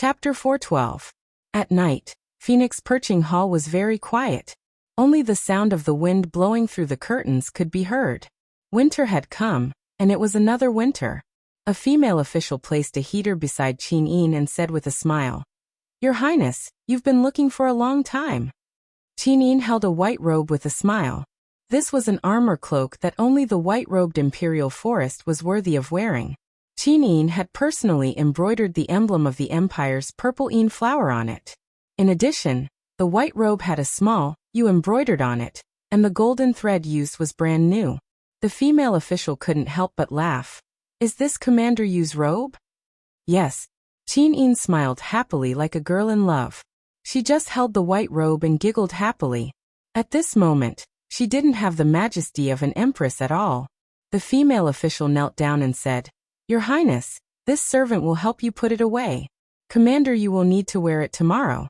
Chapter 412. At night, Phoenix Perching Hall was very quiet. Only the sound of the wind blowing through the curtains could be heard. Winter had come, and it was another winter. A female official placed a heater beside Qin Yin and said with a smile, "Your Highness, you've been looking for a long time." Qin Yin held a white robe with a smile. This was an armor cloak that only the white-robed imperial forest was worthy of wearing. Qin Yin had personally embroidered the emblem of the empire's purple yin flower on it. In addition, the white robe had a small U embroidered on it, and the golden thread used was brand new. The female official couldn't help but laugh. "Is this Commander Yu's robe?" "Yes." Qin Yin smiled happily like a girl in love. She just held the white robe and giggled happily. At this moment, she didn't have the majesty of an empress at all. The female official knelt down and said, "Your Highness, this servant will help you put it away. Commander, you will need to wear it tomorrow."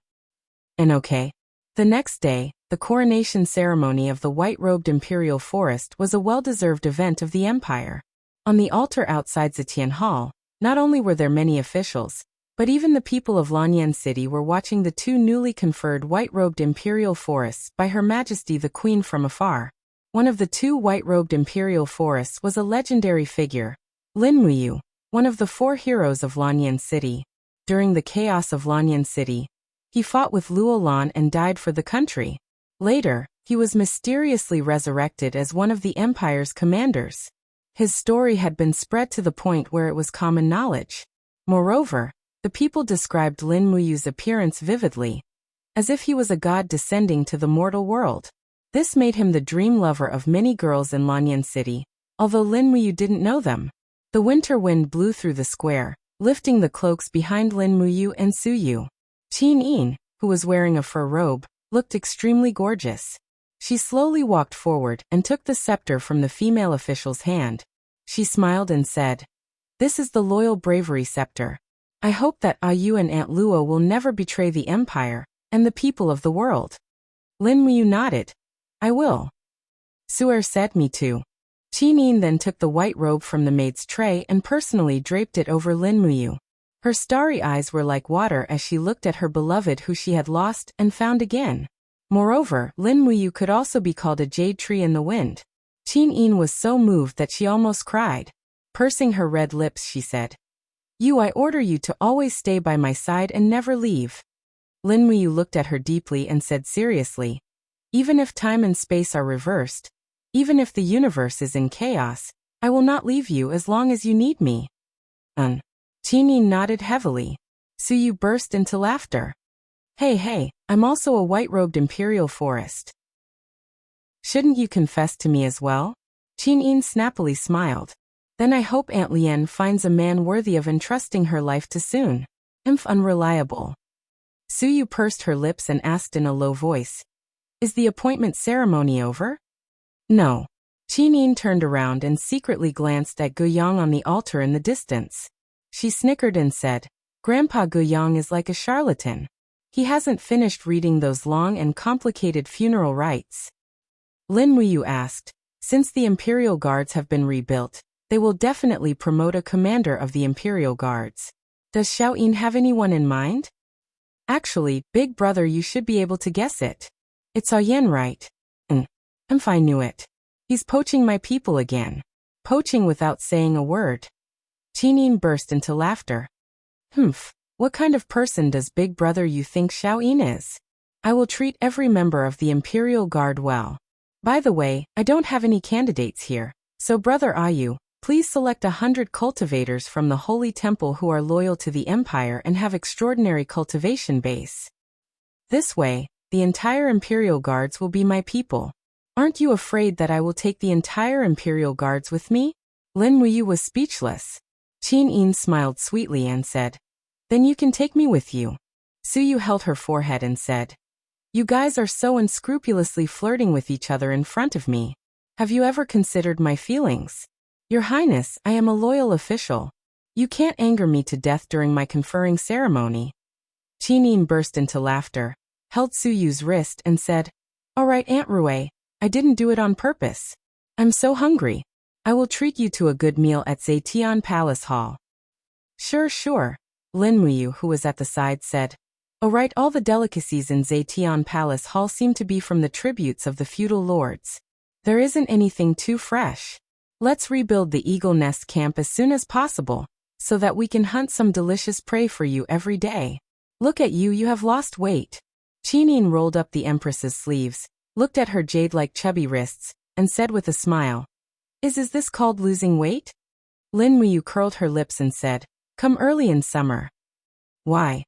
And okay. The next day, the coronation ceremony of the white-robed imperial forest was a well-deserved event of the empire. On the altar outside Zetian Hall, not only were there many officials, but even the people of Lanyan City were watching the two newly conferred white-robed imperial forests by Her Majesty the Queen from afar. One of the two white-robed imperial forests was a legendary figure, Lin Muyu, one of the four heroes of Lanyan City. During the chaos of Lanyan City, he fought with Luolan and died for the country. Later, he was mysteriously resurrected as one of the empire's commanders. His story had been spread to the point where it was common knowledge. Moreover, the people described Lin Muyu's appearance vividly, as if he was a god descending to the mortal world. This made him the dream lover of many girls in Lanyan City, although Lin Muyu didn't know them. The winter wind blew through the square, lifting the cloaks behind Lin Muyu and Su Yu. Qin Yin, who was wearing a fur robe, looked extremely gorgeous. She slowly walked forward and took the scepter from the female official's hand. She smiled and said, "This is the loyal bravery scepter. I hope that Yu and Aunt Luo will never betray the empire and the people of the world." Lin Muyu nodded. "I will." Su'er said, "Me too." Qin Yin then took the white robe from the maid's tray and personally draped it over Lin Muyu. Her starry eyes were like water as she looked at her beloved who she had lost and found again. Moreover, Lin Muyu could also be called a jade tree in the wind. Qin Yin was so moved that she almost cried. Pursing her red lips, she said, I order you to always stay by my side and never leave." Lin Muyu looked at her deeply and said seriously, "Even if time and space are reversed, even if the universe is in chaos, I will not leave you as long as you need me." Qin Yin nodded heavily. Su Yu burst into laughter. Hey, I'm also a white-robed imperial forest. Shouldn't you confess to me as well?" Qin Yin snappily smiled. "Then I hope Aunt Lien finds a man worthy of entrusting her life to soon. Unreliable." Su Yu pursed her lips and asked in a low voice, "Is the appointment ceremony over?" "No." Qin Yin turned around and secretly glanced at Guiyang on the altar in the distance. She snickered and said, "Grandpa Guiyang is like a charlatan. He hasn't finished reading those long and complicated funeral rites." Lin Muyu asked, "Since the Imperial Guards have been rebuilt, they will definitely promote a commander of the Imperial Guards. Does Xiao Yin have anyone in mind?" "Actually, big brother, you should be able to guess it. It's Yen, right?" If I knew it. He's poaching my people again. Poaching without saying a word." Qin Yin burst into laughter. What kind of person does big brother you think Xiao Yin is? I will treat every member of the Imperial Guard well. By the way, I don't have any candidates here, so brother Ayu, please select 100 cultivators from the Holy Temple who are loyal to the Empire and have extraordinary cultivation base. This way, the entire Imperial Guards will be my people. Aren't you afraid that I will take the entire Imperial Guards with me?" Lin Muyu was speechless. Qin Yin smiled sweetly and said, "Then you can take me with you." Su Yu held her forehead and said, "You guys are so unscrupulously flirting with each other in front of me. Have you ever considered my feelings? Your Highness, I am a loyal official. You can't anger me to death during my conferring ceremony." Qin Yin burst into laughter, held Su Yu's wrist and said, "All right, Aunt Rue, I didn't do it on purpose. I'm so hungry. I will treat you to a good meal at Zetian Palace Hall." Sure. Lin Muyu, who was at the side, said, "Oh right, all the delicacies in Zetian Palace Hall seem to be from the tributes of the feudal lords. There isn't anything too fresh. Let's rebuild the Eagle Nest camp as soon as possible, so that we can hunt some delicious prey for you every day. Look at you, you have lost weight." Qinin rolled up the Empress's sleeves, looked at her jade-like chubby wrists, and said with a smile, Is this called losing weight?" Lin Muyu curled her lips and said, "Come early in summer." "Why?"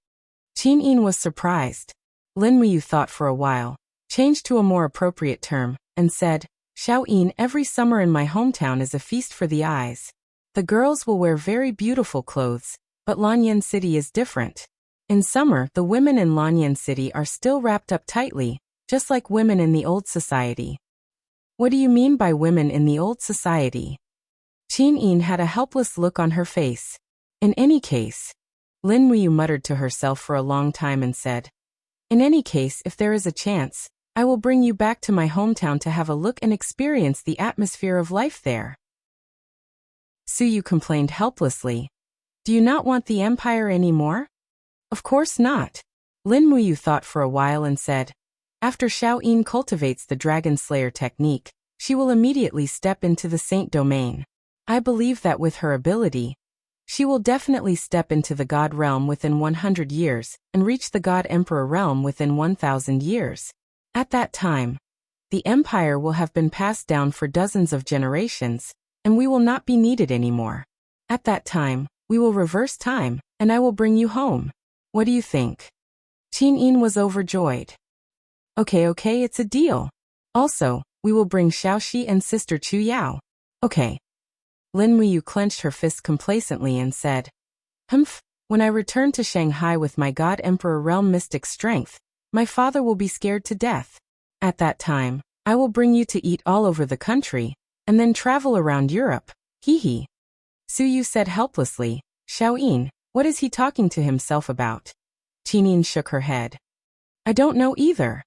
Qinin was surprised. Lin Muyu thought for a while, changed to a more appropriate term, and said, "Xiaoyin, every summer in my hometown is a feast for the eyes. The girls will wear very beautiful clothes, but Lanyan City is different. In summer, the women in Lanyan City are still wrapped up tightly, just like women in the old society." "What do you mean by women in the old society?" Qinin had a helpless look on her face. "In any case," Lin Muyu muttered to herself for a long time and said, "In any case, if there is a chance, I will bring you back to my hometown to have a look and experience the atmosphere of life there." Suyu complained helplessly. "Do you not want the empire anymore?" "Of course not." Lin Muyu thought for a while and said, "After Xiaoyin cultivates the Dragon Slayer technique, she will immediately step into the Saint domain. I believe that with her ability, she will definitely step into the God realm within 100 years and reach the God Emperor realm within 1,000 years. At that time, the empire will have been passed down for dozens of generations, and we will not be needed anymore. At that time, we will reverse time, and I will bring you home. What do you think?" Qinin was overjoyed. Okay, it's a deal. Also, we will bring Xiaoxi and sister Chu Yao." "Okay." Lin Muyu clenched her fists complacently and said, "Humph, when I return to Shanghai with my God Emperor realm mystic strength, my father will be scared to death. At that time, I will bring you to eat all over the country, and then travel around Europe. Hee hee." Suyu said helplessly, "Xiaoyin, what is he talking to himself about?" Qinin shook her head. "I don't know either."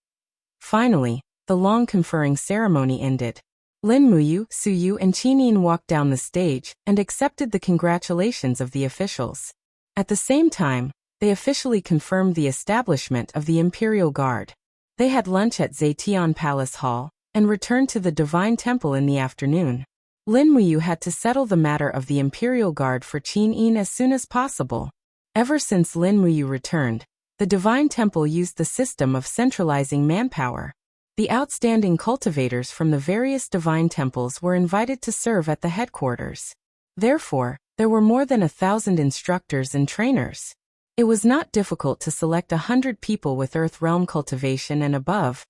Finally, the long conferring ceremony ended. Lin Muyu, Suyu, and Qinin walked down the stage and accepted the congratulations of the officials. At the same time, they officially confirmed the establishment of the Imperial Guard. They had lunch at Zetian Palace Hall and returned to the Divine Temple in the afternoon. Lin Muyu had to settle the matter of the Imperial Guard for Qinin as soon as possible. Ever since Lin Muyu returned, the Divine Temple used the system of centralizing manpower. The outstanding cultivators from the various divine temples were invited to serve at the headquarters. Therefore, there were more than 1,000 instructors and trainers. It was not difficult to select 100 people with Earth Realm cultivation and above,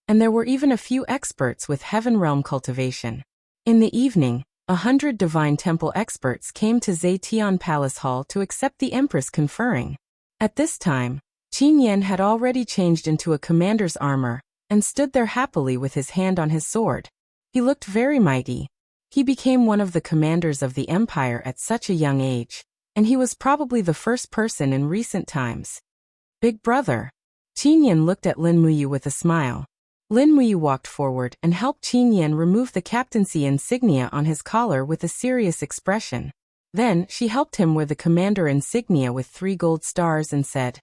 and there were even a few experts with Heaven Realm cultivation. In the evening, 100 Divine Temple experts came to Zetian Palace Hall to accept the Empress conferring. At this time, Qin Yan had already changed into a commander's armor and stood there happily with his hand on his sword. He looked very mighty. He became one of the commanders of the empire at such a young age, and he was probably the first person in recent times. "Big brother." Qin Yan looked at Lin Muyu with a smile. Lin Muyu walked forward and helped Qin Yan remove the captaincy insignia on his collar with a serious expression. Then, she helped him wear the commander insignia with 3 gold stars and said,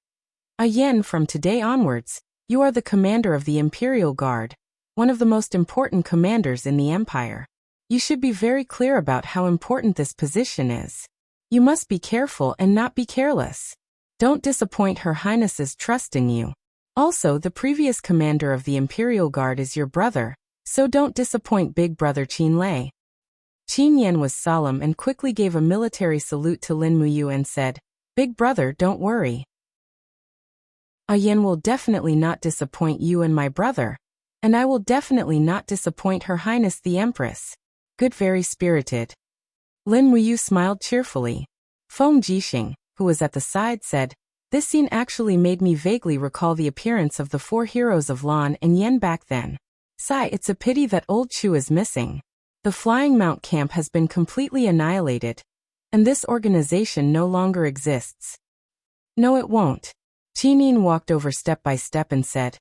Yan, from today onwards, you are the commander of the Imperial Guard, one of the most important commanders in the empire. You should be very clear about how important this position is. You must be careful and not be careless. Don't disappoint Her Highness's trust in you. Also, the previous commander of the Imperial Guard is your brother, so don't disappoint big brother Qin Lei. Qin Yan was solemn and quickly gave a military salute to Lin Muyu and said, "Big brother, don't worry. Yan will definitely not disappoint you and my brother, and I will definitely not disappoint Her Highness the Empress. Good, very spirited." Lin Muyu smiled cheerfully. Feng Jixing, who was at the side, said, "This scene actually made me vaguely recall the appearance of the 4 heroes of Lan and Yen back then. Sigh, it's a pity that old Chu is missing. The Flying Mount camp has been completely annihilated, and this organization no longer exists." "No, it won't." Qinin walked over step by step and said,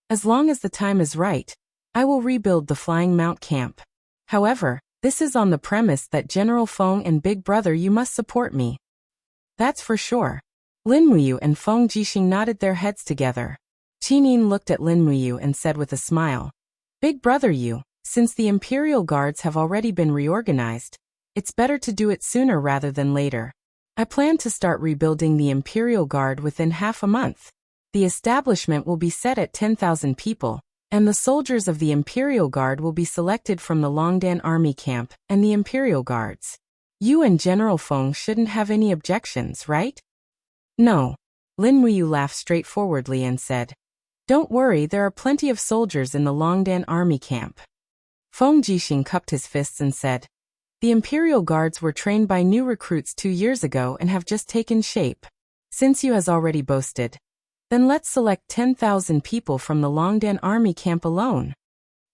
"As long as the time is right, I will rebuild the Flying Mount camp. However, this is on the premise that General Feng and Big Brother, you must support me." "That's for sure." Lin Muyu and Feng Jixing nodded their heads together. Qin Yin looked at Lin Muyu and said with a smile, "Big brother Yu, since the Imperial Guards have already been reorganized, it's better to do it sooner rather than later. I plan to start rebuilding the Imperial Guard within half a month. The establishment will be set at 10,000 people, and the soldiers of the Imperial Guard will be selected from the Longdan Army Camp and the Imperial Guards. You and General Feng shouldn't have any objections, right?" "No." Lin Muyu laughed straightforwardly and said, "Don't worry, there are plenty of soldiers in the Longdan Army Camp." Feng Jixing cupped his fists and said, "The Imperial Guards were trained by new recruits 2 years ago and have just taken shape. Since you has already boasted, then let's select 10,000 people from the Longdan Army Camp alone."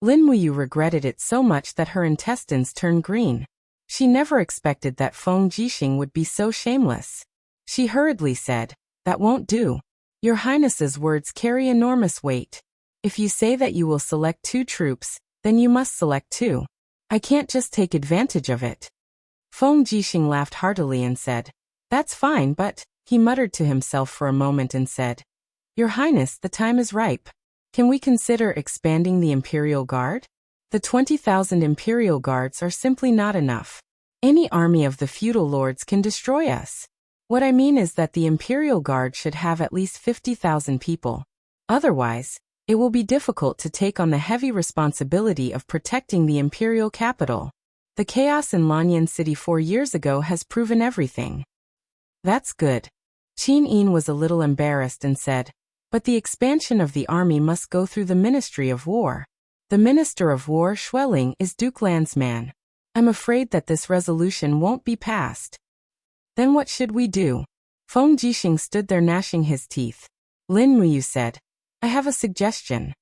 Lin Muyu regretted it so much that her intestines turned green. She never expected that Feng Jixing would be so shameless. She hurriedly said, "That won't do. Your Highness's words carry enormous weight. If you say that you will select 2 troops, then you must select 2. I can't just take advantage of it." Feng Jixing laughed heartily and said, "That's fine, but," he muttered to himself for a moment and said, "Your Highness, the time is ripe. Can we consider expanding the Imperial Guard? The 20,000 Imperial Guards are simply not enough. Any army of the feudal lords can destroy us. What I mean is that the Imperial Guard should have at least 50,000 people. Otherwise, it will be difficult to take on the heavy responsibility of protecting the imperial capital. The chaos in Lanyan City 4 years ago has proven everything." "That's good." Qin Yin was a little embarrassed and said, "But the expansion of the army must go through the Ministry of War. The Minister of War, Schwelling, is Duke Lan's man. I'm afraid that this resolution won't be passed." "Then what should we do?" Feng Jixing stood there gnashing his teeth. Lin Muyu said, "I have a suggestion."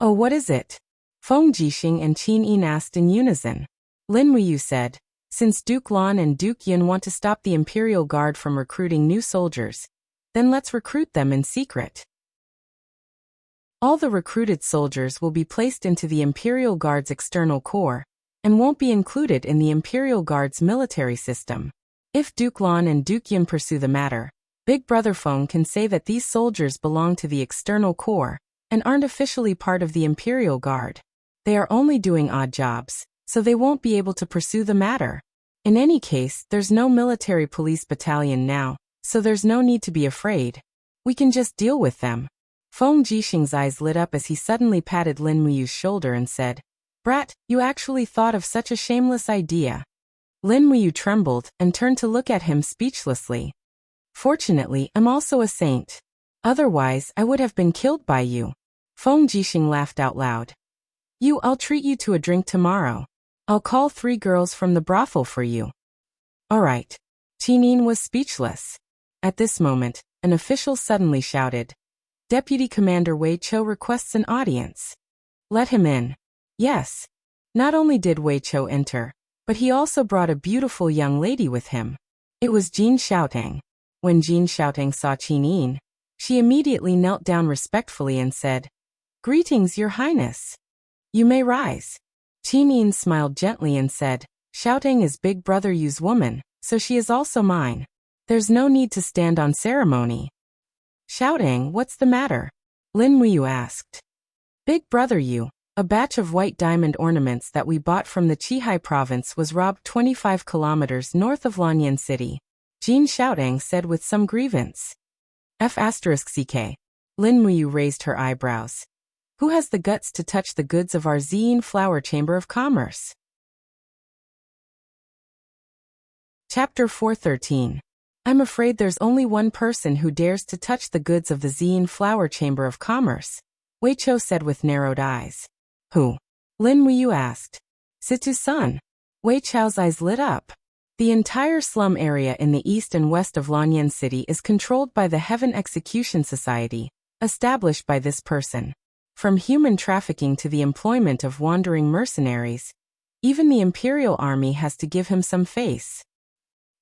"Oh, what is it?" Feng Jixing and Qin Yin asked in unison. Lin Muyu said, "Since Duke Lan and Duke Yin want to stop the Imperial Guard from recruiting new soldiers, then let's recruit them in secret. All the recruited soldiers will be placed into the Imperial Guard's external corps, and won't be included in the Imperial Guard's military system. If Duke Lan and Duke Yin pursue the matter, Big Brother Feng can say that these soldiers belong to the external corps, and aren't officially part of the Imperial Guard. They are only doing odd jobs, so they won't be able to pursue the matter. In any case, there's no military police battalion now, so there's no need to be afraid. We can just deal with them." Feng Jixing's eyes lit up as he suddenly patted Lin Muyu's shoulder and said, "Brat, you actually thought of such a shameless idea." Lin Muyu trembled and turned to look at him speechlessly. "Fortunately, I'm also a saint. Otherwise, I would have been killed by you." Feng Jixing laughed out loud. I'll treat you to a drink tomorrow. I'll call 3 girls from the brothel for you." "All right." Qin Yin was speechless. At this moment, an official suddenly shouted, "Deputy Commander Wei Chou requests an audience." "Let him in." Yes. Not only did Wei Chou enter, but he also brought a beautiful young lady with him. It was Jin Xiaotang. When Jin Xiaotang saw Qin Yin, she immediately knelt down respectfully and said, "Greetings, Your Highness. You may rise." Qin Yin smiled gently and said, "Xiaotang is Big Brother Yu's woman, so she is also mine. There's no need to stand on ceremony." "Xiaotang, what's the matter?" Lin Muyu asked. "Big Brother Yu, a batch of white diamond ornaments that we bought from the Qihai province was robbed 25 kilometers north of Lanyan City," Jin Xiaotang said with some grievance. F***ck. Lin Muyu raised her eyebrows. "Who has the guts to touch the goods of our Ziyin Flower Chamber of Commerce?" Chapter 413. I'm afraid there's only one person who dares to touch the goods of the Ziyin Flower Chamber of Commerce, Wei Chou said with narrowed eyes. "Who?" Lin Muyu asked. "Situ-san." Wei Chou's eyes lit up. The entire slum area in the east and west of Lanyan City is controlled by the Heaven Execution Society, established by this person. From human trafficking to the employment of wandering mercenaries, even the Imperial Army has to give him some face.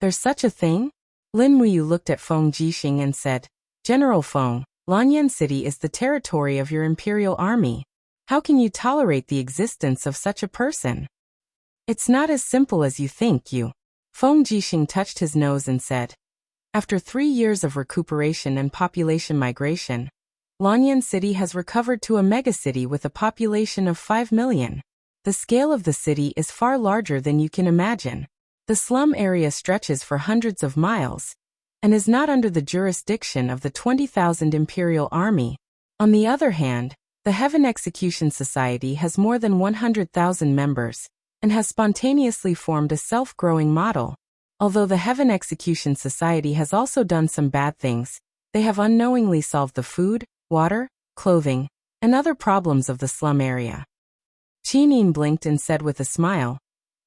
"There's such a thing?" Lin Muyu looked at Feng Jixing and said, "General Feng, Lanyan City is the territory of your Imperial Army. How can you tolerate the existence of such a person?" "It's not as simple as you think, you." Feng Jixing touched his nose and said, After 3 years of recuperation and population migration, Lanyan City has recovered to a megacity with a population of 5 million. The scale of the city is far larger than you can imagine. The slum area stretches for hundreds of miles and is not under the jurisdiction of the 20,000 Imperial Army. On the other hand, the Heaven Execution Society has more than 100,000 members and has spontaneously formed a self-growing model. Although the Heaven Execution Society has also done some bad things, they have unknowingly solved the food, water, clothing, and other problems of the slum area. Chinyin blinked and said with a smile,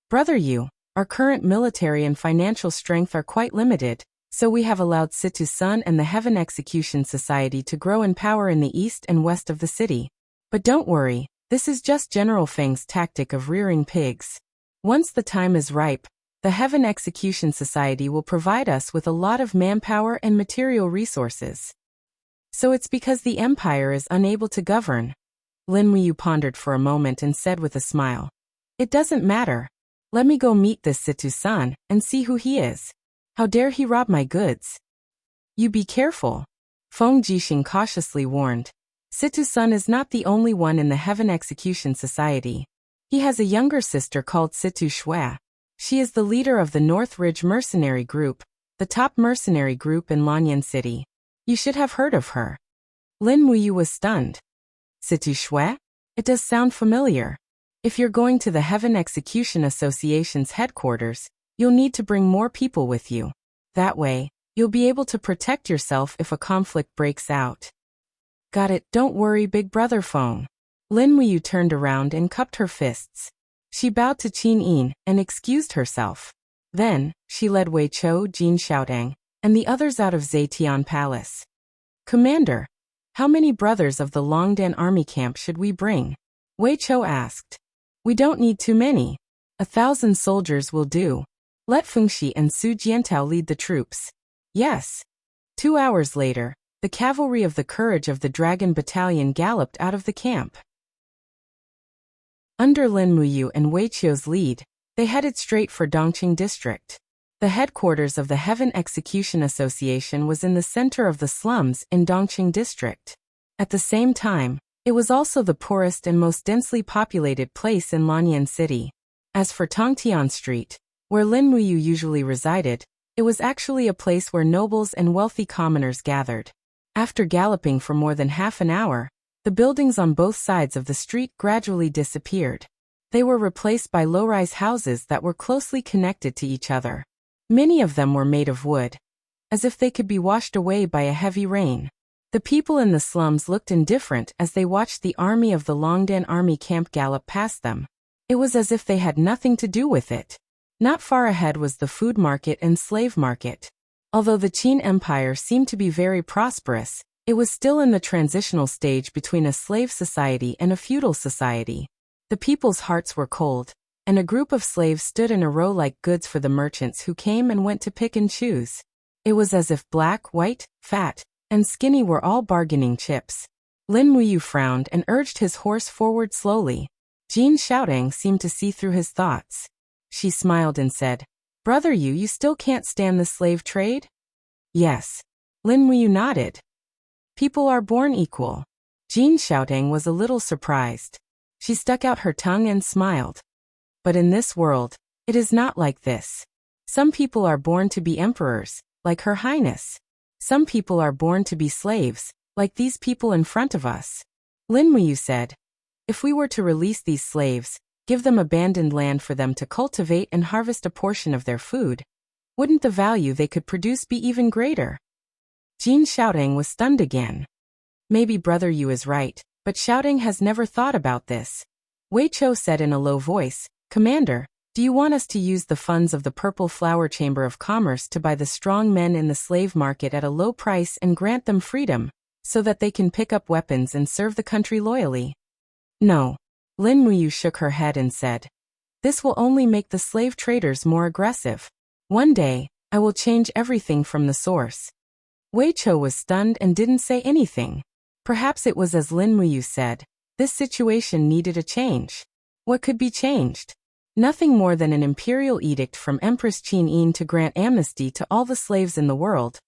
"Brother Yu, our current military and financial strength are quite limited, so we have allowed Situ Sun and the Heaven Execution Society to grow in power in the east and west of the city. But don't worry, this is just General Feng's tactic of rearing pigs. Once the time is ripe, the Heaven Execution Society will provide us with a lot of manpower and material resources. So it's because the Empire is unable to govern." Lin Muyu pondered for a moment and said with a smile, "It doesn't matter. Let me go meet this Situ Sun and see who he is. How dare he rob my goods?" "You be careful," Feng Jixing cautiously warned. "Situ Sun is not the only one in the Heaven Execution Society. He has a younger sister called Situ Shui. She is the leader of the North Ridge Mercenary Group, the top mercenary group in Lanyan City. You should have heard of her." Lin Muyu was stunned. "Situ Shui? It does sound familiar. If you're going to the Heaven Execution Association's headquarters, you'll need to bring more people with you. That way, you'll be able to protect yourself if a conflict breaks out." "Got it, don't worry, big brother Feng." Lin Muyu turned around and cupped her fists. She bowed to Qin Yin and excused herself. Then, she led Wei Chou, Jin Xiaotang, and the others out of Zetian Palace. "Commander, how many brothers of the Longdan army camp should we bring?" Wei Chou asked. "We don't need too many. 1,000 soldiers will do. Let Fengxi and Su Jiantao lead the troops." "Yes." 2 hours later, the cavalry of the Courage of the Dragon Battalion galloped out of the camp. Under Lin Muyu and Wei Chou's lead, they headed straight for Dongqing District. The headquarters of the Heaven Execution Association was in the center of the slums in Dongqing District. At the same time, it was also the poorest and most densely populated place in Lanyan City. As for Tongtian Street, where Lin Muyu usually resided, it was actually a place where nobles and wealthy commoners gathered. After galloping for more than half an hour, the buildings on both sides of the street gradually disappeared. They were replaced by low-rise houses that were closely connected to each other. Many of them were made of wood, as if they could be washed away by a heavy rain. The people in the slums looked indifferent as they watched the army of the Longdan army camp gallop past them. It was as if they had nothing to do with it. Not far ahead was the food market and slave market. Although the Qin Empire seemed to be very prosperous, it was still in the transitional stage between a slave society and a feudal society. The people's hearts were cold, and a group of slaves stood in a row like goods for the merchants who came and went to pick and choose. It was as if black, white, fat, and skinny were all bargaining chips. Lin Muyu frowned and urged his horse forward slowly. Jin Xiaotang seemed to see through his thoughts. She smiled and said, "Brother Yu, you still can't stand the slave trade?" "Yes." Lin Muyu nodded. "People are born equal." Jin Xiaotang was a little surprised. She stuck out her tongue and smiled. "But in this world, it is not like this. Some people are born to be emperors, like Her Highness. Some people are born to be slaves, like these people in front of us." Lin Muyu said, "If we were to release these slaves, give them abandoned land for them to cultivate and harvest a portion of their food, wouldn't the value they could produce be even greater?" Jin Xiaotang was stunned again. "Maybe Brother Yu is right, but Xiaotang has never thought about this." Wei Chou said in a low voice, "Commander, do you want us to use the funds of the Purple Flower Chamber of Commerce to buy the strong men in the slave market at a low price and grant them freedom, so that they can pick up weapons and serve the country loyally?" "No." Lin Muyu shook her head and said, "This will only make the slave traders more aggressive. One day, I will change everything from the source." Wei Chou was stunned and didn't say anything. Perhaps it was as Lin Muyu said, this situation needed a change. What could be changed? Nothing more than an imperial edict from Empress Qin to grant amnesty to all the slaves in the world,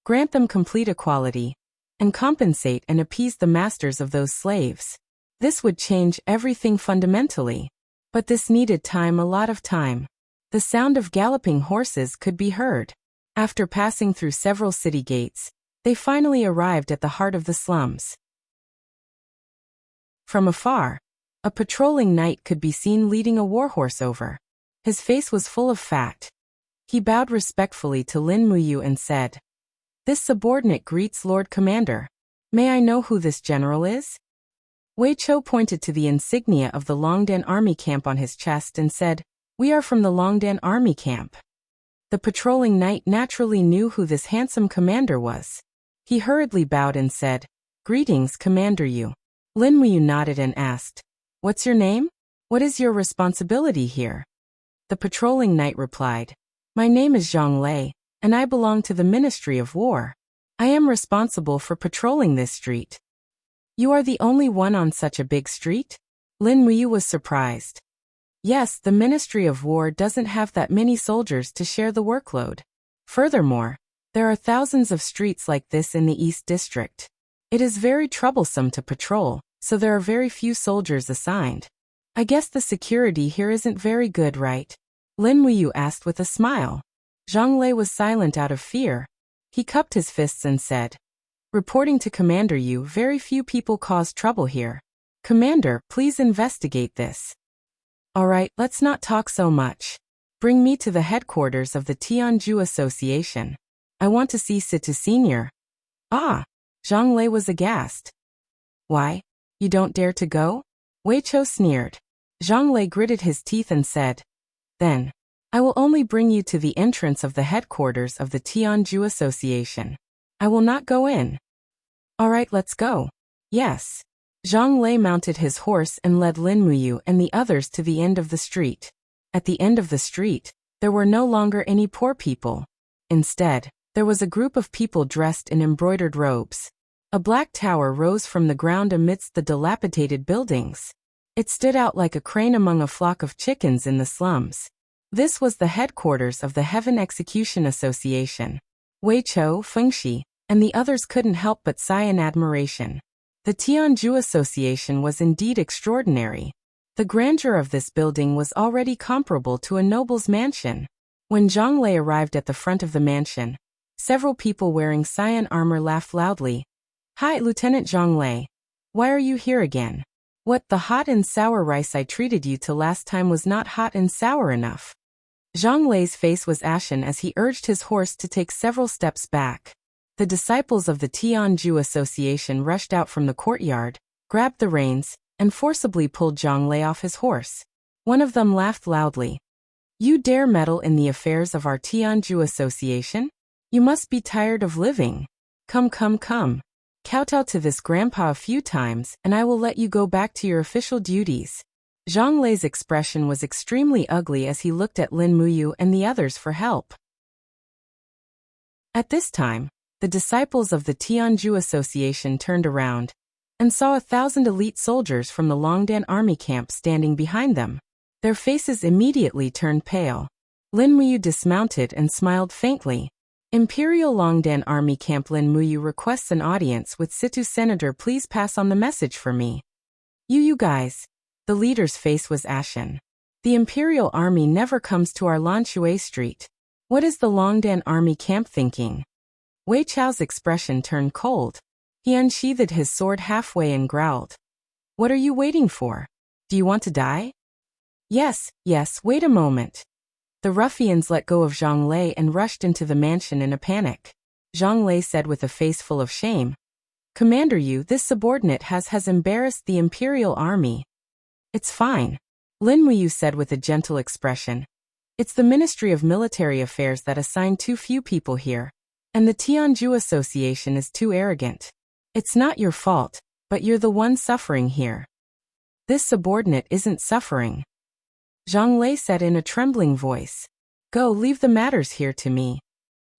grant them complete equality, and compensate and appease the masters of those slaves. This would change everything fundamentally. But this needed time, a lot of time. The sound of galloping horses could be heard. After passing through several city gates, they finally arrived at the heart of the slums. From afar, a patrolling knight could be seen leading a warhorse over. His face was full of fat. He bowed respectfully to Lin Muyu and said, "This subordinate greets Lord Commander. May I know who this general is?" Wei Chou pointed to the insignia of the Longdan Army Camp on his chest and said, "We are from the Longdan Army Camp." The patrolling knight naturally knew who this handsome commander was. He hurriedly bowed and said, "Greetings, Commander Yu." Lin Muyu nodded and asked, "What's your name? What is your responsibility here?" The patrolling knight replied, "My name is Zhang Lei, and I belong to the Ministry of War. I am responsible for patrolling this street." "You are the only one on such a big street?" Lin Muyu was surprised. "Yes, the Ministry of War doesn't have that many soldiers to share the workload. Furthermore, there are thousands of streets like this in the East District. It is very troublesome to patrol, so there are very few soldiers assigned. I guess the security here isn't very good, right?" Lin Muyu asked with a smile. Zhang Lei was silent out of fear. He cupped his fists and said, "Reporting to Commander Yu, very few people cause trouble here. Commander, please investigate this." "All right, let's not talk so much. Bring me to the headquarters of the Tianju Association. I want to see Situ Senior." "Ah!" Zhang Lei was aghast. "Why? You don't dare to go?" Wei Chou sneered. Zhang Lei gritted his teeth and said, "Then, I will only bring you to the entrance of the headquarters of the Tianju Association. I will not go in." "All right, let's go." "Yes." Zhang Lei mounted his horse and led Lin Muyu and the others to the end of the street. At the end of the street, there were no longer any poor people. Instead, there was a group of people dressed in embroidered robes. A black tower rose from the ground amidst the dilapidated buildings. It stood out like a crane among a flock of chickens in the slums. This was the headquarters of the Heaven Execution Association. Wei Chou, Fengxi, and the others couldn't help but sigh in admiration. The Tianju Association was indeed extraordinary. The grandeur of this building was already comparable to a noble's mansion. When Zhang Lei arrived at the front of the mansion, several people wearing cyan armor laughed loudly. "Hi, Lieutenant Zhang Lei. Why are you here again? What, the hot and sour rice I treated you to last time was not hot and sour enough?" Zhang Lei's face was ashen as he urged his horse to take several steps back. The disciples of the Tianju Association rushed out from the courtyard, grabbed the reins, and forcibly pulled Zhang Lei off his horse. One of them laughed loudly. "You dare meddle in the affairs of our Tianju Association? You must be tired of living. Come, come, come. Kowtow to this grandpa a few times, and I will let you go back to your official duties." Zhang Lei's expression was extremely ugly as he looked at Lin Muyu and the others for help. At this time, the disciples of the Tianju Association turned around and saw 1,000 elite soldiers from the Longdan Army Camp standing behind them. Their faces immediately turned pale. Lin Muyu dismounted and smiled faintly. "Imperial Longdan Army Camp, Lin Muyu requests an audience with Situ Senator. Please pass on the message for me." You guys." The leader's face was ashen. "The Imperial Army never comes to our Lanshui Street. What is the Longdan Army Camp thinking?" Wei Chou's expression turned cold. He unsheathed his sword halfway and growled, "What are you waiting for? Do you want to die?" Yes, wait a moment." The ruffians let go of Zhang Lei and rushed into the mansion in a panic. Zhang Lei said with a face full of shame, "Commander Yu, this subordinate has embarrassed the Imperial Army." "It's fine," Lin Muyu said with a gentle expression. "It's the Ministry of Military Affairs that assigned too few people here. And the Tianju Association is too arrogant. It's not your fault, but you're the one suffering here." "This subordinate isn't suffering," Zhang Lei said in a trembling voice. "Go, leave the matters here to me."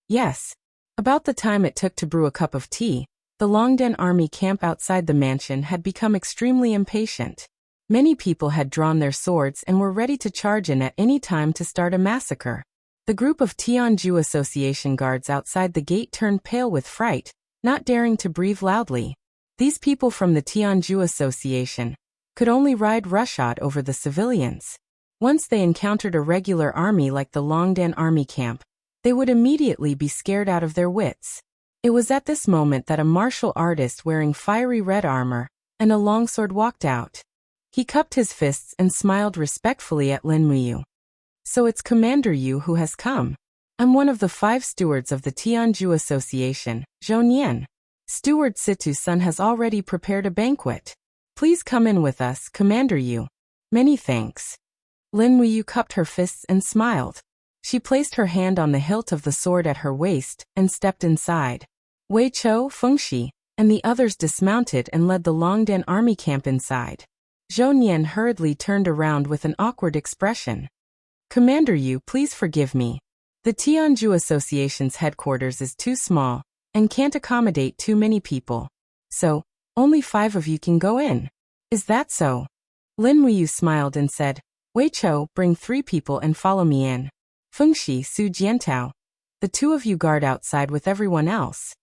Yes. About the time it took to brew a cup of tea, the Longdan Army Camp outside the mansion had become extremely impatient. Many people had drawn their swords and were ready to charge in at any time to start a massacre. The group of Tianju Association guards outside the gate turned pale with fright, not daring to breathe loudly. These people from the Tianju Association could only ride roughshod over the civilians. Once they encountered a regular army like the Longdan army camp, they would immediately be scared out of their wits. It was at this moment that a martial artist wearing fiery red armor and a longsword walked out. He cupped his fists and smiled respectfully at Lin Muyu. So it's Commander Yu who has come. I'm one of the 5 stewards of the Tianju Association, Zhou Nian. Steward Situ-sun has already prepared a banquet. Please come in with us, Commander Yu. Many thanks. Lin Muyu cupped her fists and smiled. She placed her hand on the hilt of the sword at her waist and stepped inside. Wei Chou, Fengxi, and the others dismounted and led the Longdan army camp inside. Zhou Nian hurriedly turned around with an awkward expression. Commander Yu, please forgive me. The Tianju Association's headquarters is too small and can't accommodate too many people. So, only 5 of you can go in. Is that so? Lin Muyu smiled and said, Wei Chou, bring 3 people and follow me in. Fengxi, Su Jiantao. The 2 of you guard outside with everyone else.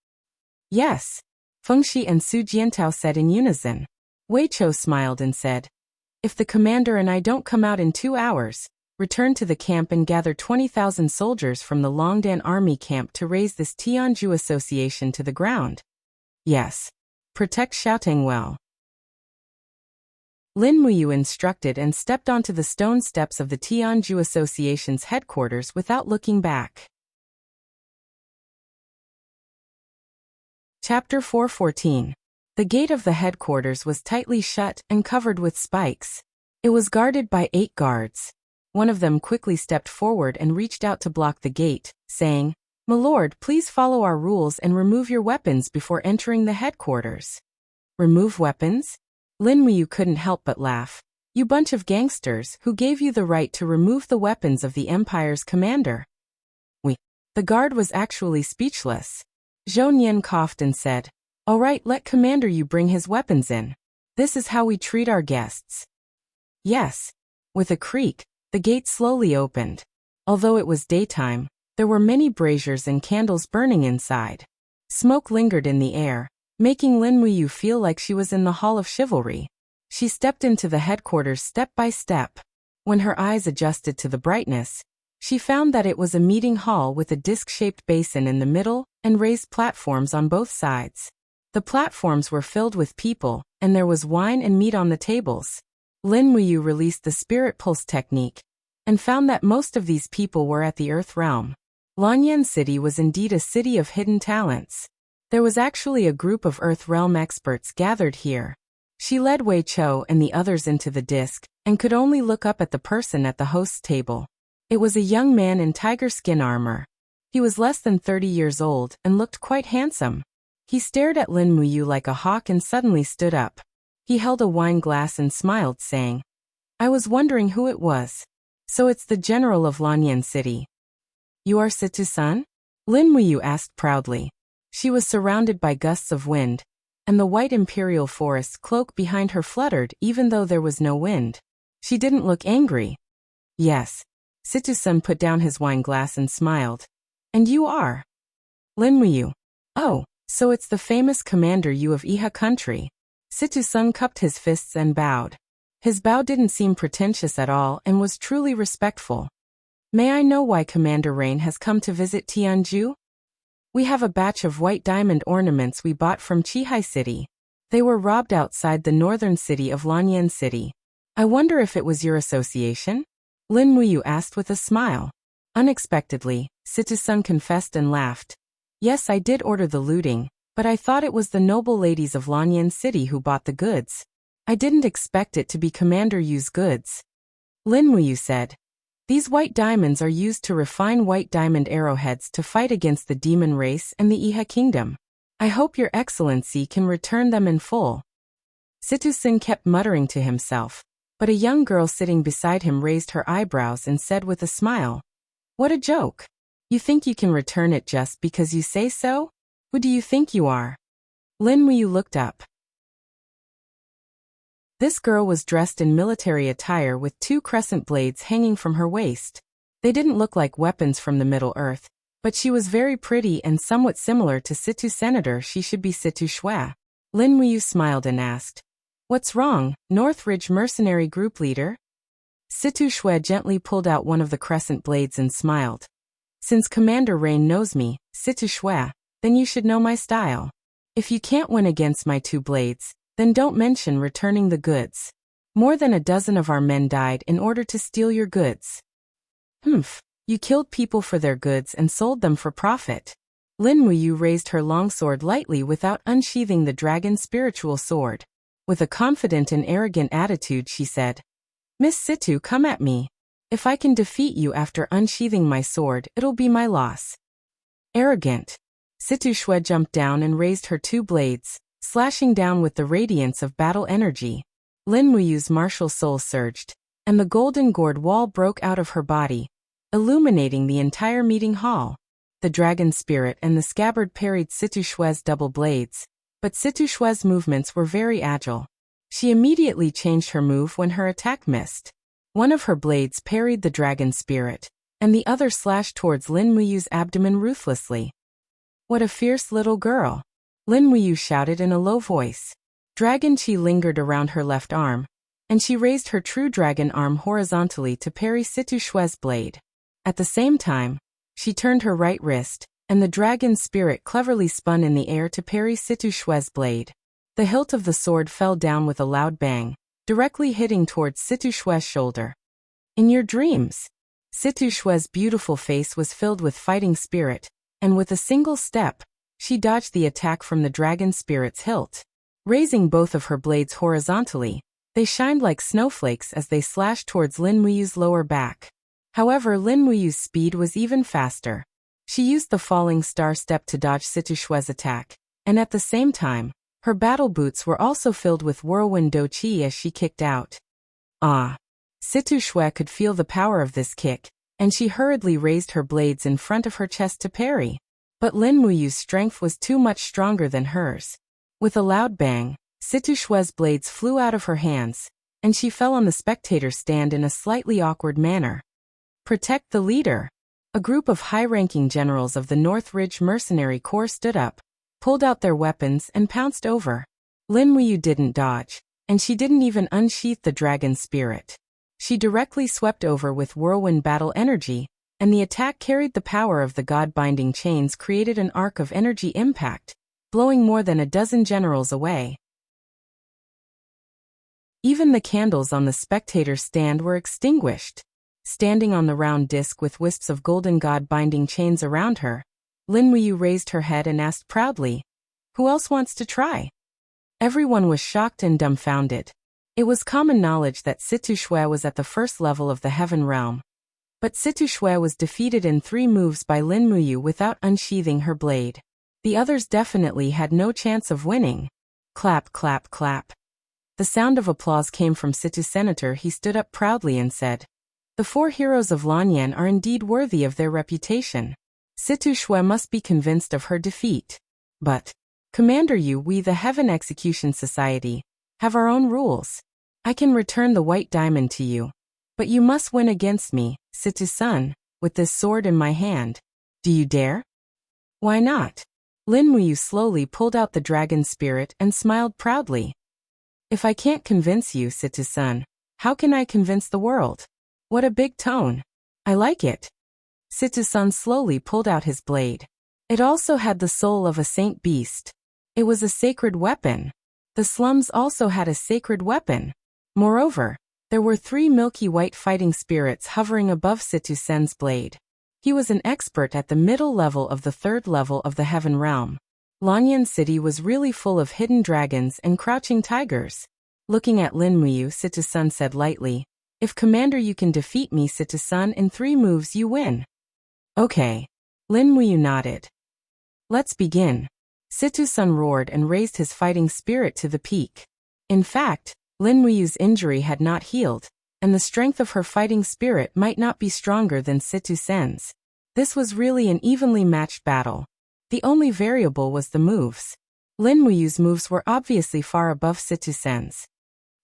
Yes. Fengxi and Su Jiantao said in unison. Wei Chou smiled and said, If the commander and I don't come out in 2 hours, return to the camp and gather 20,000 soldiers from the Longdan army camp to raise this Tianju Association to the ground. Yes. Protect Xiaotang well. Lin Muyu instructed and stepped onto the stone steps of the Tianju Association's headquarters without looking back. Chapter 4:14. The gate of the headquarters was tightly shut and covered with spikes. It was guarded by 8 guards. One of them quickly stepped forward and reached out to block the gate, saying, My lord, please follow our rules and remove your weapons before entering the headquarters. Remove weapons? Lin Muyu couldn't help but laugh. You bunch of gangsters, who gave you the right to remove the weapons of the Empire's commander? The guard was actually speechless. Zhou Nian coughed and said, All right, let Commander Yu bring his weapons in. This is how we treat our guests. Yes. With a creak, the gate slowly opened. Although it was daytime, there were many braziers and candles burning inside. Smoke lingered in the air, making Lin Muyu feel like she was in the Hall of Chivalry. She stepped into the headquarters step by step. When her eyes adjusted to the brightness, she found that it was a meeting hall with a disc-shaped basin in the middle and raised platforms on both sides. The platforms were filled with people, and there was wine and meat on the tables. Lin Muyu released the spirit pulse technique and found that most of these people were at the Earth Realm. Lanyan City was indeed a city of hidden talents. There was actually a group of Earth Realm experts gathered here. She led Wei Chou and the others into the disc and could only look up at the person at the host's table. It was a young man in tiger skin armor. He was less than 30 years old and looked quite handsome. He stared at Lin Muyu like a hawk and suddenly stood up. He held a wine glass and smiled, saying, I was wondering who it was. So it's the general of Lanyan City. You are Situ-sun? Lin Muyu asked proudly. She was surrounded by gusts of wind, and the white imperial forest cloak behind her fluttered even though there was no wind. She didn't look angry. Yes. Situ-sun put down his wine glass and smiled. And you are? Lin Muyu. Oh, so it's the famous Commander Yu of Iha country. Situ-sun cupped his fists and bowed. His bow didn't seem pretentious at all and was truly respectful. May I know why Commander Rain has come to visit Tianju? We have a batch of white diamond ornaments we bought from Qihai City. They were robbed outside the northern city of Lanyan City. I wonder if it was your association? Lin Muyu asked with a smile. Unexpectedly, Situ-sun confessed and laughed. Yes, I did order the looting, but I thought it was the noble ladies of Lanyan City who bought the goods. I didn't expect it to be Commander Yu's goods. Lin Muyu said, These white diamonds are used to refine white diamond arrowheads to fight against the demon race and the Iha kingdom. I hope your excellency can return them in full. Situ-sun kept muttering to himself, but a young girl sitting beside him raised her eyebrows and said with a smile, What a joke! You think you can return it just because you say so? Who do you think you are? Lin Muyu looked up. This girl was dressed in military attire with 2 crescent blades hanging from her waist. They didn't look like weapons from the Middle Earth, but she was very pretty and somewhat similar to Situ Senator. She should be Situ Shui. Lin Muyu smiled and asked, "What's wrong, Northridge mercenary group leader?" Situ Shui gently pulled out one of the crescent blades and smiled. "Since Commander Rain knows me, Situ Shui, then you should know my style. If you can't win against my 2 blades, then don't mention returning the goods. More than a dozen of our men died in order to steal your goods." "Humph, you killed people for their goods and sold them for profit." Lin Muyu raised her longsword lightly without unsheathing the dragon's spiritual sword. With a confident and arrogant attitude she said, "Miss Situ, come at me. If I can defeat you after unsheathing my sword, it'll be my loss." Arrogant. Situ Shui jumped down and raised her 2 blades, slashing down with the radiance of battle energy. Lin Muyu's martial soul surged, and the golden gourd wall broke out of her body, illuminating the entire meeting hall. The dragon spirit and the scabbard parried Situ Shui's double blades, but Situ Shui's movements were very agile. She immediately changed her move when her attack missed. One of her blades parried the dragon spirit, and the other slashed towards Lin Muyu's abdomen ruthlessly. "What a fierce little girl!" Lin Muyu shouted in a low voice. Dragon chi lingered around her left arm, and she raised her true dragon arm horizontally to parry Situ Shui's blade. At the same time, she turned her right wrist, and the dragon spirit cleverly spun in the air to parry Situ Shui's blade. The hilt of the sword fell down with a loud bang, directly hitting towards Situ Shui's shoulder. "In your dreams." Situ Shui's beautiful face was filled with fighting spirit, and with a single step, she dodged the attack from the dragon spirit's hilt. Raising both of her blades horizontally, they shined like snowflakes as they slashed towards Lin Muyu's lower back. However, Lin Muyu's speed was even faster. She used the falling star step to dodge Situ Shui's attack, and at the same time, her battle boots were also filled with whirlwind do chi as she kicked out. Ah! Situ Shui could feel the power of this kick, and she hurriedly raised her blades in front of her chest to parry. But Lin Muyu's strength was too much stronger than hers. With a loud bang, Situ Shui's blades flew out of her hands, and she fell on the spectator stand in a slightly awkward manner. "Protect the leader." A group of high-ranking generals of the Northridge Mercenary Corps stood up, pulled out their weapons and pounced over. Lin Muyu didn't dodge, and she didn't even unsheath the dragon spirit. She directly swept over with whirlwind battle energy, and the attack carried the power of the god-binding chains, created an arc of energy impact, blowing more than a dozen generals away. Even the candles on the spectator stand were extinguished. Standing on the round disc with wisps of golden god-binding chains around her, Lin Muyu raised her head and asked proudly, "Who else wants to try?" Everyone was shocked and dumbfounded. It was common knowledge that Situ Shui was at the first level of the Heaven Realm. But Situ Shui was defeated in 3 moves by Lin Muyu without unsheathing her blade. The others definitely had no chance of winning. Clap, clap, clap. The sound of applause came from Situ Senator. He stood up proudly and said, "The 4 heroes of Lanyan are indeed worthy of their reputation. Situ Shui must be convinced of her defeat. But, Commander Yu, we the Heaven Execution Society have our own rules. I can return the white diamond to you, but you must win against me, Situ-san, with this sword in my hand. Do you dare?" "Why not?" Lin Muyu slowly pulled out the dragon spirit and smiled proudly. "If I can't convince you, Situ-san, how can I convince the world?" What a big tone. I like it. Situ-san slowly pulled out his blade. It also had the soul of a saint beast. It was a sacred weapon. The slums also had a sacred weapon. Moreover, there were 3 milky white fighting spirits hovering above Situ-sen's blade. He was an expert at the middle level of the 3rd level of the Heaven Realm. Lanyan City was really full of hidden dragons and crouching tigers. Looking at Lin Muyu, Situ-san said lightly, "If Commander you can defeat me, Situ-san, in 3 moves you win." "Okay." Lin Muyu nodded. "Let's begin." Situ-san roared and raised his fighting spirit to the peak. In fact, Lin Muyu's injury had not healed, and the strength of her fighting spirit might not be stronger than Situ-sen's. This was really an evenly matched battle. The only variable was the moves. Lin Muyu's moves were obviously far above Situ-sen's.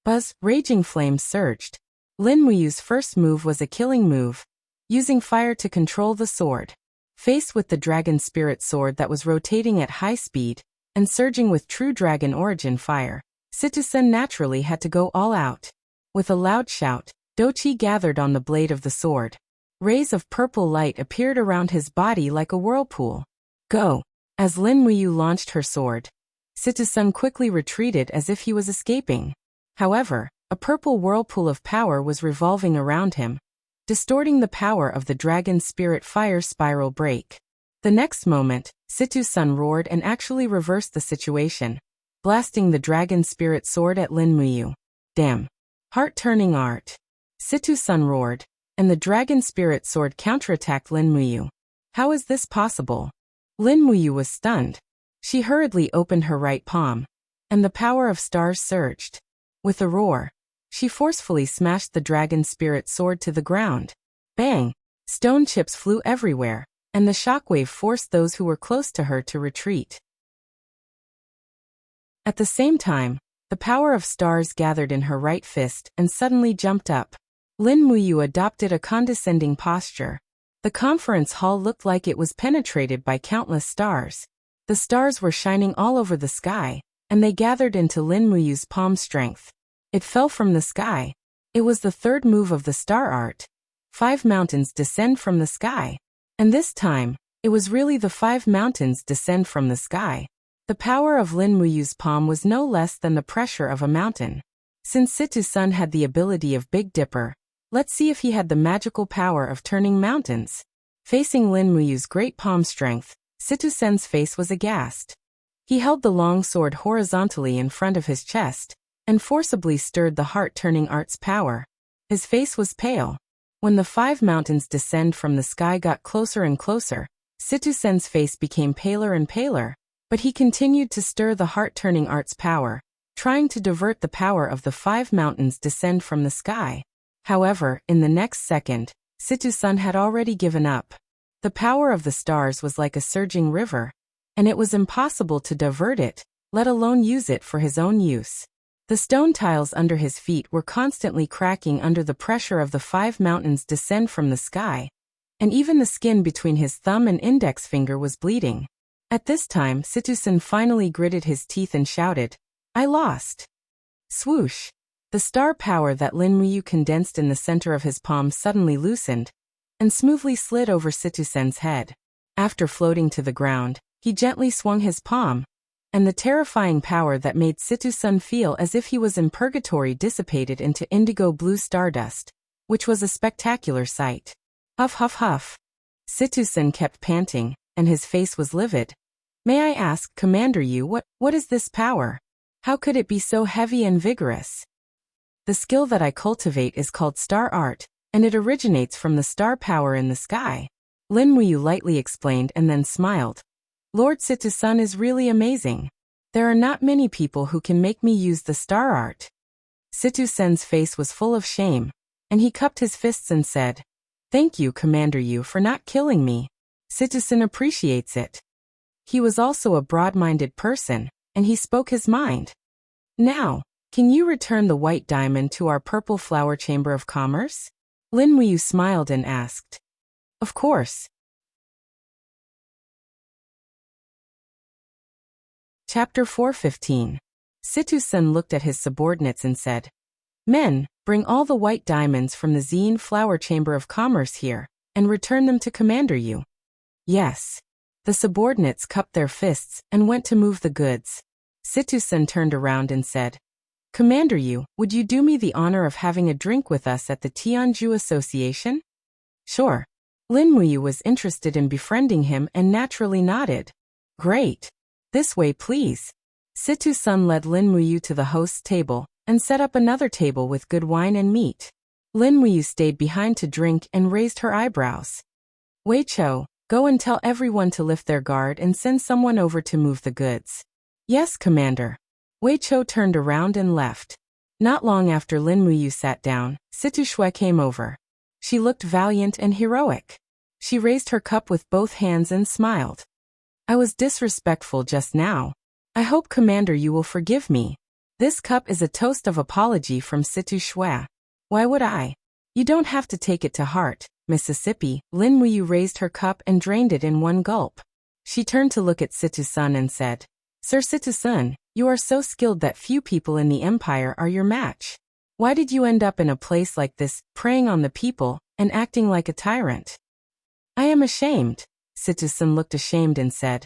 Buzz, raging flames surged. Lin Muyu's first move was a killing move, using fire to control the sword. Faced with the dragon spirit sword that was rotating at high speed and surging with true dragon origin fire, Situ-sen naturally had to go all out. With a loud shout, Dochi gathered on the blade of the sword. Rays of purple light appeared around his body like a whirlpool. Go! As Lin Muyu launched her sword, Situ-sen quickly retreated as if he was escaping. However, a purple whirlpool of power was revolving around him, distorting the power of the dragon spirit fire spiral break. The next moment, Situ-sen roared and actually reversed the situation, blasting the dragon spirit sword at Lin Muyu. Damn! Heart-turning art! Situ-sen roared, and the dragon spirit sword counterattacked Lin Muyu. How is this possible? Lin Muyu was stunned. She hurriedly opened her right palm, and the power of stars surged. With a roar, she forcefully smashed the dragon spirit sword to the ground. Bang! Stone chips flew everywhere, and the shockwave forced those who were close to her to retreat. At the same time, the power of stars gathered in her right fist and suddenly jumped up. Lin Muyu adopted a condescending posture. The conference hall looked like it was penetrated by countless stars. The stars were shining all over the sky, and they gathered into Lin Muyu's palm strength. It fell from the sky. It was the third move of the star art. 5 mountains descend from the sky. And this time, it was really the 5 mountains descend from the sky. The power of Lin Muyu's palm was no less than the pressure of a mountain. Since Situ-sen had the ability of Big Dipper, let's see if he had the magical power of turning mountains. Facing Lin Muyu's great palm strength, Situ-sen's face was aghast. He held the long sword horizontally in front of his chest, and forcibly stirred the heart-turning art's power. His face was pale. When the 5 mountains descend from the sky got closer and closer, Situ-sen's face became paler and paler, but he continued to stir the heart-turning art's power, trying to divert the power of the 5 mountains descend from the sky. However, in the next second, Situ-sen had already given up. The power of the stars was like a surging river, and it was impossible to divert it, let alone use it for his own use. The stone tiles under his feet were constantly cracking under the pressure of the 5 mountains descend from the sky, and even the skin between his thumb and index finger was bleeding. At this time, Situ-sen finally gritted his teeth and shouted, "I lost!" Swoosh! The star power that Lin Muyu condensed in the center of his palm suddenly loosened, and smoothly slid over Situ-sen's head. After floating to the ground, he gently swung his palm, and the terrifying power that made Situ-sen feel as if he was in purgatory dissipated into indigo blue stardust, which was a spectacular sight. Huff huff huff. Situ-sen kept panting, and his face was livid. May I ask, Commander Yu, what is this power? How could it be so heavy and vigorous? The skill that I cultivate is called star art, and it originates from the star power in the sky. Lin Muyu lightly explained and then smiled. Lord Situ-sen is really amazing. There are not many people who can make me use the star art. Situ-sen's face was full of shame, and he cupped his fists and said, Thank you, Commander Yu, for not killing me. Situ-sen appreciates it. He was also a broad-minded person, and he spoke his mind. Now, can you return the white diamond to our purple flower chamber of commerce? Lin Muyu smiled and asked. Of course. Chapter 4:15. Situ-sen looked at his subordinates and said, Men, bring all the white diamonds from the Zien Flower Chamber of Commerce here, and return them to Commander Yu. Yes. The subordinates cupped their fists and went to move the goods. Situ-sen turned around and said, Commander Yu, would you do me the honor of having a drink with us at the Tianju Association? Sure. Lin Muyu was interested in befriending him and naturally nodded. Great. This way, please. Situ-sen led Lin Muyu to the host's table and set up another table with good wine and meat. Lin Muyu stayed behind to drink and raised her eyebrows. Wei Chou, go and tell everyone to lift their guard and send someone over to move the goods. Yes, Commander. Wei Chou turned around and left. Not long after Lin Muyu sat down, Situ-shui came over. She looked valiant and heroic. She raised her cup with both hands and smiled. I was disrespectful just now. I hope, Commander, you will forgive me. This cup is a toast of apology from Situ Shue. Why would I? You don't have to take it to heart, Mississippi. Lin Muyu raised her cup and drained it in one gulp. She turned to look at Situ-sun and said, Sir Situ-sun, you are so skilled that few people in the empire are your match. Why did you end up in a place like this, preying on the people, and acting like a tyrant? I am ashamed. Situ-sun looked ashamed and said,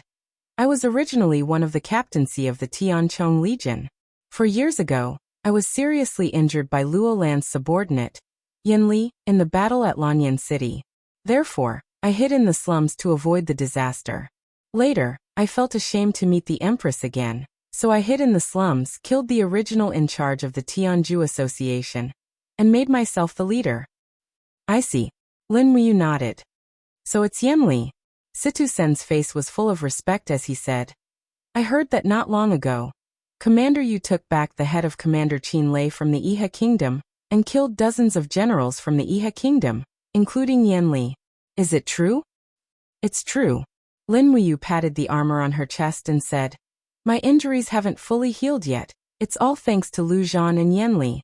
I was originally one of the captaincy of the Tianchong Legion. 4 years ago, I was seriously injured by Luo Lan's subordinate, Yin Li, in the battle at Lanyan City. Therefore, I hid in the slums to avoid the disaster. Later, I felt ashamed to meet the Empress again, so I hid in the slums, killed the original in charge of the Tianju Association, and made myself the leader. I see. Lin Muyu nodded. So it's Yin Li. Situ-sen's face was full of respect as he said, I heard that not long ago, Commander Yu took back the head of Commander Qin Lei from the Iha Kingdom and killed dozens of generals from the Iha Kingdom, including Yin Li. Is it true? It's true. Lin Muyu patted the armor on her chest and said, My injuries haven't fully healed yet. It's all thanks to Lu Zhan and Yin Li.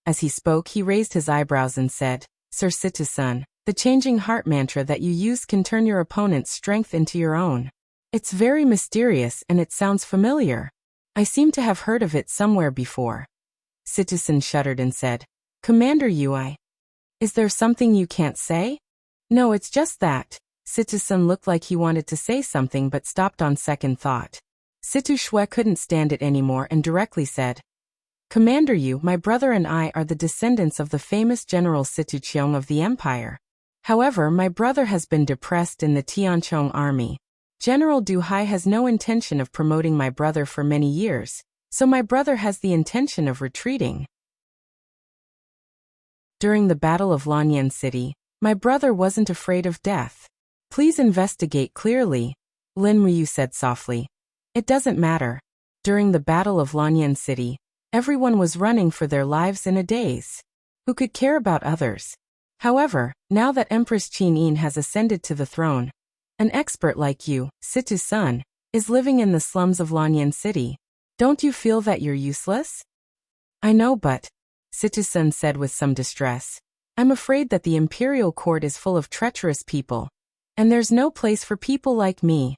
As he spoke, he raised his eyebrows and said, Sir Situ-sun, the changing heart mantra that you use can turn your opponent's strength into your own. It's very mysterious and it sounds familiar. I seem to have heard of it somewhere before. Situ-sun shuddered and said, Commander Yui, is there something you can't say? No, it's just that. Situ-sun looked like he wanted to say something but stopped on second thought. Situ Shue couldn't stand it anymore and directly said, Commander Yu, my brother and I are the descendants of the famous General Situ Cheong of the Empire. However, my brother has been depressed in the Tianchong army. General Du Hai has no intention of promoting my brother for many years, so my brother has the intention of retreating. During the Battle of Lanyan City, my brother wasn't afraid of death. Please investigate clearly, Lin Muyu said softly. It doesn't matter. During the Battle of Lanyan City, everyone was running for their lives in a daze. Who could care about others? However, now that Empress Qin Yin has ascended to the throne, an expert like you, Situ-sun, is living in the slums of Lanyan City. Don't you feel that you're useless? I know, but, Situ-sun said with some distress, I'm afraid that the imperial court is full of treacherous people, and there's no place for people like me.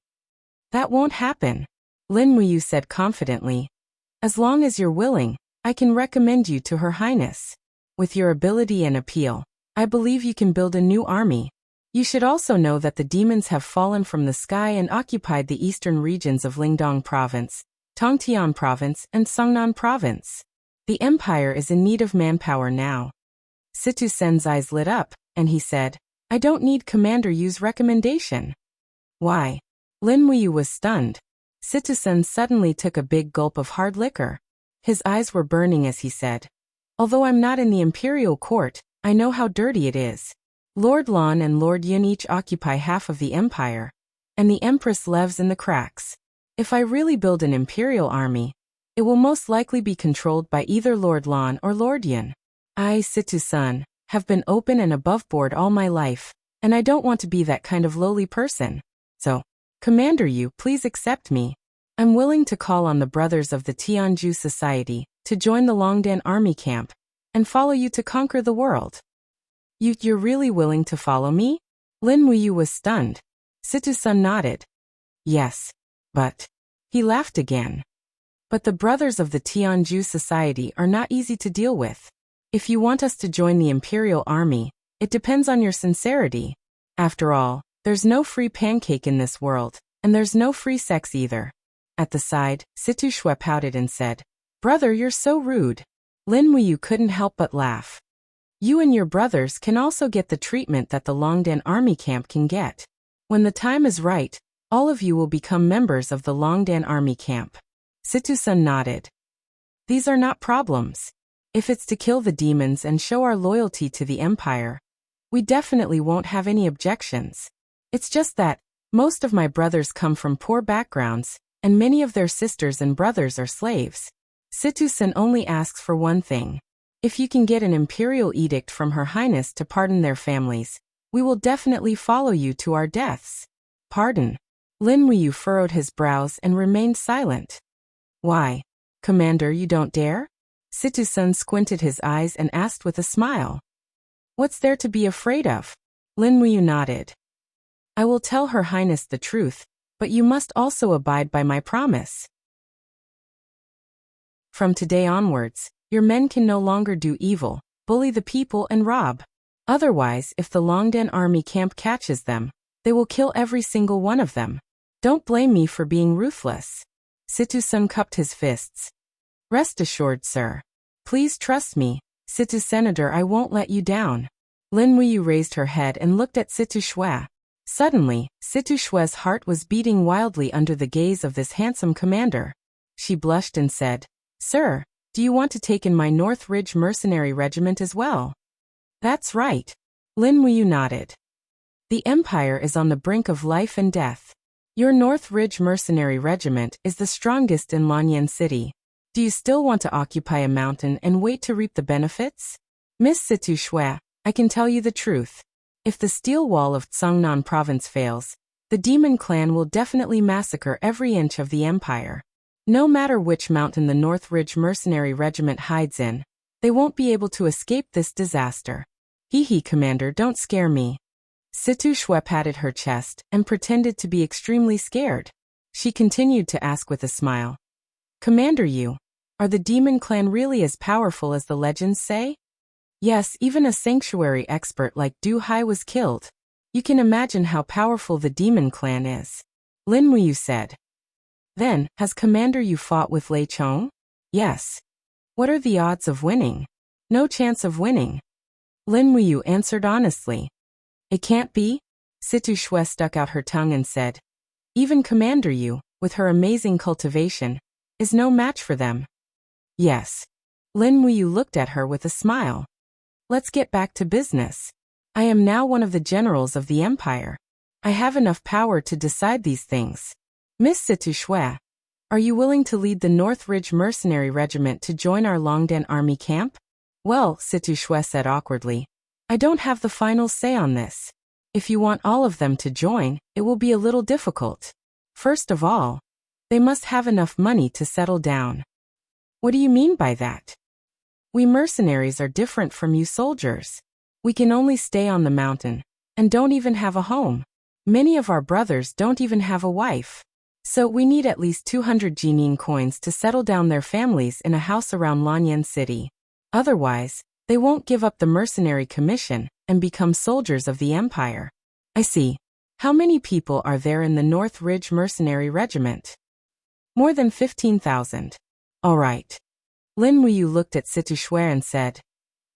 That won't happen, Lin Muyu said confidently. As long as you're willing, I can recommend you to Her Highness. With your ability and appeal, I believe you can build a new army. You should also know that the demons have fallen from the sky and occupied the eastern regions of Lingdong Province, Tongtian Province, and Songnan Province. The empire is in need of manpower now. Situ-sen's eyes lit up, and he said, I don't need Commander Yu's recommendation. Why? Lin Muyu was stunned. Situ-sen suddenly took a big gulp of hard liquor. His eyes were burning as he said, Although I'm not in the imperial court, I know how dirty it is. Lord Lan and Lord Yin each occupy half of the empire, and the Empress lives in the cracks. If I really build an imperial army, it will most likely be controlled by either Lord Lan or Lord Yin. I, Situ-sun, have been open and above board all my life, and I don't want to be that kind of lowly person. So, Commander Yu, please accept me. I'm willing to call on the brothers of the Tianju Society to join the Longdan army camp and follow you to conquer the world. You're really willing to follow me? Lin Muyu was stunned. Situ-sun nodded. Yes. But. He laughed again. But the brothers of the Tianju Society are not easy to deal with. If you want us to join the Imperial Army, it depends on your sincerity. After all, there's no free pancake in this world, and there's no free sex either. At the side, Situ Shue pouted and said, Brother, you're so rude. Lin Muyu couldn't help but laugh. You and your brothers can also get the treatment that the Longdan army camp can get. When the time is right, all of you will become members of the Longdan army camp. Situ-sun nodded. These are not problems. If it's to kill the demons and show our loyalty to the empire, we definitely won't have any objections. It's just that, most of my brothers come from poor backgrounds, and many of their sisters and brothers are slaves. Situ-sun only asks for one thing. If you can get an imperial edict from Her Highness to pardon their families, we will definitely follow you to our deaths. Pardon? Lin Muyu furrowed his brows and remained silent. Why? Commander, you don't dare? Situ-sun squinted his eyes and asked with a smile. What's there to be afraid of? Lin Muyu nodded. I will tell Her Highness the truth, but you must also abide by my promise. From today onwards, your men can no longer do evil, bully the people and rob. Otherwise, if the Longdan army camp catches them, they will kill every single one of them. Don't blame me for being ruthless. Situ-sun cupped his fists. Rest assured, sir. Please trust me, Situ-senator, I won't let you down. Lin Muyu raised her head and looked at Situ-shue. Suddenly, Situ-shue's heart was beating wildly under the gaze of this handsome commander. She blushed and said, Sir, do you want to take in my North Ridge mercenary regiment as well? That's right. Lin Muyu nodded. The Empire is on the brink of life and death. Your North Ridge mercenary regiment is the strongest in Lanyan City. Do you still want to occupy a mountain and wait to reap the benefits? Miss Situ-shue, I can tell you the truth. If the steel wall of Tsangnan province fails, the demon clan will definitely massacre every inch of the empire. No matter which mountain the North Ridge mercenary regiment hides in, they won't be able to escape this disaster. Hee, Commander, don't scare me. Situ-shue patted her chest and pretended to be extremely scared. She continued to ask with a smile. Commander, are the demon clan really as powerful as the legends say? Yes, even a sanctuary expert like Du Hai was killed. You can imagine how powerful the demon clan is. Lin Muyu said. Then, has Commander Yu fought with Lei Chong? Yes. What are the odds of winning? No chance of winning. Lin Muyu answered honestly. It can't be? Situ-shue stuck out her tongue and said. Even Commander Yu, with her amazing cultivation, is no match for them. Yes. Lin Muyu looked at her with a smile. Let's get back to business. I am now one of the generals of the empire. I have enough power to decide these things. Miss Situ-shue, are you willing to lead the North Ridge mercenary regiment to join our Longdan army camp? Well, Situ-shue said awkwardly, I don't have the final say on this. If you want all of them to join, it will be a little difficult. First of all, they must have enough money to settle down. What do you mean by that? We mercenaries are different from you soldiers. We can only stay on the mountain, and don't even have a home. Many of our brothers don't even have a wife. So we need at least 200 Jinin coins to settle down their families in a house around Lanyan City. Otherwise, they won't give up the mercenary commission and become soldiers of the empire. I see. How many people are there in the North Ridge mercenary regiment? More than 15,000. All right. Lin Muyu looked at Situ-shue and said,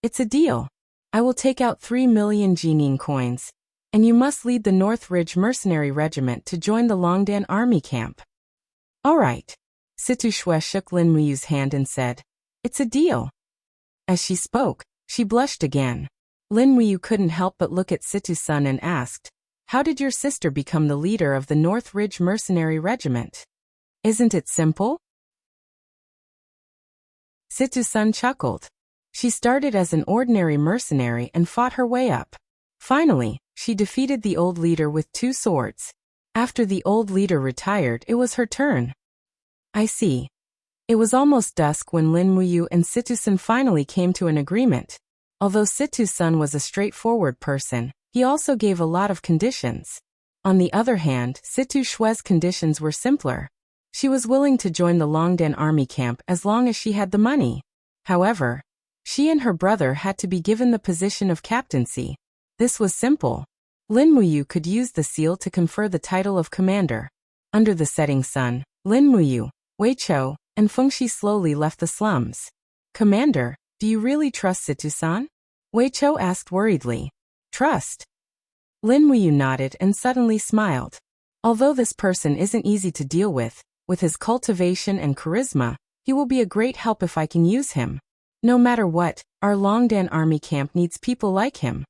It's a deal. I will take out 3 million Jinin coins, and you must lead the North Ridge mercenary regiment to join the Longdan army camp. All right. Situ-shue shook Lin Muyu's hand and said, It's a deal. As she spoke, she blushed again. Lin Muyu couldn't help but look at Situ-sun and asked, How did your sister become the leader of the North Ridge mercenary regiment? Isn't it simple? Situ-sun chuckled. She started as an ordinary mercenary and fought her way up. Finally, she defeated the old leader with 2 swords. After the old leader retired, it was her turn. I see. It was almost dusk when Lin Muyu and Situ-sun finally came to an agreement. Although Situ-sun was a straightforward person, he also gave a lot of conditions. On the other hand, Situ-shue's conditions were simpler. She was willing to join the Longdan army camp as long as she had the money. However, she and her brother had to be given the position of captaincy. This was simple. Lin Muyu could use the seal to confer the title of commander. Under the setting sun, Lin Muyu, Wei Chou, and Fengxi slowly left the slums. Commander, do you really trust Situ-san? Wei Chou asked worriedly. Trust? Lin Muyu nodded and suddenly smiled. Although this person isn't easy to deal with his cultivation and charisma, he will be a great help if I can use him. No matter what, our Longdan army camp needs people like him.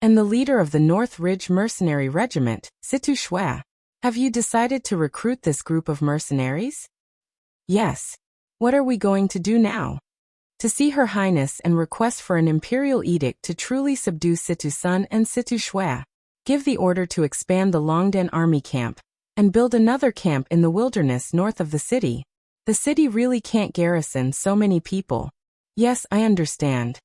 And the leader of the North Ridge mercenary regiment, Situ-shue. Have you decided to recruit this group of mercenaries? Yes. What are we going to do now? To see Her Highness and request for an imperial edict to truly subdue Situ-sun and Situ-shue. Give the order to expand the Longdan army camp and build another camp in the wilderness north of the city. The city really can't garrison so many people. Yes, I understand.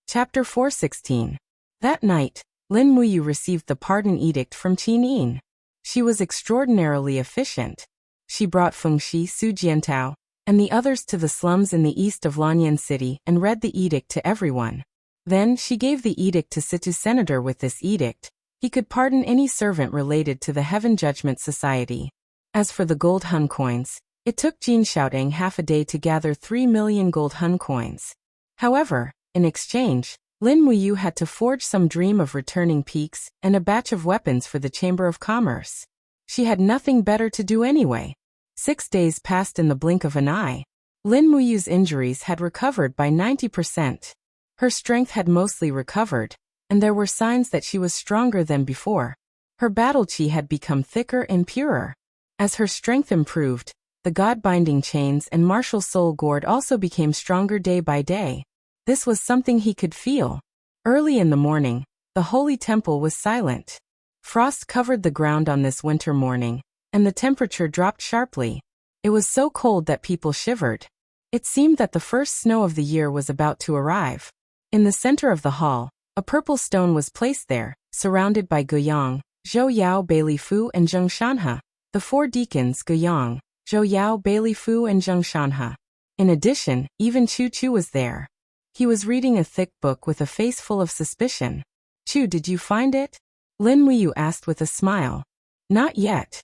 Chapter 416. That night, Lin Muyu received the pardon edict from Qin Yin. She was extraordinarily efficient. She brought Feng Shi, Su Jiantao, and the others to the slums in the east of Lanyan City and read the edict to everyone. Then she gave the edict to Situ Senator. With this edict, he could pardon any servant related to the Heaven Judgment Society. As for the gold Hun coins, it took Jin Xiaoteng half a day to gather 3 million gold Hun coins. However, in exchange, Lin Muyu had to forge some dream of returning peaks and a batch of weapons for the Chamber of Commerce. She had nothing better to do anyway. 6 days passed in the blink of an eye. Lin Muyu's injuries had recovered by 90%. Her strength had mostly recovered, and there were signs that she was stronger than before. Her battle chi had become thicker and purer. As her strength improved, the God-binding chains and martial soul gourd also became stronger day by day. This was something he could feel. Early in the morning, the holy temple was silent. Frost covered the ground on this winter morning, and the temperature dropped sharply. It was so cold that people shivered. It seemed that the first snow of the year was about to arrive. In the center of the hall, a purple stone was placed there, surrounded by Guiyang, Zhou Yao, Bailey Fu, and Zheng Shanhe. The 4 deacons, Guiyang, Zhou Yao, Bailey Fu, and Zheng Shanhe. In addition, even Chu Chu was there. He was reading a thick book with a face full of suspicion. Chu, did you find it? Lin Muyu asked with a smile. Not yet.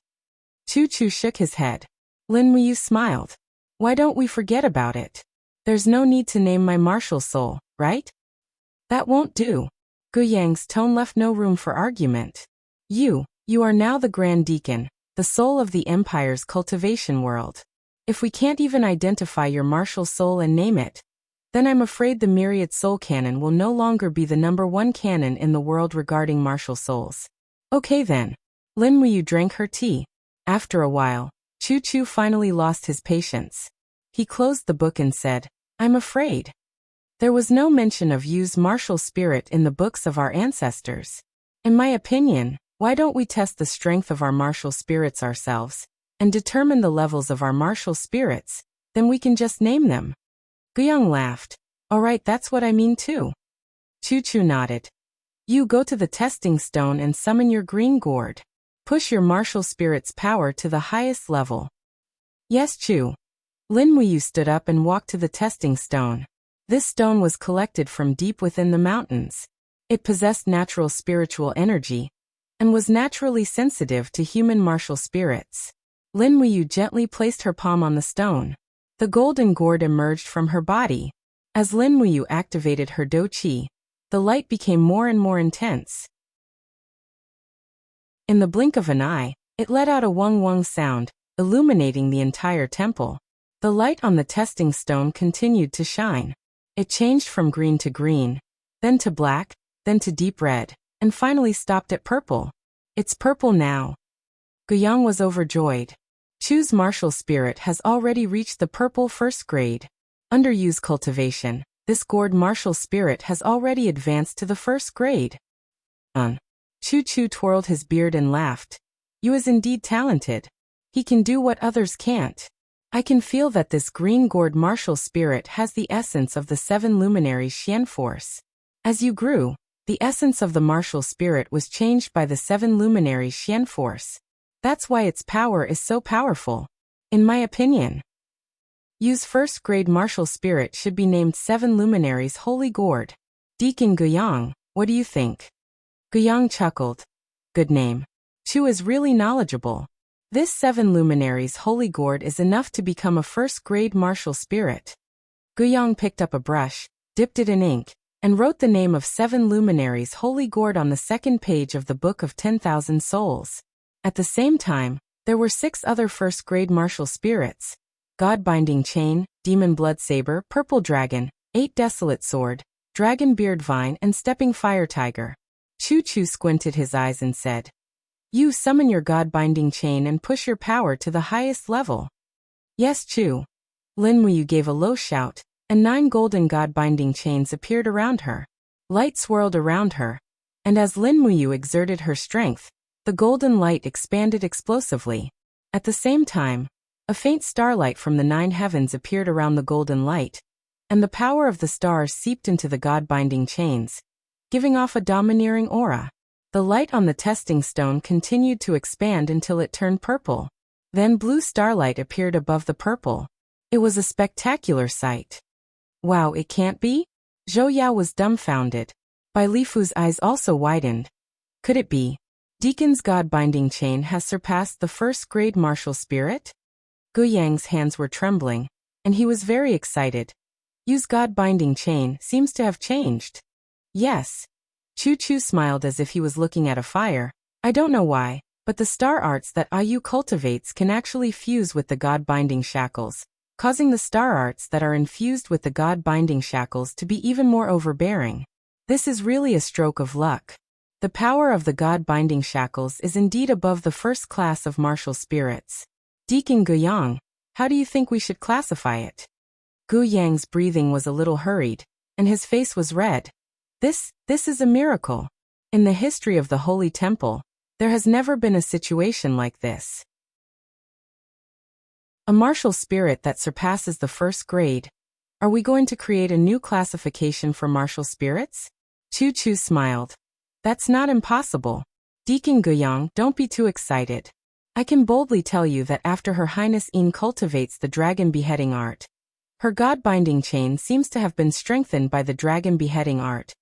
Chu Chu shook his head. Lin Muyu smiled. Why don't we forget about it? There's no need to name my martial soul, right? That won't do. Guiyang's tone left no room for argument. You are now the Grand Deacon, the soul of the Empire's cultivation world. If we can't even identify your martial soul and name it, then I'm afraid the Myriad Soul Canon will no longer be the #1 canon in the world regarding martial souls. Okay then. Lin Muyu drank her tea. After a while, Chu Chu finally lost his patience. He closed the book and said, I'm afraid. There was no mention of Yu's martial spirit in the books of our ancestors. In my opinion, why don't we test the strength of our martial spirits ourselves, and determine the levels of our martial spirits, then we can just name them. Guiyang laughed. Alright, that's what I mean too. Chu Chu nodded. You go to the testing stone and summon your green gourd. Push your martial spirit's power to the highest level. Yes, Chu. Lin Muyu stood up and walked to the testing stone. This stone was collected from deep within the mountains. It possessed natural spiritual energy, and was naturally sensitive to human martial spirits. Lin Muyu gently placed her palm on the stone. The golden gourd emerged from her body. As Lin Muyu activated her Do Qi, the light became more and more intense. In the blink of an eye, it let out a wung wung sound, illuminating the entire temple. The light on the testing stone continued to shine. It changed from green to green, then to black, then to deep red, and finally stopped at purple. It's purple now. Guiyang was overjoyed. Chu's martial spirit has already reached the purple 1st grade. Under Yu's cultivation, this gourd martial spirit has already advanced to the 1st grade. Chu Chu twirled his beard and laughed. Yu is indeed talented. He can do what others can't. I can feel that this green gourd martial spirit has the essence of the 7 luminaries Xian force. As you grew, the essence of the martial spirit was changed by the 7 luminaries Xian force. That's why its power is so powerful. In my opinion, Yu's 1st grade martial spirit should be named 7 luminaries Holy Gourd. Deacon Guiyang, what do you think? Guiyang chuckled. Good name. Chu is really knowledgeable. This 7 luminaries Holy Gourd is enough to become a 1st grade martial spirit. Guiyang picked up a brush, dipped it in ink, and wrote the name of 7 luminaries Holy Gourd on the 2nd page of the Book of 10,000 Souls. At the same time, there were 6 other 1st grade martial spirits: God-binding chain, demon blood saber, purple dragon, 8 desolate sword, dragon beard vine, and stepping fire tiger. Chu Chu squinted his eyes and said, You summon your God-binding chain and push your power to the highest level. Yes, Chu. Lin Muyu gave a low shout, and 9 golden God-binding chains appeared around her. Light swirled around her, and as Lin Muyu exerted her strength, The golden light expanded explosively. At the same time, a faint starlight from the 9 heavens appeared around the golden light, and the power of the stars seeped into the God-binding chains, giving off a domineering aura. The light on the testing stone continued to expand until it turned purple. Then blue starlight appeared above the purple. It was a spectacular sight. Wow, it can't be? Zhou Yao was dumbfounded. Bai Lifu's eyes also widened. Could it be? Deacon's God-binding chain has surpassed the first-grade martial spirit? Gu Yang's hands were trembling, and he was very excited. Yu's God-binding chain seems to have changed. Yes. Chu Chu smiled as if he was looking at a fire. I don't know why, but the star arts that Yu cultivates can actually fuse with the God-binding shackles, causing the star arts that are infused with the God-binding shackles to be even more overbearing. This is really a stroke of luck. The power of the God-binding shackles is indeed above the first class of martial spirits. Deacon Gu Yang, how do you think we should classify it? Gu Yang's breathing was a little hurried, and his face was red. This is a miracle. In the history of the Holy Temple, there has never been a situation like this. A martial spirit that surpasses the first grade. Are we going to create a new classification for martial spirits? Chu Chu smiled. That's not impossible. Deacon Guyang, don't be too excited. I can boldly tell you that after Her Highness Yin cultivates the dragon beheading art, her God-binding chain seems to have been strengthened by the dragon beheading art,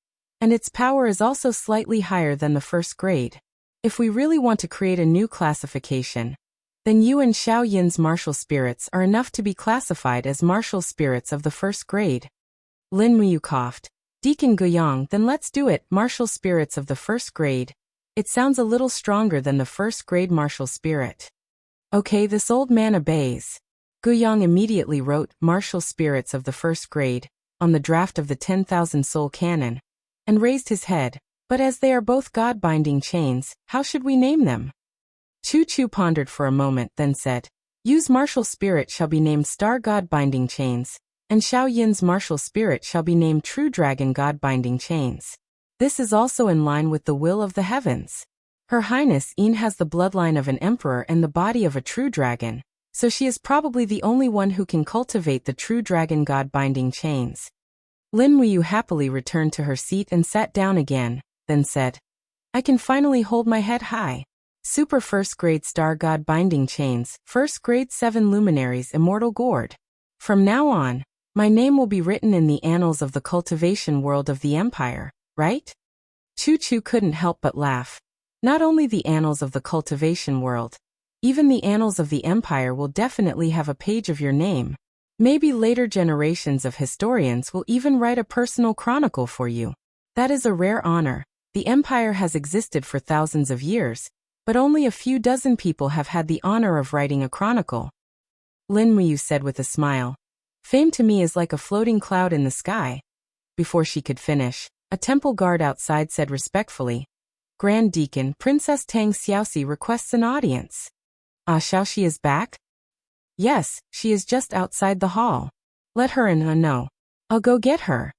and its power is also slightly higher than the first grade. If we really want to create a new classification, then Yu and Xiao Yin's martial spirits are enough to be classified as martial spirits of the first grade. Lin Muyu coughed. Deacon Guyang, then let's do it, martial spirits of the first grade. It sounds a little stronger than the first grade martial spirit. Okay, this old man obeys. Guyang immediately wrote martial spirits of the first grade on the draft of the 10,000 soul canon, and raised his head. But as they are both God-binding chains, how should we name them? Chu Chu pondered for a moment, then said, Yu's martial spirit shall be named Star God-binding chains, and Xiao Yin's martial spirit shall be named True Dragon God-binding chains. This is also in line with the will of the heavens. Her Highness Yin has the bloodline of an emperor and the body of a true dragon, so she is probably the only one who can cultivate the true dragon God-binding chains. Lin Muyu happily returned to her seat and sat down again, then said, I can finally hold my head high. Super first grade star God binding chains, first grade 7 luminaries immortal gourd. From now on, my name will be written in the annals of the cultivation world of the empire, right? Chu Chu couldn't help but laugh. Not only the annals of the cultivation world, even the annals of the empire will definitely have a page of your name. Maybe later generations of historians will even write a personal chronicle for you. That is a rare honor. The empire has existed for thousands of years, but only a few dozen people have had the honor of writing a chronicle. Lin Muyu said with a smile. Fame to me is like a floating cloud in the sky. Before she could finish, a temple guard outside said respectfully, Grand Deacon Princess Tang Xiaoxi requests an audience. Ah, Xiaoxi is back? Yes, she is just outside the hall. Let her in. No. I'll go get her.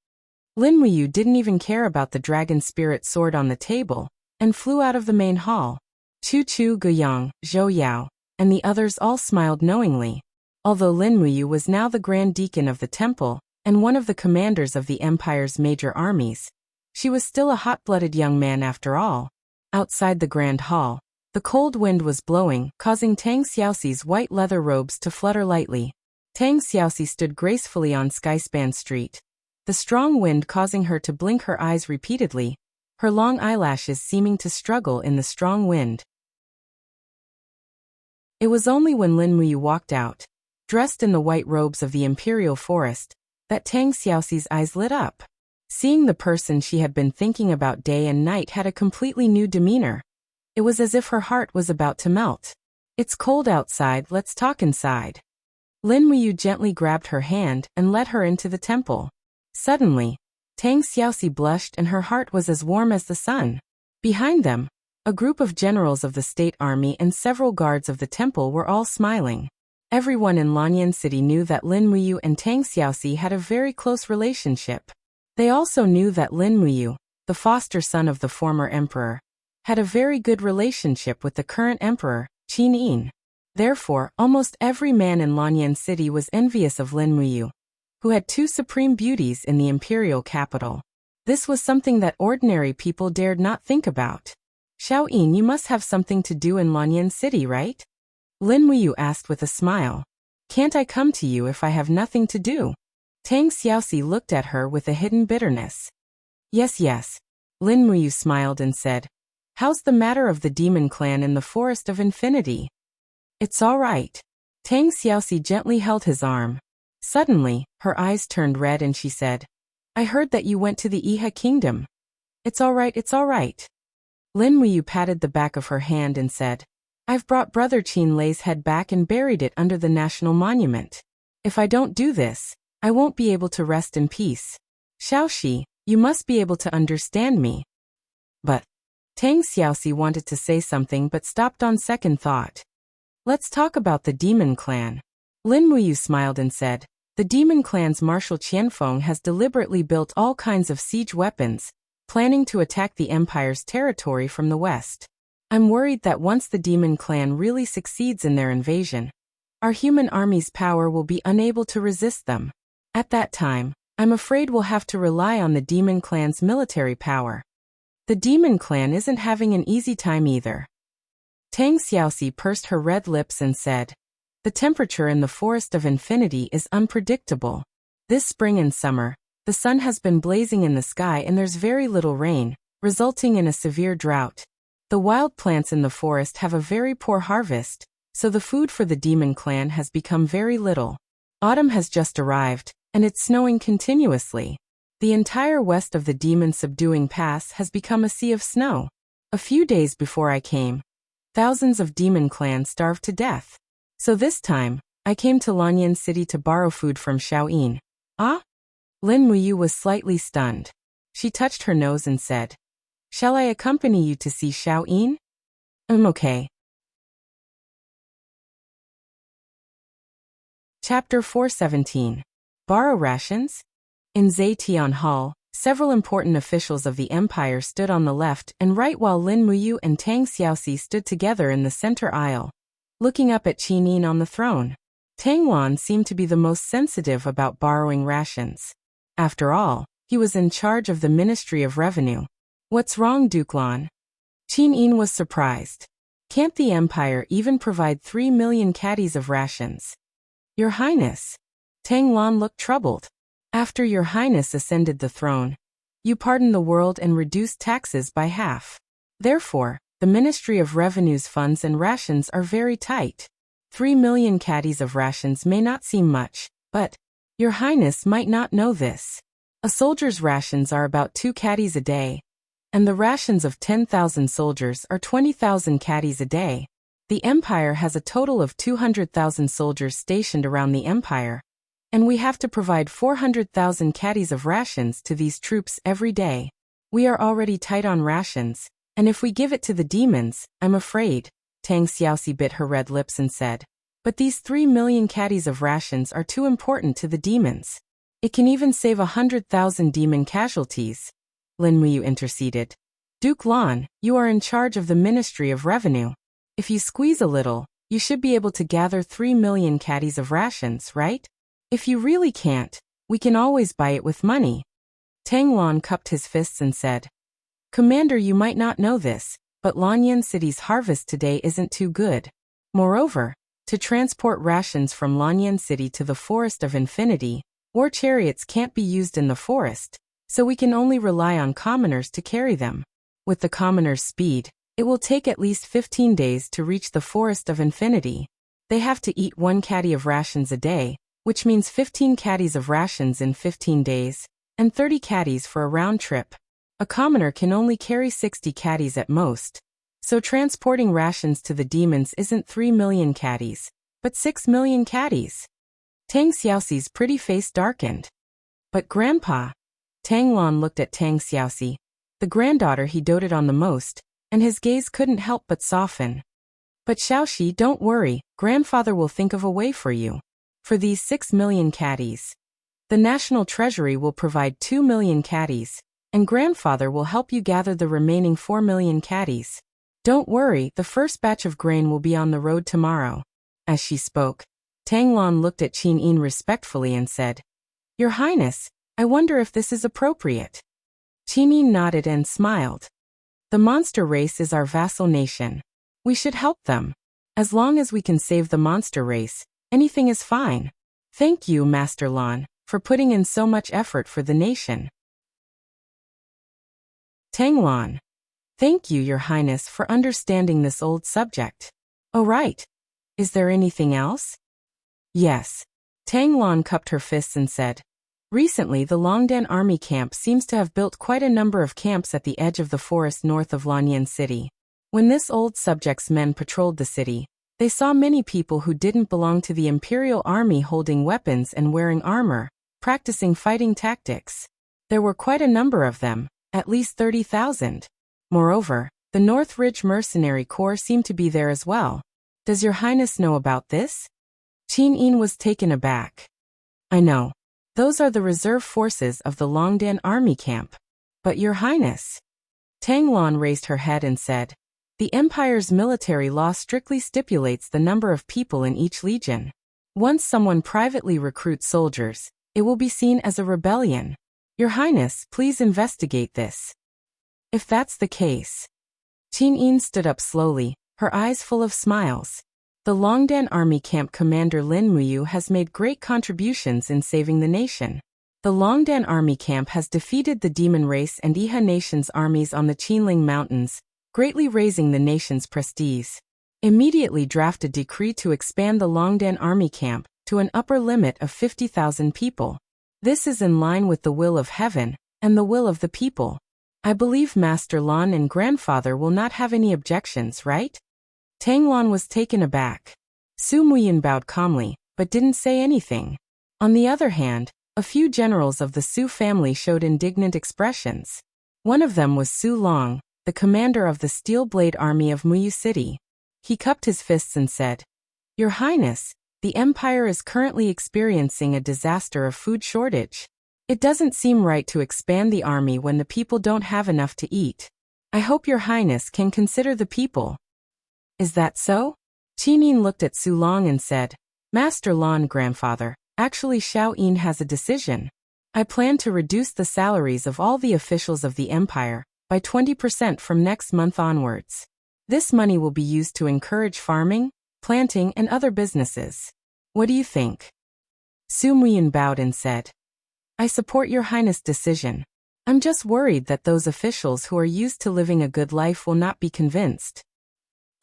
Lin Muyu didn't even care about the dragon spirit sword on the table, and flew out of the main hall. Chu Chu, Guyang, Zhou Yao, and the others all smiled knowingly. Although Lin Muyu was now the Grand Deacon of the temple, and one of the commanders of the empire's major armies, she was still a hot-blooded young man after all. Outside the grand hall, the cold wind was blowing, causing Tang Xiaoxi's white leather robes to flutter lightly. Tang Xiaoxi stood gracefully on Skyspan Street, the strong wind causing her to blink her eyes repeatedly, her long eyelashes seeming to struggle in the strong wind. It was only when Lin Muyu walked out, dressed in the white robes of the imperial forest, that Tang Xiaoxi's eyes lit up. Seeing the person she had been thinking about day and night had a completely new demeanor. It was as if her heart was about to melt. It's cold outside, let's talk inside. Lin Muyu gently grabbed her hand and led her into the temple. Suddenly, Tang Xiaoxi blushed and her heart was as warm as the sun. Behind them, a group of generals of the state army and several guards of the temple were all smiling. Everyone in Lanyan City knew that Lin Muyu and Tang Xiaoxi had a very close relationship. They also knew that Lin Muyu, the foster son of the former emperor, had a very good relationship with the current emperor, Qin Yin. Therefore, almost every man in Lanyan City was envious of Lin Muyu, who had two supreme beauties in the imperial capital. This was something that ordinary people dared not think about. Xiao Yin, you must have something to do in Lanyan City, right? Lin Muyu asked with a smile. Can't I come to you if I have nothing to do? Tang Xiaoxi looked at her with a hidden bitterness. Yes, yes. Lin Muyu smiled and said, how's the matter of the demon clan in the Forest of Infinity? It's all right. Tang Xiaoxi gently held his arm. Suddenly, her eyes turned red and she said, I heard that you went to the Iha Kingdom. It's all right, it's all right. Lin Muyu patted the back of her hand and said, I've brought Brother Qin Lei's head back and buried it under the national monument. If I don't do this, I won't be able to rest in peace. Xiaoxi, you must be able to understand me. But Tang Xiaoxi wanted to say something but stopped on second thought. Let's talk about the demon clan. Lin Muyu smiled and said, the demon clan's Marshal Qianfeng has deliberately built all kinds of siege weapons, planning to attack the empire's territory from the west. I'm worried that once the demon clan really succeeds in their invasion, our human army's power will be unable to resist them. At that time, I'm afraid we'll have to rely on the demon clan's military power. The demon clan isn't having an easy time either. Tang Xiaoxi pursed her red lips and said, the temperature in the Forest of Infinity is unpredictable. This spring and summer, the sun has been blazing in the sky and there's very little rain, resulting in a severe drought. The wild plants in the forest have a very poor harvest, so the food for the demon clan has become very little. Autumn has just arrived, and it's snowing continuously. The entire west of the demon subduing pass has become a sea of snow. A few days before I came, thousands of demon clans starved to death. So this time, I came to Lanyan City to borrow food from Xiao Yin. Ah? Lin Muyu was slightly stunned. She touched her nose and said, shall I accompany you to see Xiao Yin? Okay. Chapter 417. Borrow rations? In Zetian Hall, several important officials of the empire stood on the left and right while Lin Muyu and Tang Xiaoxi stood together in the center aisle, looking up at Qin Yin on the throne. Tang Wan seemed to be the most sensitive about borrowing rations. After all, he was in charge of the Ministry of Revenue. What's wrong, Duke Lan? Qin Yin was surprised. Can't the empire even provide 3 million caddies of rations? Your Highness. Tang Lan looked troubled. After Your Highness ascended the throne, you pardoned the world and reduced taxes by half. Therefore, the Ministry of Revenue's funds and rations are very tight. 3 million caddies of rations may not seem much, but Your Highness might not know this. A soldier's rations are about 2 caddies a day, and the rations of 10,000 soldiers are 20,000 caddies a day. The Empire has a total of 200,000 soldiers stationed around the Empire, and we have to provide 400,000 caddies of rations to these troops every day. We are already tight on rations, and if we give it to the demons, I'm afraid. Tang Xiaoxi bit her red lips and said, but these 3 million caddies of rations are too important to the demons. It can even save 100,000 demon casualties. Lin Muyu interceded. Duke Lan, you are in charge of the Ministry of Revenue. If you squeeze a little, you should be able to gather 3 million caddies of rations, right? If you really can't, we can always buy it with money. Tang Lan cupped his fists and said, Commander, you might not know this, but Lanyan City's harvest today isn't too good. Moreover, to transport rations from Lanyan City to the Forest of Infinity, war chariots can't be used in the forest, so we can only rely on commoners to carry them. With the commoners' speed, it will take at least 15 days to reach the Forest of Infinity. They have to eat 1 caddy of rations a day, which means 15 caddies of rations in 15 days, and 30 caddies for a round trip. A commoner can only carry 60 caddies at most, so transporting rations to the demons isn't 3 million caddies, but 6 million caddies. Tang Xiaoxi's pretty face darkened. But Grandpa, Tang Lan looked at Tang Xiaoxi, the granddaughter he doted on the most, and his gaze couldn't help but soften. But Xiaoxi, don't worry, grandfather will think of a way for you. For these 6 million caddies, the National Treasury will provide 2 million caddies, and grandfather will help you gather the remaining 4 million caddies. Don't worry, the first batch of grain will be on the road tomorrow. As she spoke, Tanglon looked at Qin respectfully and said, Your Highness, I wonder if this is appropriate. Qin nodded and smiled. The monster race is our vassal nation. We should help them. As long as we can save the monster race, anything is fine. Thank you, Master Lan, for putting in so much effort for the nation. Tanglon. Thank you, Your Highness, for understanding this old subject. Oh right. Is there anything else? Yes. Tanglon cupped her fists and said, Recently the Longdan army camp seems to have built quite a number of camps at the edge of the forest north of Lanyan City. When this old subject's men patrolled the city, they saw many people who didn't belong to the Imperial Army holding weapons and wearing armor, practicing fighting tactics. There were quite a number of them, at least 30,000. Moreover, the North Ridge Mercenary Corps seemed to be there as well. Does Your Highness know about this? Qin was taken aback. I know. Those are the reserve forces of the Longdan army camp. But Your Highness. Tanglon raised her head and said, The Empire's military law strictly stipulates the number of people in each legion. Once someone privately recruits soldiers, it will be seen as a rebellion. Your Highness, please investigate this. If that's the case. Qin stood up slowly, her eyes full of smiles. The Longdan Army Camp Commander Lin Muyu has made great contributions in saving the nation. The Longdan Army Camp has defeated the Demon Race and Iha Nation's armies on the Qinling Mountains, greatly raising the nation's prestige. Immediately draft a decree to expand the Longdan Army Camp to an upper limit of 50,000 people. This is in line with the will of heaven and the will of the people. I believe Master Lan and grandfather will not have any objections, right? Tanglon was taken aback. Su Muyin bowed calmly, but didn't say anything. On the other hand, a few generals of the Su family showed indignant expressions. One of them was Su Long, the commander of the Steel Blade Army of Muyu City. He cupped his fists and said, Your Highness, the Empire is currently experiencing a disaster of food shortage. It doesn't seem right to expand the army when the people don't have enough to eat. I hope Your Highness can consider the people. Is that so? Qin looked at Su Long and said, Master Lan, grandfather, actually Xiao Yin has a decision. I plan to reduce the salaries of all the officials of the Empire by 20% from next month onwards. This money will be used to encourage farming, planting, and other businesses. What do you think? Su Muyin bowed and said, I support Your Highness' decision. I'm just worried that those officials who are used to living a good life will not be convinced.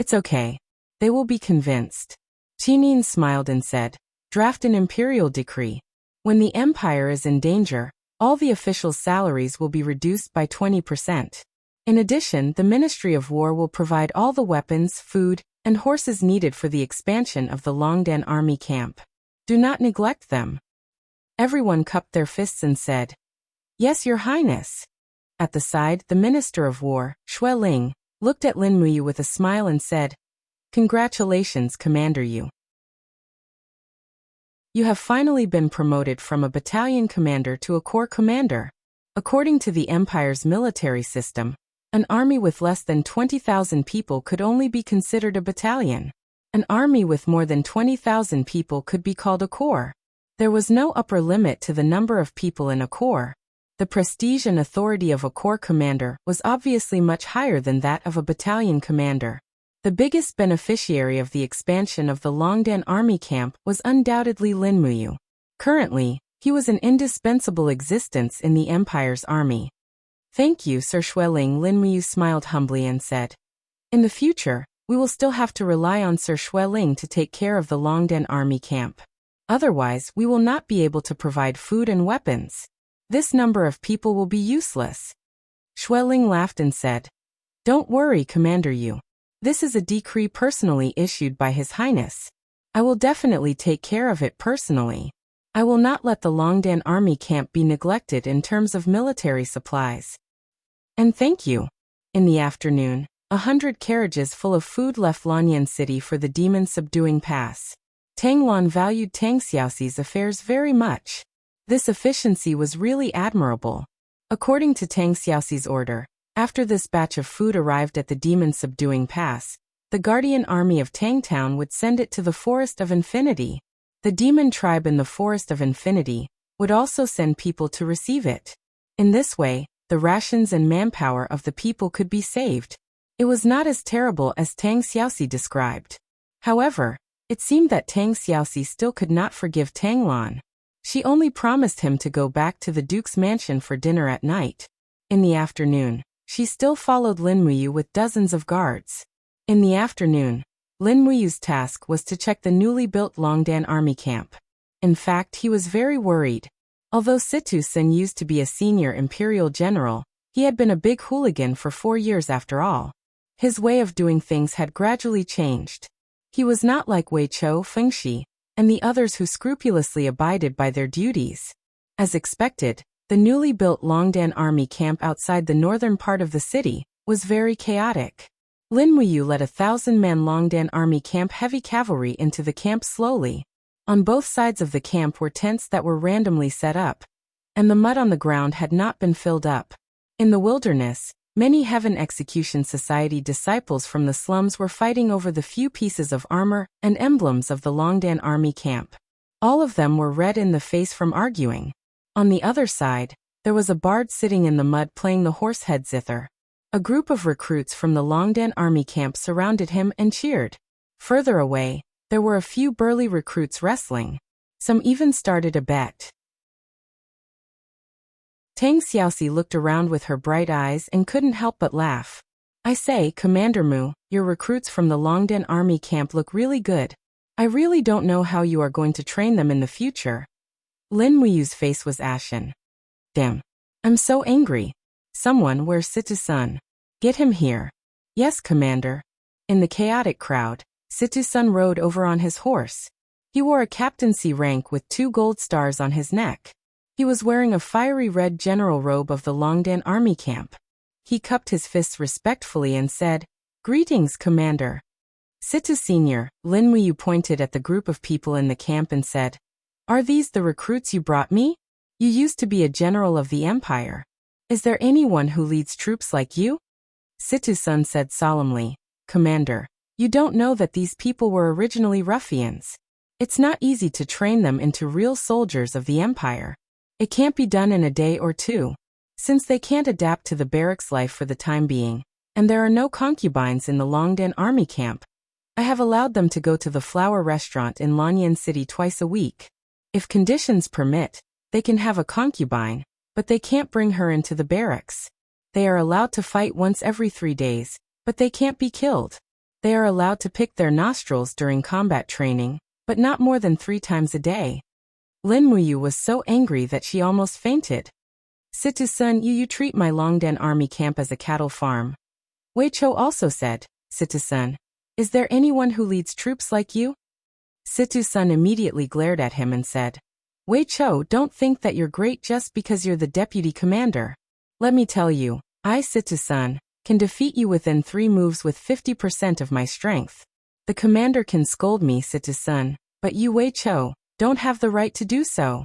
It's okay. They will be convinced. Qin smiled and said, Draft an imperial decree. When the empire is in danger, all the officials' salaries will be reduced by 20%. In addition, the Ministry of War will provide all the weapons, food, and horses needed for the expansion of the Longdan army camp. Do not neglect them. Everyone cupped their fists and said, Yes, Your Highness. At the side, the Minister of War, Xue Ling, looked at Lin Muyu with a smile and said, Congratulations, Commander Yu. You have finally been promoted from a battalion commander to a corps commander. According to the Empire's military system, an army with less than 20,000 people could only be considered a battalion. An army with more than 20,000 people could be called a corps. There was no upper limit to the number of people in a corps. The prestige and authority of a corps commander was obviously much higher than that of a battalion commander. The biggest beneficiary of the expansion of the Longdan army camp was undoubtedly Lin Muyu. Currently, he was an indispensable existence in the Empire's army. Thank you, Sir Xueling. Lin Muyu smiled humbly and said, In the future, we will still have to rely on Sir Xueling to take care of the Longdan army camp. Otherwise, we will not be able to provide food and weapons. This number of people will be useless. Xueling laughed and said, Don't worry, Commander Yu. This is a decree personally issued by His Highness. I will definitely take care of it personally. I will not let the Longdan army camp be neglected in terms of military supplies. And thank you. In the afternoon, 100 carriages full of food left Lanyan City for the demon subduing pass. Tanglon valued Tang Xiaoxi's affairs very much. This efficiency was really admirable. According to Tang Xiaoxi's order, after this batch of food arrived at the demon-subduing pass, the guardian army of Tangtown would send it to the Forest of Infinity. The demon tribe in the Forest of Infinity would also send people to receive it. In this way, the rations and manpower of the people could be saved. It was not as terrible as Tang Xiaoxi described. However, it seemed that Tang Xiaoxi still could not forgive Tang Lan. She only promised him to go back to the Duke's mansion for dinner at night. In the afternoon, she still followed Lin Muyu with dozens of guards. In the afternoon, Lin Muyu's task was to check the newly built Longdan army camp. In fact, he was very worried. Although Situ Sun used to be a senior imperial general, he had been a big hooligan for 4 years after all. His way of doing things had gradually changed. He was not like Wei Chou Fengxi and the others who scrupulously abided by their duties. As expected, the newly built Longdan army camp outside the northern part of the city was very chaotic. Lin Muyu led 1,000-man Longdan army camp heavy cavalry into the camp slowly. On both sides of the camp were tents that were randomly set up, and the mud on the ground had not been filled up. In the wilderness, many Heaven Execution Society disciples from the slums were fighting over the few pieces of armor and emblems of the Longdan army camp. All of them were red in the face from arguing. On the other side, there was a bard sitting in the mud playing the horsehead zither. A group of recruits from the Longdan army camp surrounded him and cheered. Further away, there were a few burly recruits wrestling. Some even started a bet. Tang Xiaoxi looked around with her bright eyes and couldn't help but laugh. I say, Commander Mu, your recruits from the Longdan army camp look really good. I really don't know how you are going to train them in the future. Lin Muyu's face was ashen. Damn. I'm so angry. Someone, where's Situ-san? Get him here. Yes, Commander. In the chaotic crowd, Situ-san rode over on his horse. He wore a captaincy rank with 2 gold stars on his neck. He was wearing a fiery red general robe of the Longdan army camp. He cupped his fists respectfully and said, Greetings, Commander. Situ Senior, Lin Muyu pointed at the group of people in the camp and said, Are these the recruits you brought me? You used to be a general of the Empire. Is there anyone who leads troops like you? Situ-san said solemnly, Commander, you don't know that these people were originally ruffians. It's not easy to train them into real soldiers of the Empire. It can't be done in a day or two, since they can't adapt to the barracks life for the time being, and there are no concubines in the Longdan army camp. I have allowed them to go to the flower restaurant in Lanyan City twice a week. If conditions permit, they can have a concubine, but they can't bring her into the barracks. They are allowed to fight once every 3 days, but they can't be killed. They are allowed to pick their nostrils during combat training, but not more than 3 times a day. Lin Muyu was so angry that she almost fainted. Situ-san, you treat my Longdan army camp as a cattle farm. Wei Chou also said, Situ-san, is there anyone who leads troops like you? Situ-san immediately glared at him and said, Wei Chou, don't think that you're great just because you're the deputy commander. Let me tell you, I, Situ-san, can defeat you within 3 moves with 50% of my strength. The commander can scold me, Situ-san, but you, Wei Chou, don't have the right to do so.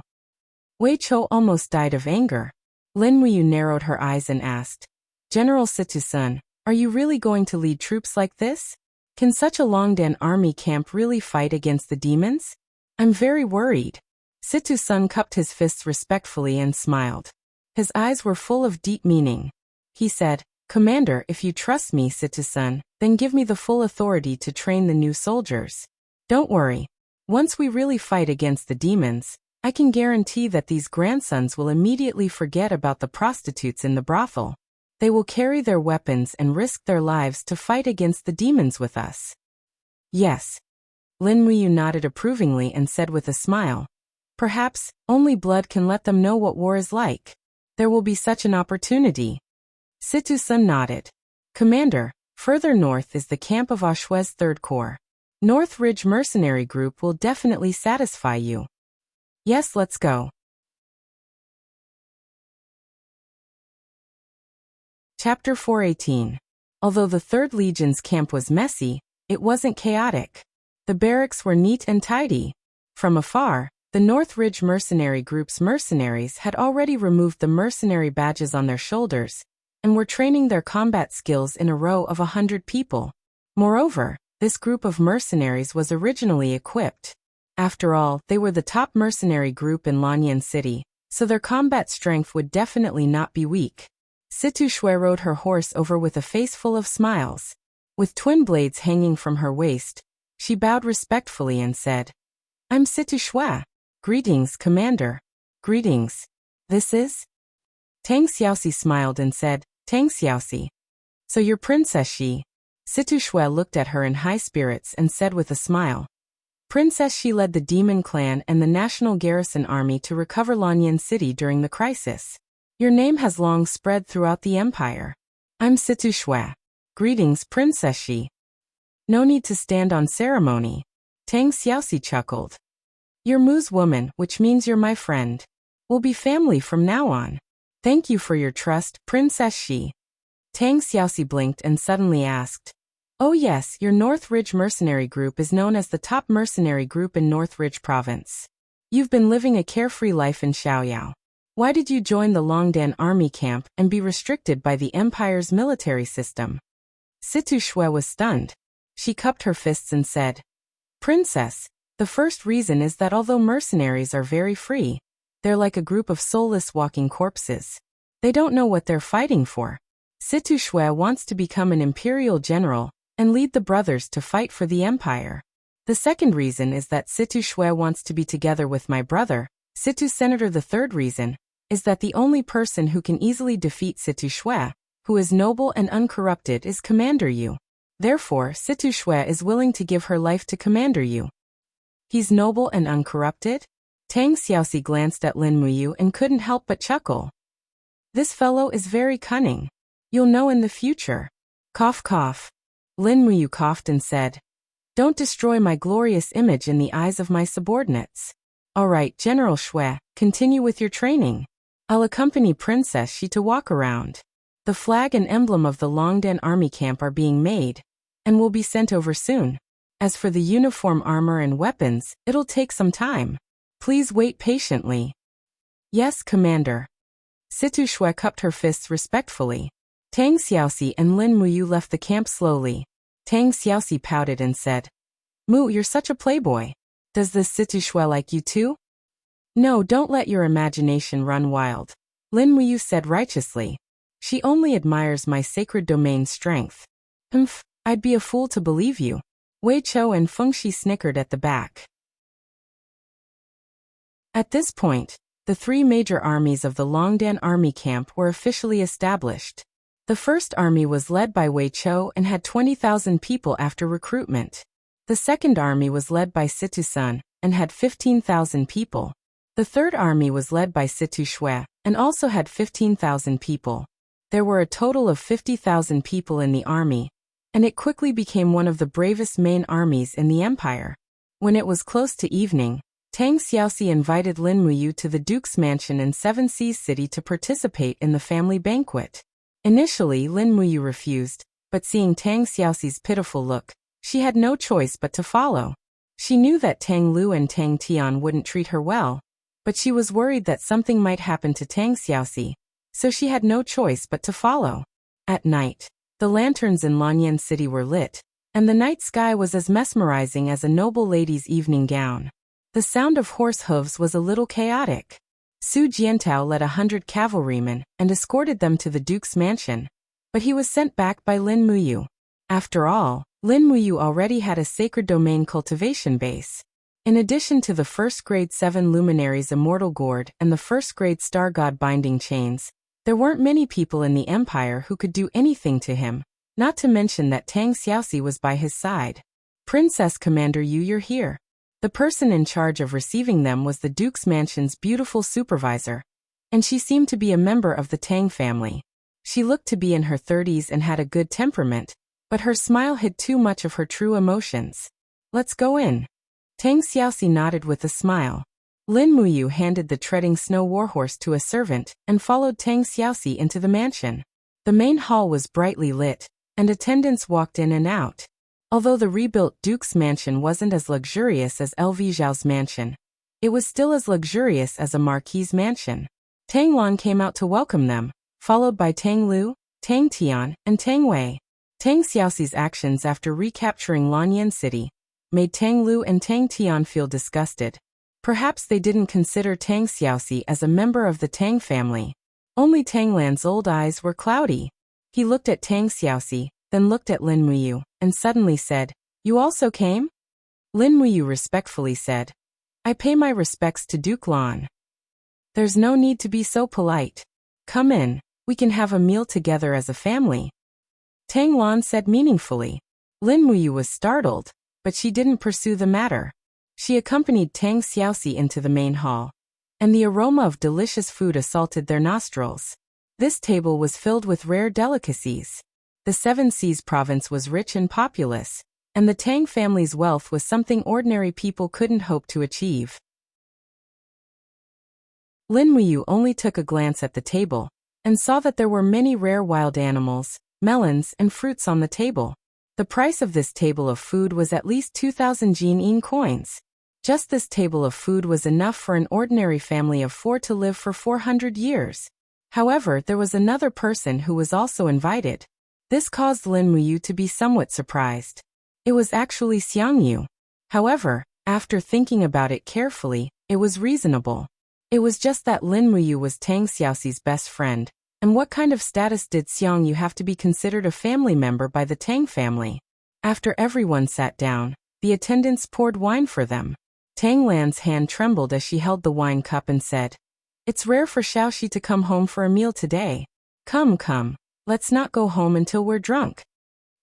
Wei Chou almost died of anger. Lin Muyu narrowed her eyes and asked, General Situ-san, are you really going to lead troops like this? Can such a Longdan army camp really fight against the demons? I'm very worried. Situ-san cupped his fists respectfully and smiled. His eyes were full of deep meaning. He said, Commander, if you trust me, Situ-san, then give me the full authority to train the new soldiers. Don't worry. Once we really fight against the demons, I can guarantee that these grandsons will immediately forget about the prostitutes in the brothel. They will carry their weapons and risk their lives to fight against the demons with us. Yes. Lin Muyu nodded approvingly and said with a smile, Perhaps, only blood can let them know what war is like. There will be such an opportunity. Situ-san nodded. Commander, further north is the camp of Oshue's 3rd Corps. North Ridge Mercenary Group will definitely satisfy you. Yes, let's go. Chapter 418. Although the 3rd Legion's camp was messy, it wasn't chaotic. The barracks were neat and tidy. From afar, The North Ridge Mercenary Group's mercenaries had already removed the mercenary badges on their shoulders and were training their combat skills in a row of 100 people. Moreover, this group of mercenaries was originally equipped. After all, they were the top mercenary group in Lanyan City, so their combat strength would definitely not be weak. Situ Shui rode her horse over with a face full of smiles. With twin blades hanging from her waist, she bowed respectfully and said, "I'm Situ Shui. Greetings, Commander." "Greetings. This is?" Tang Xiaoxi smiled and said, "Tang Xiaoxi. So you're Princess Shi." Situ Shui looked at her in high spirits and said with a smile, "Princess Shi led the Demon Clan and the National Garrison Army to recover Lanyan City during the crisis. Your name has long spread throughout the empire." "I'm Situ Shui. Greetings, Princess Shi." "No need to stand on ceremony." Tang Xiaoxi chuckled. "You're Mu's woman, which means you're my friend. We'll be family from now on. Thank you for your trust, Princess Shi." Tang Xiaoxi blinked and suddenly asked, "Oh yes, your North Ridge Mercenary Group is known as the top mercenary group in North Ridge Province. You've been living a carefree life in Xiaoyao. Why did you join the Longdan army camp and be restricted by the Empire's military system?" Situ Shui was stunned. She cupped her fists and said, "Princess, the first reason is that although mercenaries are very free, they're like a group of soulless walking corpses. They don't know what they're fighting for. Situ Shui wants to become an imperial general and lead the brothers to fight for the empire. The second reason is that Situ Shui wants to be together with my brother, Situ Senator. The third reason is that the only person who can easily defeat Situ Shui, who is noble and uncorrupted, is Commander Yu. Therefore, Situ Shui is willing to give her life to Commander Yu." "He's noble and uncorrupted?" Tang Xiaoxi glanced at Lin Muyu and couldn't help but chuckle. "This fellow is very cunning. You'll know in the future." Cough cough. Lin Muyu coughed and said, "Don't destroy my glorious image in the eyes of my subordinates. All right, General Shui, continue with your training. I'll accompany Princess Shi to walk around. The flag and emblem of the Longdan army camp are being made, and will be sent over soon. As for the uniform, armor and weapons, it'll take some time. Please wait patiently." "Yes, Commander." Situ Shui cupped her fists respectfully. Tang Xiaoxi and Lin Muyu left the camp slowly. Tang Xiaoxi pouted and said, "Mu, you're such a playboy. Does this Situ Shui like you too?" "No, don't let your imagination run wild," Lin Muyu said righteously. "She only admires my sacred domain strength." "Humph, I'd be a fool to believe you." Wei Chou and Feng Shi snickered at the back. At this point, the three major armies of the Longdan army camp were officially established. The first army was led by Wei Chou and had 20,000 people after recruitment. The second army was led by Situ Sun and had 15,000 people. The third army was led by Situ Shui and also had 15,000 people. There were a total of 50,000 people in the army, and it quickly became one of the bravest main armies in the empire. When it was close to evening, Tang Xiaoxi invited Lin Muyu to the Duke's mansion in Seven Seas City to participate in the family banquet. Initially, Lin Muyu refused, but seeing Tang Xiaoxi's pitiful look, she had no choice but to follow. She knew that Tang Lu and Tang Tian wouldn't treat her well, but she was worried that something might happen to Tang Xiaoxi, so she had no choice but to follow. At night, the lanterns in Lanyan City were lit, and the night sky was as mesmerizing as a noble lady's evening gown. The sound of horse hooves was a little chaotic. Su Jiantao led 100 cavalrymen and escorted them to the Duke's mansion, but he was sent back by Lin Muyu. After all, Lin Muyu already had a sacred domain cultivation base. In addition to the first grade 7 luminaries immortal gourd and the first grade star god binding chains, there weren't many people in the empire who could do anything to him, not to mention that Tang Xiaoxi was by his side. "Princess Commander Yu, you're here." The person in charge of receiving them was the Duke's mansion's beautiful supervisor, and she seemed to be a member of the Tang family. She looked to be in her 30s and had a good temperament, but her smile hid too much of her true emotions. "Let's go in." Tang Xiaoxi nodded with a smile. Lin Muyu handed the treading snow warhorse to a servant and followed Tang Xiaoxi into the mansion. The main hall was brightly lit, and attendants walked in and out. Although the rebuilt Duke's mansion wasn't as luxurious as LV Zhao's mansion, It was still as luxurious as a marquis's mansion. Tang Lan came out to welcome them, followed by Tang Lu, Tang Tian, and Tang Wei. Tang Xiaoxi's actions after recapturing Lanyan City made Tang Lu and Tang Tian feel disgusted. Perhaps they didn't consider Tang Xiaoxi as a member of the Tang family. Only Tang Lan's old eyes were cloudy. He looked at Tang Xiaoxi, then looked at Lin Muyu, and suddenly said, "You also came?" Lin Muyu respectfully said, "I pay my respects to Duke Lan." "There's no need to be so polite. Come in, we can have a meal together as a family," Tang Lan said meaningfully. Lin Muyu was startled, but she didn't pursue the matter. She accompanied Tang Xiaoxi into the main hall, and the aroma of delicious food assaulted their nostrils. This table was filled with rare delicacies. The Seven Seas province was rich and populous, and the Tang family's wealth was something ordinary people couldn't hope to achieve. Lin Muyu only took a glance at the table, and saw that there were many rare wild animals, melons, and fruits on the table. The price of this table of food was at least 2,000 Jin coins. Just this table of food was enough for an ordinary family of 4 to live for 400 years. However, there was another person who was also invited. This caused Lin Muyu to be somewhat surprised. It was actually Xiang Yu. However, after thinking about it carefully, it was reasonable. It was just that Lin Muyu was Tang Xiaoxi's best friend, and what kind of status did Xiang Yu have to be considered a family member by the Tang family? After everyone sat down, the attendants poured wine for them. Tang Lan's hand trembled as she held the wine cup and said, "It's rare for Xiaoxi to come home for a meal today. Come, let's not go home until we're drunk."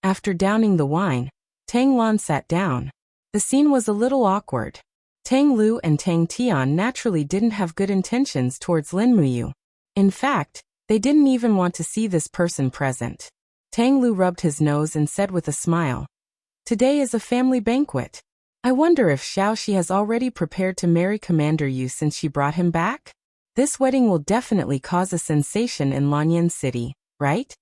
After downing the wine, Tang Lan sat down. The scene was a little awkward. Tang Lu and Tang Tian naturally didn't have good intentions towards Lin Muyu. In fact, they didn't even want to see this person present. Tang Lu rubbed his nose and said with a smile, "Today is a family banquet. I wonder if Xiaoxi has already prepared to marry Commander Yu since she brought him back? This wedding will definitely cause a sensation in Lanyan City, right?"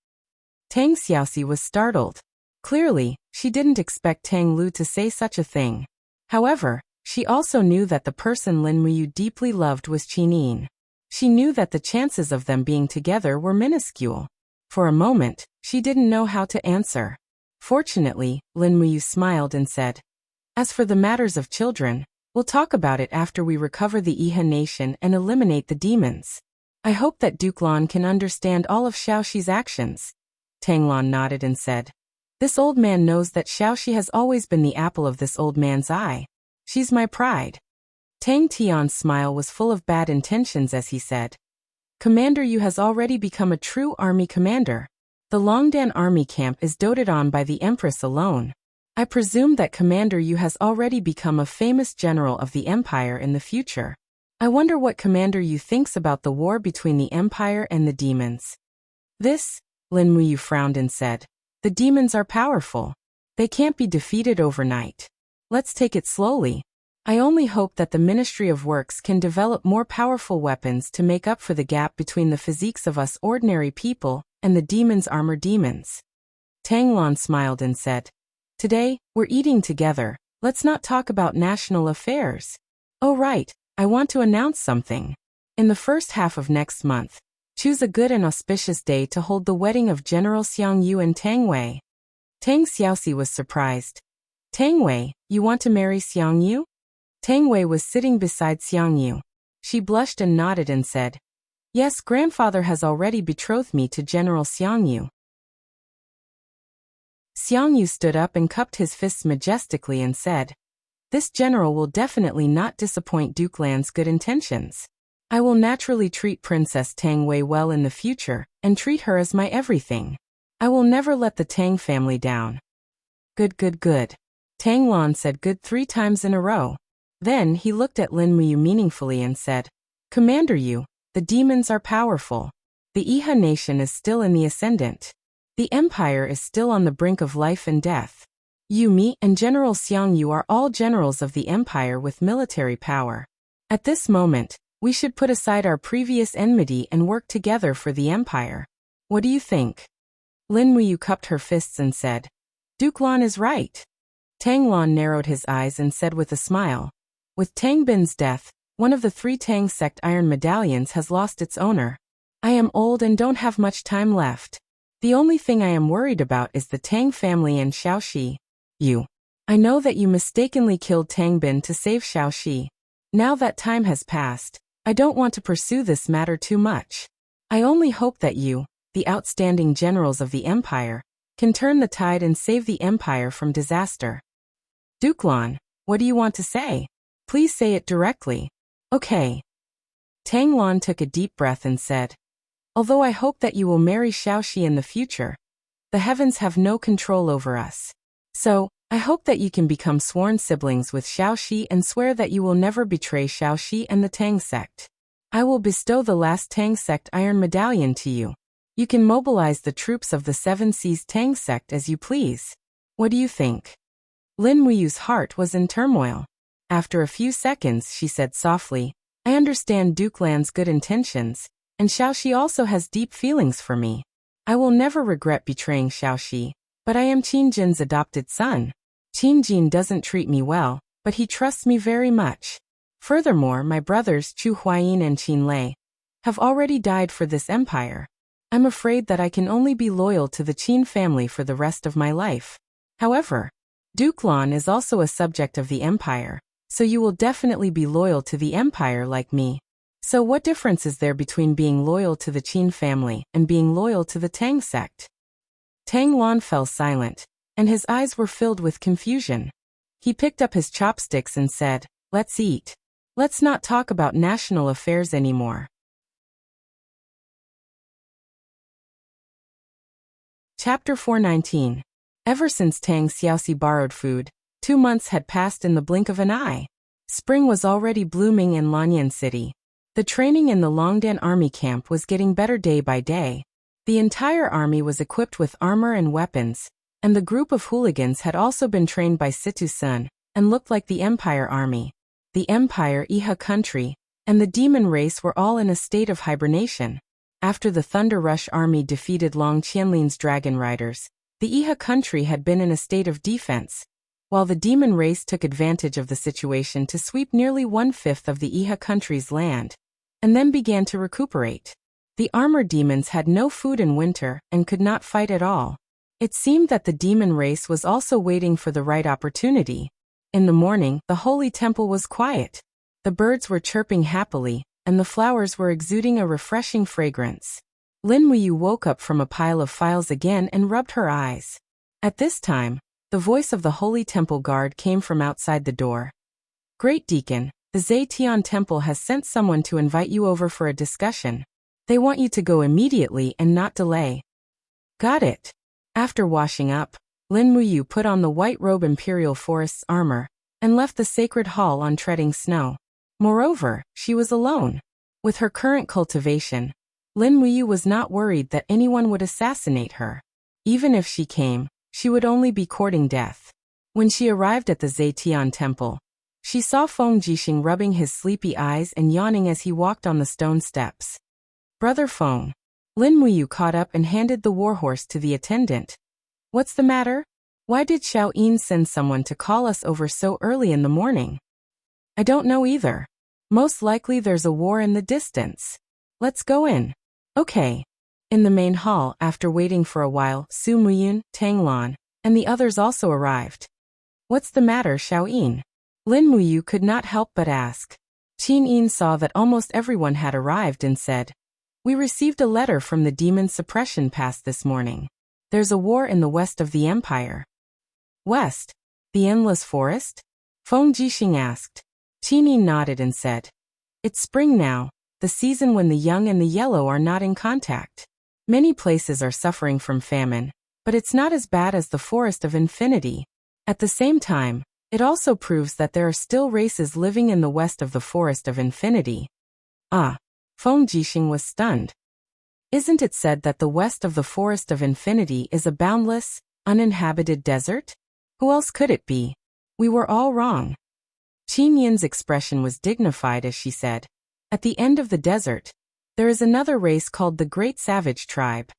Tang Xiaoxi was startled. Clearly, she didn't expect Tang Lu to say such a thing. However, she also knew that the person Lin Muyu deeply loved was Qinin. She knew that the chances of them being together were minuscule. For a moment, she didn't know how to answer. Fortunately, Lin Muyu smiled and said, "As for the matters of children, we'll talk about it after we recover the Iha nation and eliminate the demons. I hope that Duke Lan can understand all of Xiaoxi's actions." Tang Lan nodded and said, "This old man knows that Xiaoxi has always been the apple of this old man's eye. She's my pride." Tang Tian's smile was full of bad intentions as he said, "Commander Yu has already become a true army commander. The Longdan army camp is doted on by the Empress alone. I presume that Commander Yu has already become a famous general of the Empire in the future. I wonder what Commander Yu thinks about the war between the Empire and the demons." "This," Lin Muyu frowned and said, "the demons are powerful. They can't be defeated overnight. Let's take it slowly. I only hope that the Ministry of Works can develop more powerful weapons to make up for the gap between the physiques of us ordinary people and the demons' armor demons." Tang Lan smiled and said, "Today, we're eating together. Let's not talk about national affairs. Oh right, I want to announce something. In the first half of next month, choose a good and auspicious day to hold the wedding of General Xiang Yu and Tang Wei." Tang Xiaoxi was surprised. "Tang Wei, you want to marry Xiang Yu?" Tang Wei was sitting beside Xiang Yu. She blushed and nodded and said, "Yes, grandfather has already betrothed me to General Xiang Yu." Xiang Yu stood up and cupped his fists majestically and said, "This general will definitely not disappoint Duke Lan's good intentions. I will naturally treat Princess Tang Wei well in the future, and treat her as my everything. I will never let the Tang family down." Good. Tang Lan said good 3 times in a row. Then he looked at Lin Muyu meaningfully and said, "Commander Yu, the demons are powerful. The Iha nation is still in the ascendant. The Empire is still on the brink of life and death. You, me, and General Xiang Yu are all generals of the Empire with military power. At this moment, we should put aside our previous enmity and work together for the Empire. What do you think?" Lin Muyu cupped her fists and said, "Duke Lan is right." Tang Lan narrowed his eyes and said with a smile, "With Tang Bin's death, One of the 3 Tang sect iron medallions has lost its owner. I am old and don't have much time left. The only thing I am worried about is the Tang family and Xiaoxi. I know that you mistakenly killed Tang Bin to save Xiaoxi. Now that time has passed, I don't want to pursue this matter too much. I only hope that you, the outstanding generals of the empire, can turn the tide and save the empire from disaster. Duke Lan, what do you want to say? Please say it directly. Okay. Tang Lan took a deep breath and said, although I hope that you will marry Xiaoxi in the future, the heavens have no control over us. So, I hope that you can become sworn siblings with Xiaoxi and swear that you will never betray Xiaoxi and the Tang sect. I will bestow the last Tang sect iron medallion to you. You can mobilize the troops of the 7 Seas Tang sect as you please. What do you think? Lin Muyu's heart was in turmoil. After a few seconds she said softly, I understand Duke Lan's good intentions, and Xiaoxi also has deep feelings for me. I will never regret betraying Xiaoxi, but I am Qin Jin's adopted son. Qin Jin doesn't treat me well, but he trusts me very much. Furthermore, my brothers Chu Huayin and Qin Lei have already died for this empire. I'm afraid that I can only be loyal to the Qin family for the rest of my life. However, Duke Lan is also a subject of the empire, so you will definitely be loyal to the empire like me. So what difference is there between being loyal to the Qin family and being loyal to the Tang sect? Tang Lan fell silent, and his eyes were filled with confusion. He picked up his chopsticks and said, let's eat. Let's not talk about national affairs anymore. Chapter 419. Ever since Tang Xiaoxi borrowed food, 2 months had passed in the blink of an eye. Spring was already blooming in Lanyan City. The training in the Longdan army camp was getting better day by day. The entire army was equipped with armor and weapons, and the group of hooligans had also been trained by Situ Sun, and looked like the Empire army. The Empire, Iha country, and the demon race were all in a state of hibernation. After the Thunder Rush army defeated Long Qianlin's dragon riders, the Iha country had been in a state of defense, while the demon race took advantage of the situation to sweep nearly 1/5 of the Iha country's land, and then began to recuperate. The armor demons had no food in winter and could not fight at all. It seemed that the demon race was also waiting for the right opportunity. In the morning, the holy temple was quiet. The birds were chirping happily, and the flowers were exuding a refreshing fragrance. Lin Muyu woke up from a pile of files again and rubbed her eyes. At this time, the voice of the holy temple guard came from outside the door. Great Deacon, the Zetian temple has sent someone to invite you over for a discussion. They want you to go immediately and not delay. Got it. After washing up, Lin Muyu put on the white robe Imperial Forest's armor and left the sacred hall on treading snow. Moreover, she was alone. With her current cultivation, Lin Muyu was not worried that anyone would assassinate her. Even if she came, she would only be courting death. When she arrived at the Zetian temple, she saw Feng Jixing rubbing his sleepy eyes and yawning as he walked on the stone steps. Brother Feng. Lin Muyu caught up and handed the warhorse to the attendant. What's the matter? Why did Xiao Yin send someone to call us over so early in the morning? I don't know either. Most likely there's a war in the distance. Let's go in. Okay. In the main hall, after waiting for a while, Su Muyun, Tang Lan, and the others also arrived. What's the matter, Xiao Yin? Lin Muyu could not help but ask. Qin Yin saw that almost everyone had arrived and said, we received a letter from the Demon Suppression Pass this morning. There's a war in the west of the empire. West? The Endless Forest? Feng Jixing asked. Qin Yin nodded and said, it's spring now, the season when the young and the yellow are not in contact. Many places are suffering from famine, but it's not as bad as the Forest of Infinity. At the same time, it also proves that there are still races living in the west of the Forest of Infinity. Ah, Feng Jixing was stunned. Isn't it said that the west of the Forest of Infinity is a boundless, uninhabited desert? Who else could it be? We were all wrong. Qin Yin's expression was dignified as she said, at the end of the desert, there is another race called the Great Savage Tribe.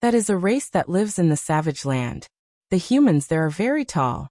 That is a race that lives in the savage land. The humans there are very tall.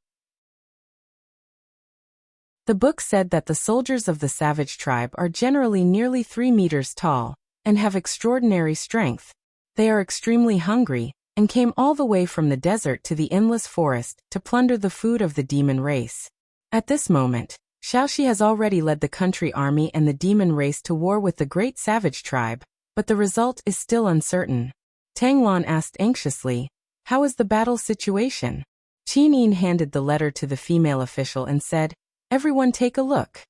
The book said that the soldiers of the savage tribe are generally nearly 3 meters tall and have extraordinary strength. They are extremely hungry and came all the way from the desert to the endless forest to plunder the food of the demon race. At this moment, Xiaoxi has already led the country army and the demon race to war with the great savage tribe, but the result is still uncertain. Tang Lan asked anxiously, "How is the battle situation?" Qin Yin handed the letter to the female official and said, "Everyone take a look."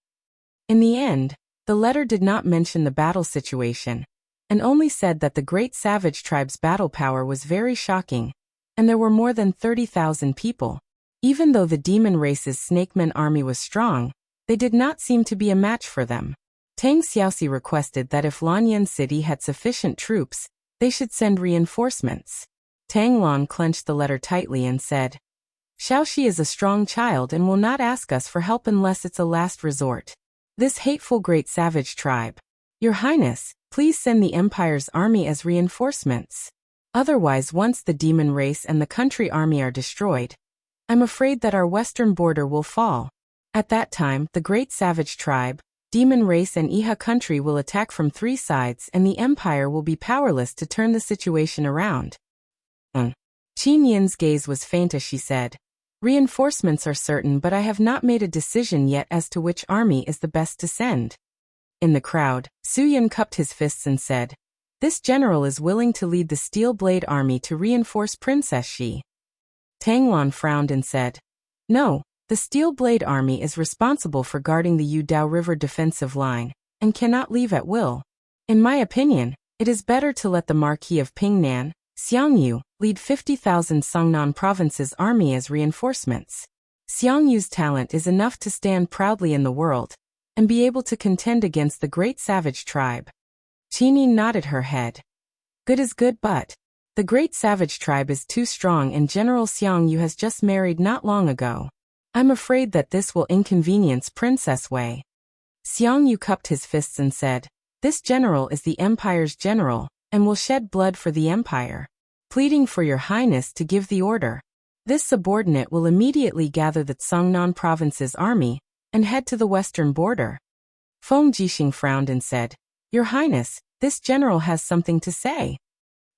In the end, the letter did not mention the battle situation, and only said that the great savage tribe's battle power was very shocking, and there were more than 30,000 people. Even though the demon race's snakemen army was strong, they did not seem to be a match for them. Tang Xiaoxi requested that if Lanyan City had sufficient troops, they should send reinforcements. Tang Lan clenched the letter tightly and said, "Xiaoxi is a strong child and will not ask us for help unless it's a last resort. This hateful great savage tribe. Your Highness, please send the Empire's army as reinforcements. Otherwise, once the demon race and the country army are destroyed, I'm afraid that our western border will fall. At that time, the great savage tribe, demon race and Iha country will attack from 3 sides and the Empire will be powerless to turn the situation around." Qin Yin's gaze was faint as she said, "Reinforcements are certain, but I have not made a decision yet as to which army is the best to send." In the crowd, Su Yan cupped his fists and said, "This general is willing to lead the Steel Blade army to reinforce Princess Shi." Tang Lan frowned and said, "No, the Steel Blade army is responsible for guarding the Yudao River defensive line, and cannot leave at will. In my opinion, it is better to let the Marquis of Pingnan, Xiangyu, lead 50,000 Songnan province's army as reinforcements. Xiangyu's talent is enough to stand proudly in the world, and be able to contend against the great savage tribe." Qin Yin nodded her head. "Good is good, but the great savage tribe is too strong and General Xiangyu has just married not long ago. I'm afraid that this will inconvenience Princess Wei." Xiangyu cupped his fists and said, "This general is the Empire's general, and will shed blood for the Empire. Pleading for your Highness to give the order. This subordinate will immediately gather the Songnan province's army and head to the western border." Feng Jixing frowned and said, "Your Highness, this general has something to say."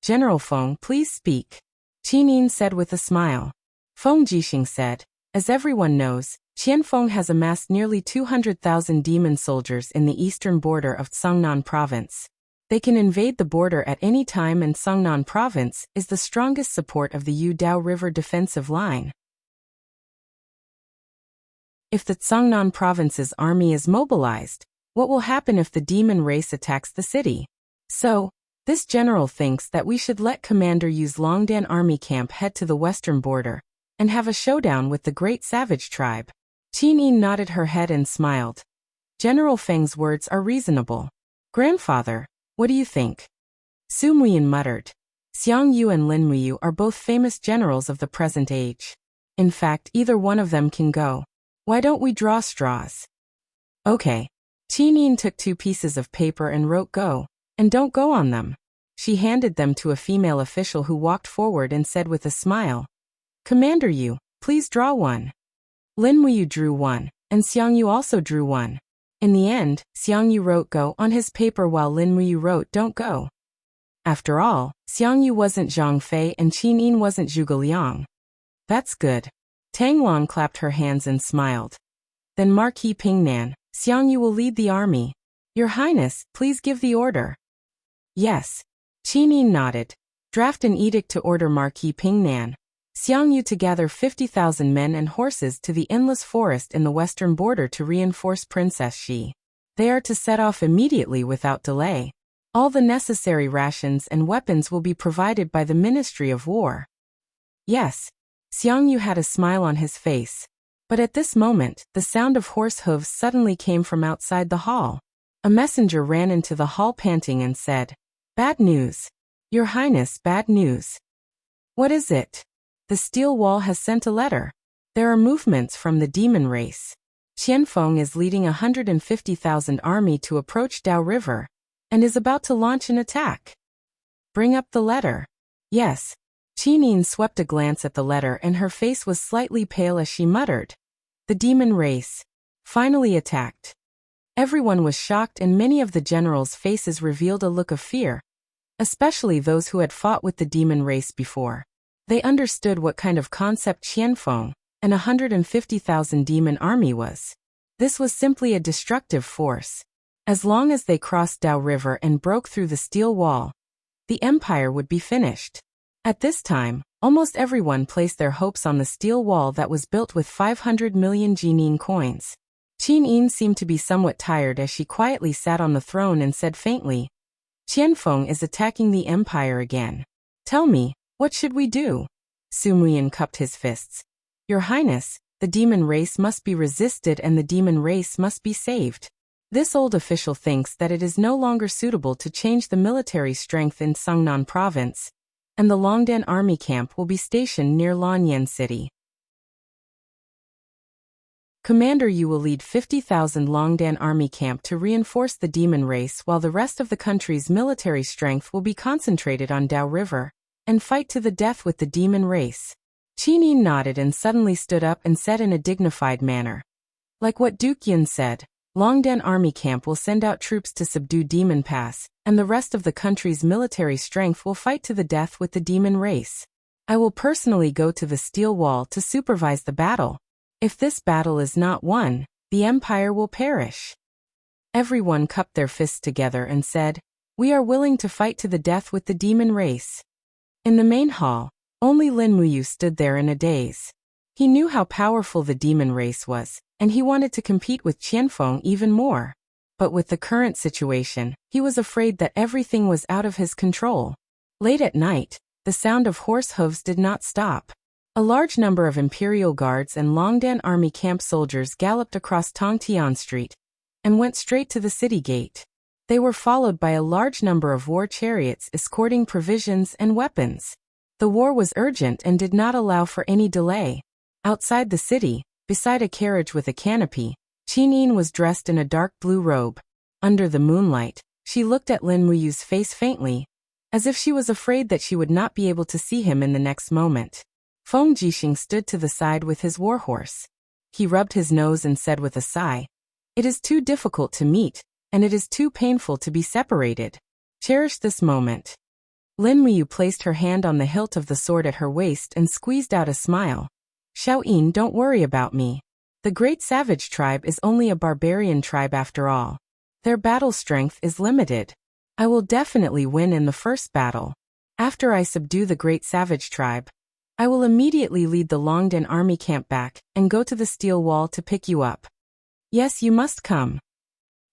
"General Feng, please speak," Qin Yin said with a smile. Feng Jixing said, "As everyone knows, Qianfeng has amassed nearly 200,000 demon soldiers in the eastern border of Songnan province. They can invade the border at any time and Songnan province is the strongest support of the Yudao River defensive line. If the Songnan province's army is mobilized, what will happen if the demon race attacks the city? So, this general thinks that we should let Commander Yu's Longdan army camp head to the western border and have a showdown with the great savage tribe." Qin Yin nodded her head and smiled. "General Feng's words are reasonable. Grandfather, what do you think?" Su Muyin muttered. "Xiang Yu and Lin Muyu are both famous generals of the present age. In fact, either one of them can go. Why don't we draw straws?" "Okay." Qin Yin took 2 pieces of paper and wrote "go" and "don't go" on them. She handed them to a female official who walked forward and said with a smile, "Commander Yu, please draw one." Lin Muyu drew one, and Xiang Yu also drew one. In the end, Xiang Yu wrote "go" on his paper while Lin Muyu wrote "don't go." After all, Xiang Yu wasn't Zhang Fei and Qin Yin wasn't Zhuge Liang. "That's good." Tang Lan clapped her hands and smiled. "Then Marquis Pingnan, Xiang Yu will lead the army. Your Highness, please give the order." "Yes." Qin Yin nodded. "Draft an edict to order Marquis Pingnan, Xiang Yu to gather 50,000 men and horses to the endless forest in the western border to reinforce Princess Shi. They are to set off immediately without delay. All the necessary rations and weapons will be provided by the Ministry of War." "Yes." Xiang Yu had a smile on his face. But at this moment, the sound of horse hooves suddenly came from outside the hall. A messenger ran into the hall panting and said, "Bad news. Your Highness, bad news." "What is it?" "The steel wall has sent a letter. There are movements from the demon race. Qianfeng is leading 150,000 army to approach Dao River, and is about to launch an attack." "Bring up the letter." "Yes." Qin Yin swept a glance at the letter and her face was slightly pale as she muttered, "The demon race. finally attacked. Everyone was shocked and many of the generals' faces revealed a look of fear, especially those who had fought with the demon race before. They understood what kind of concept Qianfeng, an 150,000 demon army was. This was simply a destructive force. As long as they crossed Dao River and broke through the steel wall, the empire would be finished. At this time, almost everyone placed their hopes on the steel wall that was built with 500 million Jinin coins. Qin Yin seemed to be somewhat tired as she quietly sat on the throne and said faintly, Qianfeng is attacking the empire again. Tell me, what should we do? Su Muyin cupped his fists. Your Highness, the demon race must be resisted and the demon race must be saved. This old official thinks that it is no longer suitable to change the military strength in Sangnan province, and the Longdan army camp will be stationed near Lanyan city. Commander, you will lead 50,000 Longdan army camp to reinforce the demon race while the rest of the country's military strength will be concentrated on Dao River, and fight to the death with the demon race. Qin Yin nodded and suddenly stood up and said in a dignified manner. Like what Duke Yin said, Longdan army camp will send out troops to subdue Demon Pass, and the rest of the country's military strength will fight to the death with the demon race. I will personally go to the steel wall to supervise the battle. If this battle is not won, the empire will perish. Everyone cupped their fists together and said, We are willing to fight to the death with the demon race. In the main hall, only Lin Muyu stood there in a daze. He knew how powerful the demon race was, and he wanted to compete with Qianfeng even more. But with the current situation, he was afraid that everything was out of his control. Late at night, the sound of horse hooves did not stop. A large number of imperial guards and Longdan army camp soldiers galloped across Tongtian Street and went straight to the city gate. They were followed by a large number of war chariots escorting provisions and weapons. The war was urgent and did not allow for any delay. Outside the city, beside a carriage with a canopy, Qin Yin was dressed in a dark blue robe. Under the moonlight, she looked at Lin Muyu's face faintly, as if she was afraid that she would not be able to see him in the next moment. Feng Jixing stood to the side with his warhorse. He rubbed his nose and said with a sigh, It is too difficult to meet, and it is too painful to be separated. Cherish this moment. Lin Muyu placed her hand on the hilt of the sword at her waist and squeezed out a smile. Xiaoyin, don't worry about me. The great savage tribe is only a barbarian tribe after all. Their battle strength is limited. I will definitely win in the first battle. After I subdue the great savage tribe, I will immediately lead the Longdan army camp back and go to the steel wall to pick you up. Yes, you must come.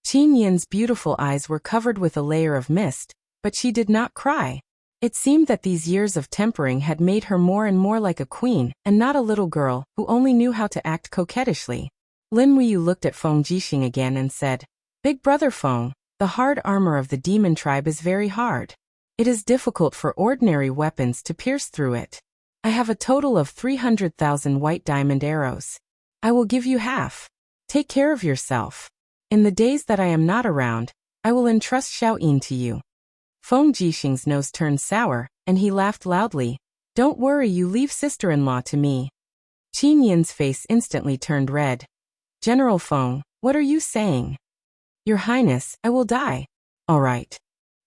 Qin Yin's beautiful eyes were covered with a layer of mist, but she did not cry. It seemed that these years of tempering had made her more and more like a queen and not a little girl who only knew how to act coquettishly. Lin Muyu looked at Feng Jixing again and said, Big brother Feng, the hard armor of the demon tribe is very hard. It is difficult for ordinary weapons to pierce through it. I have a total of 300,000 white diamond arrows. I will give you half. Take care of yourself. In the days that I am not around, I will entrust Xiaoyin to you. Feng Jixing's nose turned sour, and he laughed loudly. Don't worry, you leave sister-in-law to me. Qin Yin's face instantly turned red. General Feng, what are you saying? Your Highness, I will die. All right.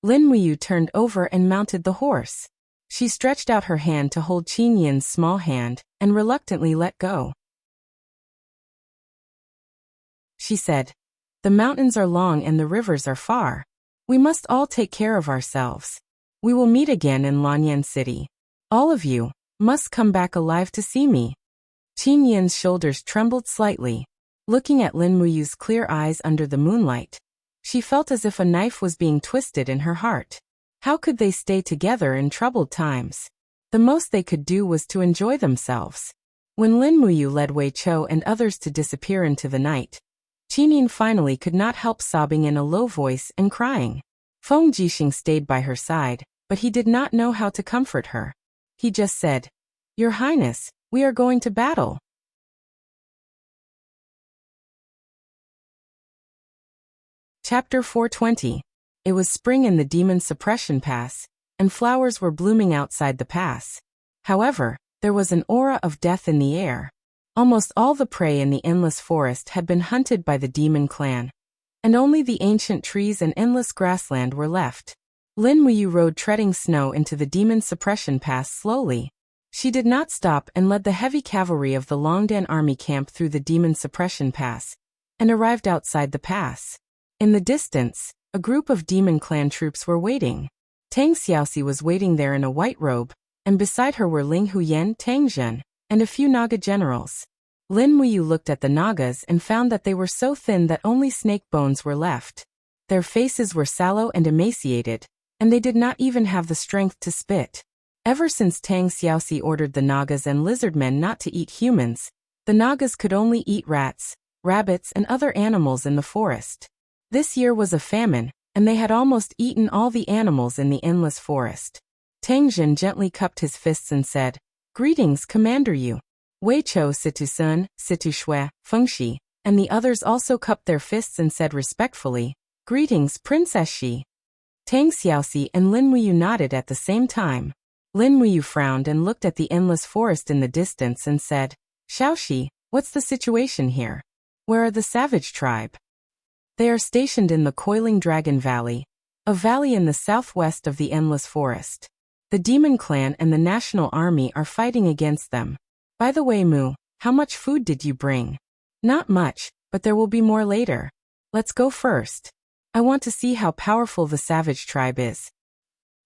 Lin Muyu turned over and mounted the horse. She stretched out her hand to hold Qin Yin's small hand, and reluctantly let go. She said, The mountains are long and the rivers are far. We must all take care of ourselves. We will meet again in Lanyan City. All of you must come back alive to see me. Qin Yin's shoulders trembled slightly. Looking at Lin Muyu's clear eyes under the moonlight, she felt as if a knife was being twisted in her heart. How could they stay together in troubled times? The most they could do was to enjoy themselves. When Lin Muyu led Wei Chou and others to disappear into the night, Qin Yin finally could not help sobbing in a low voice and crying. Feng Jixing stayed by her side, but he did not know how to comfort her. He just said, Your Highness, we are going to battle. Chapter 420. It was spring in the Demon Suppression Pass, and flowers were blooming outside the pass. However, there was an aura of death in the air. Almost all the prey in the endless forest had been hunted by the demon clan, and only the ancient trees and endless grassland were left. Lin Muyu rode treading snow into the demon suppression pass slowly. She did not stop and led the heavy cavalry of the Longdan army camp through the demon suppression pass, and arrived outside the pass. In the distance, a group of demon clan troops were waiting. Tang Xiaoxi was waiting there in a white robe, and beside her were Ling Huyen, Tang Zhen, and a few Naga generals. Lin Muyu looked at the Nagas and found that they were so thin that only snake bones were left. Their faces were sallow and emaciated, and they did not even have the strength to spit. Ever since Tang Xiaoxi ordered the Nagas and lizardmen not to eat humans, the Nagas could only eat rats, rabbits, and other animals in the forest. This year was a famine, and they had almost eaten all the animals in the endless forest. Tang Zhen gently cupped his fists and said, "Greetings, Commander Yu." Wei Chou, Situ Sun, Situ Shui, Feng Shi, and the others also cupped their fists and said respectfully, "Greetings, Princess Shi." Tang Xiaoxi and Lin Muyu nodded at the same time. Lin Muyu frowned and looked at the endless forest in the distance and said, "Xiaoxi, what's the situation here? Where are the savage tribe?" "They are stationed in the Coiling Dragon Valley, a valley in the southwest of the endless forest. The demon clan and the national army are fighting against them. By the way, Mu, how much food did you bring?" "Not much, but there will be more later. Let's go first. I want to see how powerful the savage tribe is."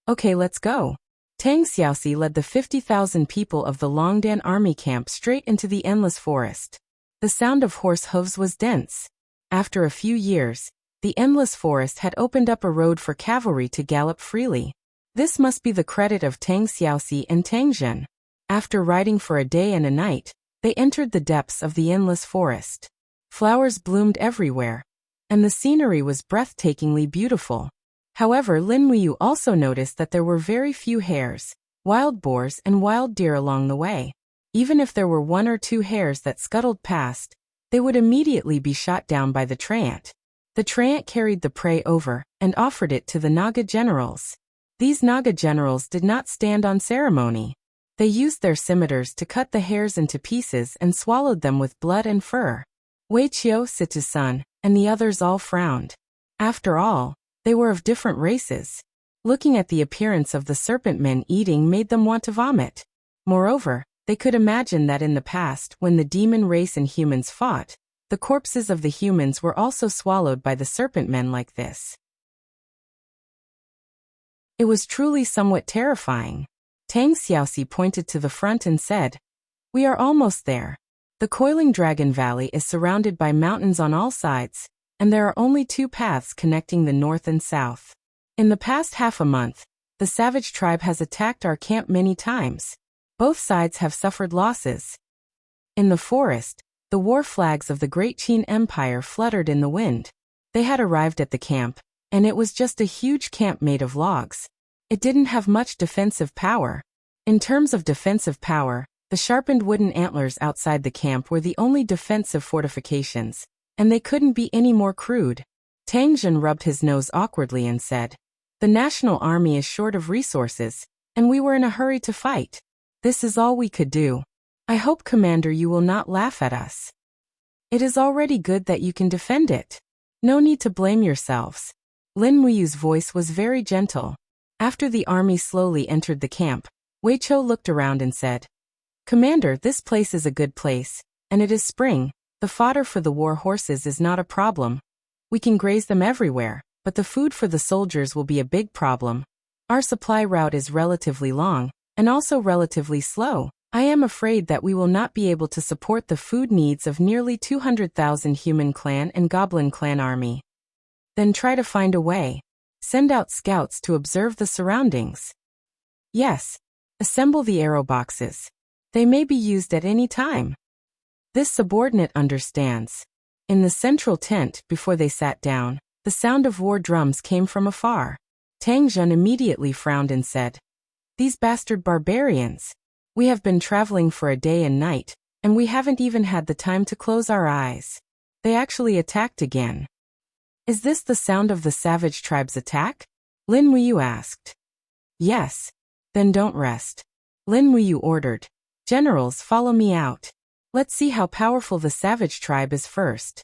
"Okay, let's go." Tang Xiaoxi led the 50,000 people of the Longdan army camp straight into the endless forest. The sound of horse hooves was dense. After a few years, the endless forest had opened up a road for cavalry to gallop freely. This must be the credit of Tang Xiaoxi and Tang Zhen. After riding for a day and a night, they entered the depths of the endless forest. Flowers bloomed everywhere, and the scenery was breathtakingly beautiful. However, Lin Muyu also noticed that there were very few hares, wild boars, and wild deer along the way. Even if there were one or two hares that scuttled past, they would immediately be shot down by the treant. The treant carried the prey over and offered it to the Naga generals. These Naga generals did not stand on ceremony. They used their scimitars to cut the hares into pieces and swallowed them with blood and fur. Wei Qiu, Situ Sun, and the others all frowned. After all, they were of different races. Looking at the appearance of the serpent men eating made them want to vomit. Moreover, they could imagine that in the past, when the demon race and humans fought, the corpses of the humans were also swallowed by the serpent men like this. It was truly somewhat terrifying. Tang Xiaoxi pointed to the front and said, "We are almost there." The Coiling Dragon Valley is surrounded by mountains on all sides, and there are only two paths connecting the north and south. In the past half a month, the savage tribe has attacked our camp many times. Both sides have suffered losses. In the forest, the war flags of the Great Qin Empire fluttered in the wind. They had arrived at the camp, and it was just a huge camp made of logs. It didn't have much defensive power. In terms of defensive power, the sharpened wooden antlers outside the camp were the only defensive fortifications, and they couldn't be any more crude. Tang Zhen rubbed his nose awkwardly and said, "The national army is short of resources, and we were in a hurry to fight. This is all we could do. I hope, Commander, you will not laugh at us. It is already good that you can defend it. No need to blame yourselves." Lin Muyu's voice was very gentle. After the army slowly entered the camp, Wei Chou looked around and said, "Commander, this place is a good place, and it is spring. The fodder for the war horses is not a problem. We can graze them everywhere, but the food for the soldiers will be a big problem. Our supply route is relatively long, and also relatively slow. I am afraid that we will not be able to support the food needs of nearly 200,000 human clan and goblin clan army." "Then try to find a way. Send out scouts to observe the surroundings." "Yes. Assemble the arrow boxes. They may be used at any time." This subordinate understands. In the central tent, before they sat down, the sound of war drums came from afar. Tang Zhen immediately frowned and said, "These bastard barbarians. We have been traveling for a day and night, and we haven't even had the time to close our eyes. They actually attacked again." "Is this the sound of the savage tribe's attack?" Lin Muyu asked. "Yes." "Then don't rest." Lin Muyu ordered. "Generals, follow me out." Let's see how powerful the savage tribe is first.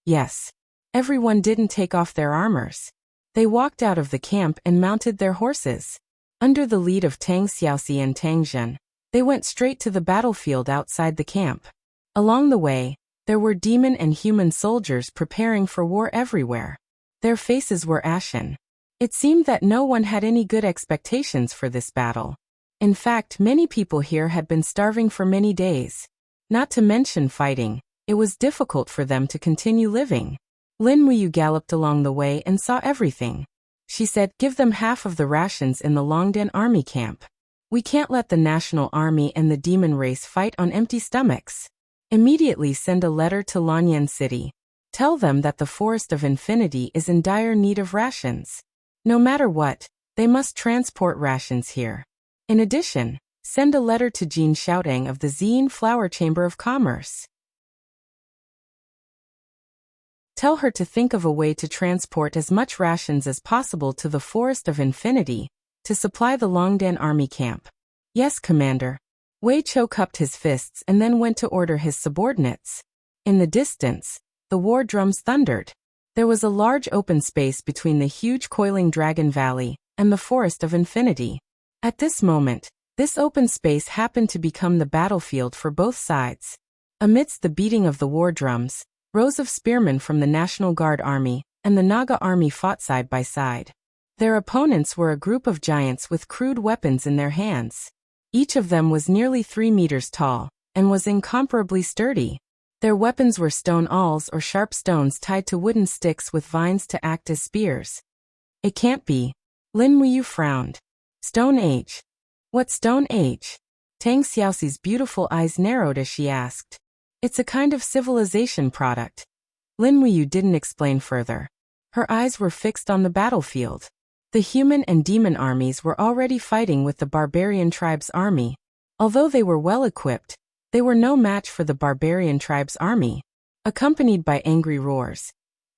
Yes. Everyone didn't take off their armors. They walked out of the camp and mounted their horses. Under the lead of Tang Xiaoxi and Tang Zhen, they went straight to the battlefield outside the camp. Along the way, there were demon and human soldiers preparing for war everywhere. Their faces were ashen. It seemed that no one had any good expectations for this battle. In fact, many people here had been starving for many days. Not to mention fighting, it was difficult for them to continue living. Lin Muyu galloped along the way and saw everything. She said, "Give them half of the rations in the Longdan army camp. We can't let the national army and the demon race fight on empty stomachs. Immediately send a letter to Lanyan City. Tell them that the Forest of Infinity is in dire need of rations. No matter what, they must transport rations here. In addition, send a letter to Jean Xiaotang of the Zine Flower Chamber of Commerce. Tell her to think of a way to transport as much rations as possible to the Forest of Infinity, to supply the Longdan army camp." "Yes, Commander." Wei Chou cupped his fists and then went to order his subordinates. In the distance, the war drums thundered. There was a large open space between the huge coiling Dragon Valley and the Forest of Infinity. At this moment, this open space happened to become the battlefield for both sides. Amidst the beating of the war drums, rows of spearmen from the National Guard Army and the Naga Army fought side by side. Their opponents were a group of giants with crude weapons in their hands. Each of them was nearly 3 meters tall and was incomparably sturdy. Their weapons were stone awls or sharp stones tied to wooden sticks with vines to act as spears. "It can't be." Lin Muyu frowned. "Stone Age." "What Stone Age?" Tang Xiaoxi's beautiful eyes narrowed as she asked. "It's a kind of civilization product." Lin Muyu didn't explain further. Her eyes were fixed on the battlefield. The human and demon armies were already fighting with the barbarian tribe's army. Although they were well equipped, they were no match for the barbarian tribe's army. Accompanied by angry roars,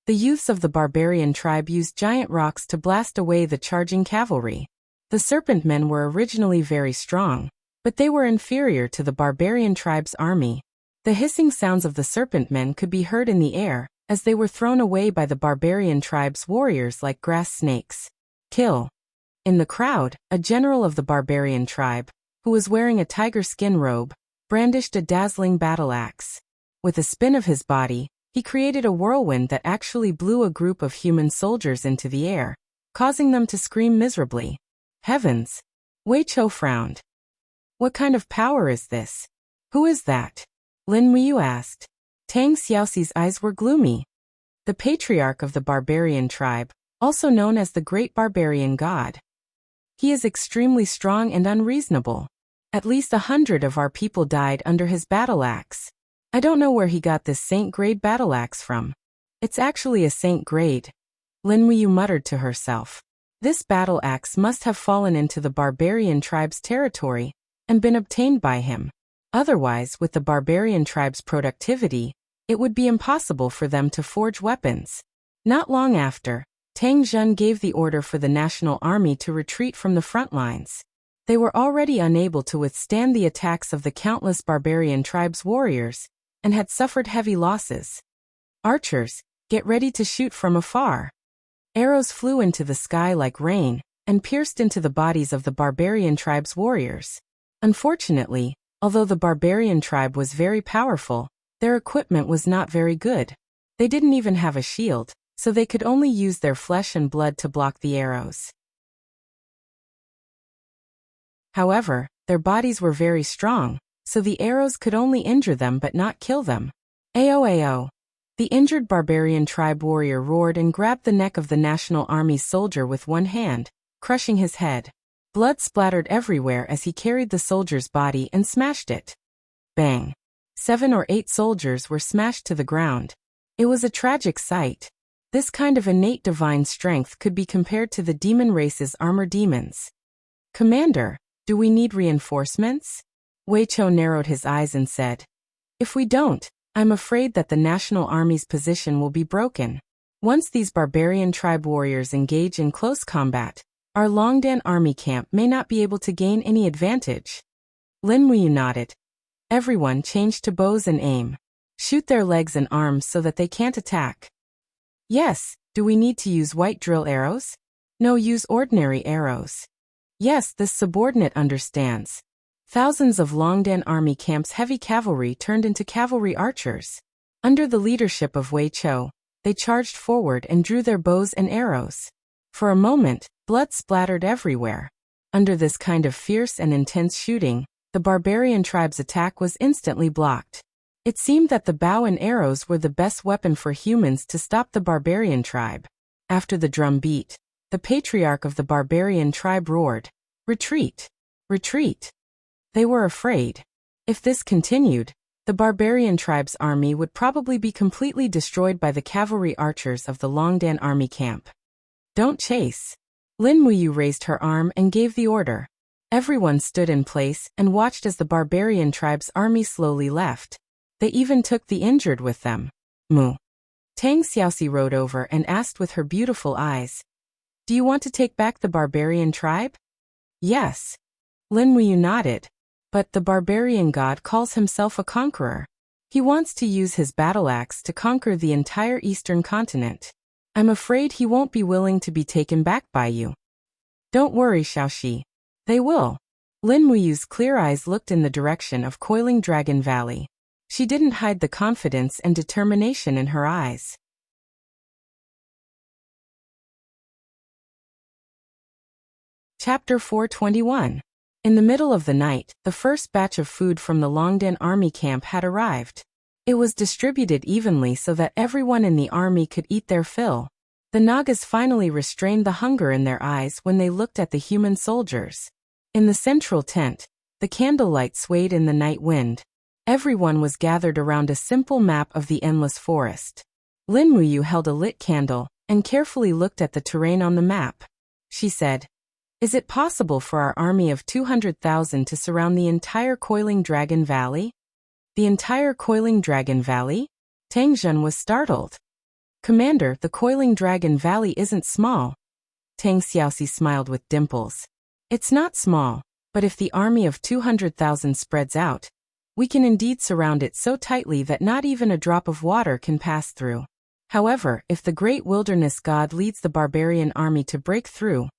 the youths of the barbarian tribe used giant rocks to blast away the charging cavalry. The serpent men were originally very strong, but they were inferior to the barbarian tribe's army. The hissing sounds of the serpent men could be heard in the air, as they were thrown away by the barbarian tribe's warriors like grass snakes. "Kill." In the crowd, a general of the barbarian tribe, who was wearing a tiger skin robe, brandished a dazzling battle axe. With a spin of his body, he created a whirlwind that actually blew a group of human soldiers into the air, causing them to scream miserably. "Heavens!" Wei Chou frowned. "What kind of power is this? Who is that?" Lin Muyu asked. Tang Xiaoxi's eyes were gloomy. "The patriarch of the barbarian tribe, also known as the Great Barbarian God. He is extremely strong and unreasonable. At least 100 of our people died under his battle axe. I don't know where he got this Saint-grade battle axe from. It's actually a Saint-grade." Lin Muyu muttered to herself. This battle axe must have fallen into the barbarian tribe's territory and been obtained by him. Otherwise, with the barbarian tribe's productivity, it would be impossible for them to forge weapons. Not long after, Tang Zhen gave the order for the national army to retreat from the front lines. They were already unable to withstand the attacks of the countless barbarian tribe's warriors and had suffered heavy losses. "Archers, get ready to shoot from afar." Arrows flew into the sky like rain and pierced into the bodies of the barbarian tribe's warriors. Unfortunately, although the barbarian tribe was very powerful, their equipment was not very good. They didn't even have a shield, so they could only use their flesh and blood to block the arrows. However, their bodies were very strong, so the arrows could only injure them but not kill them. "Ao ao!" The injured barbarian tribe warrior roared and grabbed the neck of the national army's soldier with one hand, crushing his head. Blood splattered everywhere as he carried the soldier's body and smashed it. Bang! 7 or 8 soldiers were smashed to the ground. It was a tragic sight. This kind of innate divine strength could be compared to the demon race's armor demons. "Commander, do we need reinforcements?" Wei Chou narrowed his eyes and said. "If we don't, I'm afraid that the national army's position will be broken. Once these barbarian tribe warriors engage in close combat, our Longdan army camp may not be able to gain any advantage." Lin Muyu nodded. Everyone changed to bows and aim. Shoot their legs and arms so that they can't attack. Yes, do we need to use white drill arrows? No, use ordinary arrows. Yes, this subordinate understands. Thousands of Longdan Army camp's heavy cavalry turned into cavalry archers. Under the leadership of Wei Chou, they charged forward and drew their bows and arrows. For a moment, blood splattered everywhere. Under this kind of fierce and intense shooting, the barbarian tribe's attack was instantly blocked. It seemed that the bow and arrows were the best weapon for humans to stop the barbarian tribe. After the drum beat, the patriarch of the barbarian tribe roared, "Retreat! Retreat!" They were afraid. If this continued, the barbarian tribe's army would probably be completely destroyed by the cavalry archers of the Longdan army camp. Don't chase. Lin Muyu raised her arm and gave the order. Everyone stood in place and watched as the barbarian tribe's army slowly left. They even took the injured with them. Mu. Tang Xiaoxi rode over and asked with her beautiful eyes, "Do you want to take back the barbarian tribe?" Yes. Lin Muyu nodded. But the barbarian god calls himself a conqueror. He wants to use his battle axe to conquer the entire eastern continent. I'm afraid he won't be willing to be taken back by you. Don't worry, Xiaoxi. They will. Lin Muyu's clear eyes looked in the direction of Coiling Dragon Valley. She didn't hide the confidence and determination in her eyes. Chapter 421. In the middle of the night, the first batch of food from the Longdan army camp had arrived. It was distributed evenly so that everyone in the army could eat their fill. The Nagas finally restrained the hunger in their eyes when they looked at the human soldiers. In the central tent, the candlelight swayed in the night wind. Everyone was gathered around a simple map of the endless forest. Lin Muyu held a lit candle and carefully looked at the terrain on the map. She said, "Is it possible for our army of 200,000 to surround the entire Coiling Dragon Valley?" The entire Coiling Dragon Valley? Tang Zhen was startled. "Commander, the Coiling Dragon Valley isn't small." Tang Xiaoxi smiled with dimples. "It's not small, but if the army of 200,000 spreads out, we can indeed surround it so tightly that not even a drop of water can pass through. However, if the great wilderness god leads the barbarian army to break through,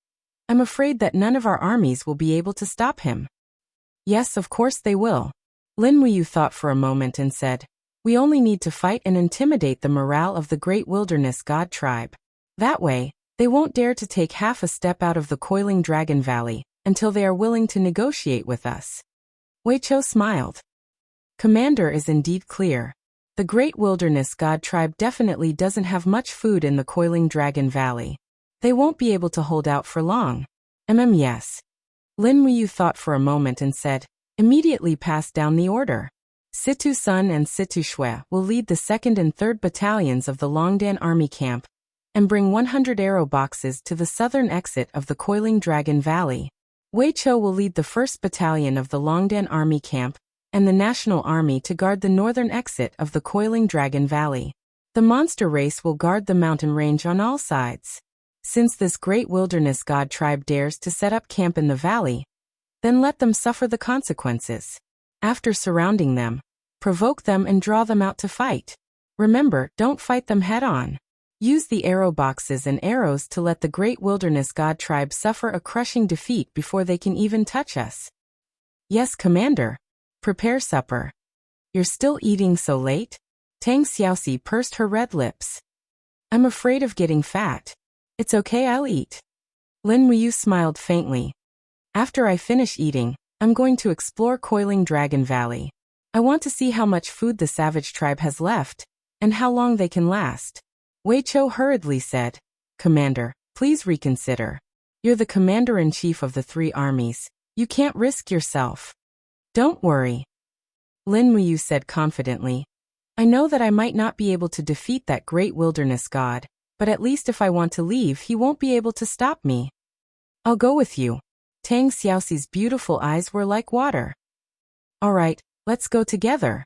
I'm afraid that none of our armies will be able to stop him." Yes, of course they will. Lin Muyu thought for a moment and said, "We only need to fight and intimidate the morale of the great wilderness god tribe. That way, they won't dare to take half a step out of the Coiling Dragon Valley until they are willing to negotiate with us." Wei Chou smiled. "Commander is indeed clear. The great wilderness god tribe definitely doesn't have much food in the Coiling Dragon Valley. They won't be able to hold out for long." Yes. Lin Muyu thought for a moment and said, "Immediately pass down the order. Situ Sun and Situ Shui will lead the 2nd and 3rd battalions of the Longdan army camp and bring 100 arrow boxes to the southern exit of the Coiling Dragon Valley. Wei Chou will lead the 1st battalion of the Longdan army camp and the National Army to guard the northern exit of the Coiling Dragon Valley. The monster race will guard the mountain range on all sides. Since this great wilderness god tribe dares to set up camp in the valley, then let them suffer the consequences. After surrounding them, provoke them and draw them out to fight. Remember, don't fight them head-on. Use the arrow boxes and arrows to let the great wilderness god tribe suffer a crushing defeat before they can even touch us." "Yes, Commander. Prepare supper." "You're still eating so late?" Tang Xiaoxi pursed her red lips. "I'm afraid of getting fat. It's okay, I'll eat." Lin Muyu smiled faintly. "After I finish eating, I'm going to explore Coiling Dragon Valley. I want to see how much food the savage tribe has left, and how long they can last." Wei Chou hurriedly said, "Commander, please reconsider. You're the commander-in-chief of the 3 armies. You can't risk yourself." "Don't worry," Lin Muyu said confidently. "I know that I might not be able to defeat that great wilderness god, but at least if I want to leave, he won't be able to stop me. I'll go with you." Tang Xiaoxi's beautiful eyes were like water. "All right, let's go together."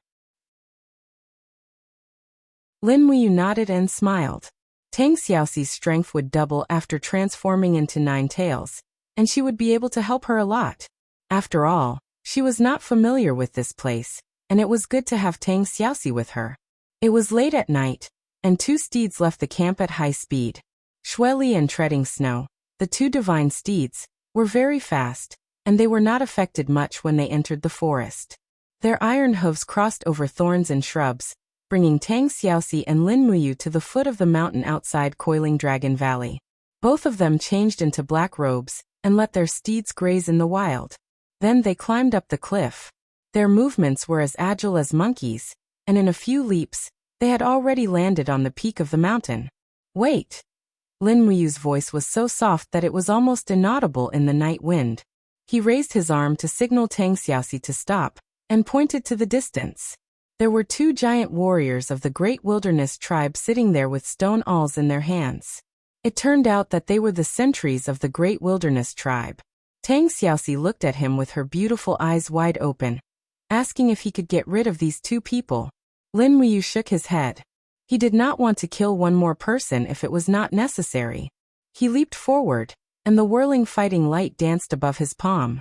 Lin Muyu nodded and smiled. Tang Xiaoxi's strength would double after transforming into 9 tails, and she would be able to help her a lot. After all, she was not familiar with this place, and it was good to have Tang Xiaoxi with her. It was late at night, and 2 steeds left the camp at high speed. Shueli and Treading Snow, the 2 divine steeds, were very fast, and they were not affected much when they entered the forest. Their iron hooves crossed over thorns and shrubs, bringing Tang Xiaoxi and Lin Muyu to the foot of the mountain outside Coiling Dragon Valley. Both of them changed into black robes and let their steeds graze in the wild. Then they climbed up the cliff. Their movements were as agile as monkeys, and in a few leaps, they had already landed on the peak of the mountain. Wait! Lin Muyu's voice was so soft that it was almost inaudible in the night wind. He raised his arm to signal Tang Xiaoxi to stop, and pointed to the distance. There were 2 giant warriors of the Great Wilderness tribe sitting there with stone awls in their hands. It turned out that they were the sentries of the Great Wilderness tribe. Tang Xiaoxi looked at him with her beautiful eyes wide open, asking if he could get rid of these 2 people. Lin Muyu shook his head. He did not want to kill one more person if it was not necessary. He leaped forward, and the whirling fighting light danced above his palm.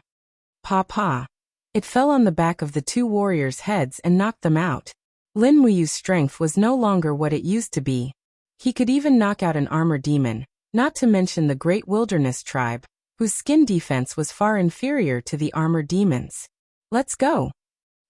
Pa! It fell on the back of the 2 warriors' heads and knocked them out. Lin Muyu's strength was no longer what it used to be. He could even knock out an armor demon, not to mention the Great Wilderness tribe, whose skin defense was far inferior to the armor demons. Let's go.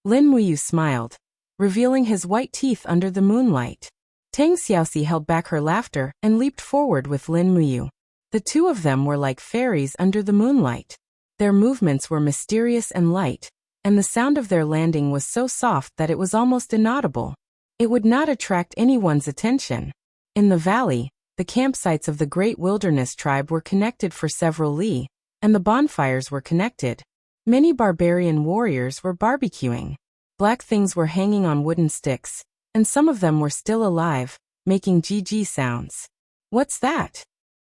Lin Muyu smiled, revealing his white teeth under the moonlight. Tang Xiaoxi held back her laughter and leaped forward with Lin Muyu. The 2 of them were like fairies under the moonlight. Their movements were mysterious and light, and the sound of their landing was so soft that it was almost inaudible. It would not attract anyone's attention. In the valley, the campsites of the Great Wilderness tribe were connected for several li, and the bonfires were connected. Many barbarian warriors were barbecuing. Black things were hanging on wooden sticks, and some of them were still alive, making GG sounds. What's that?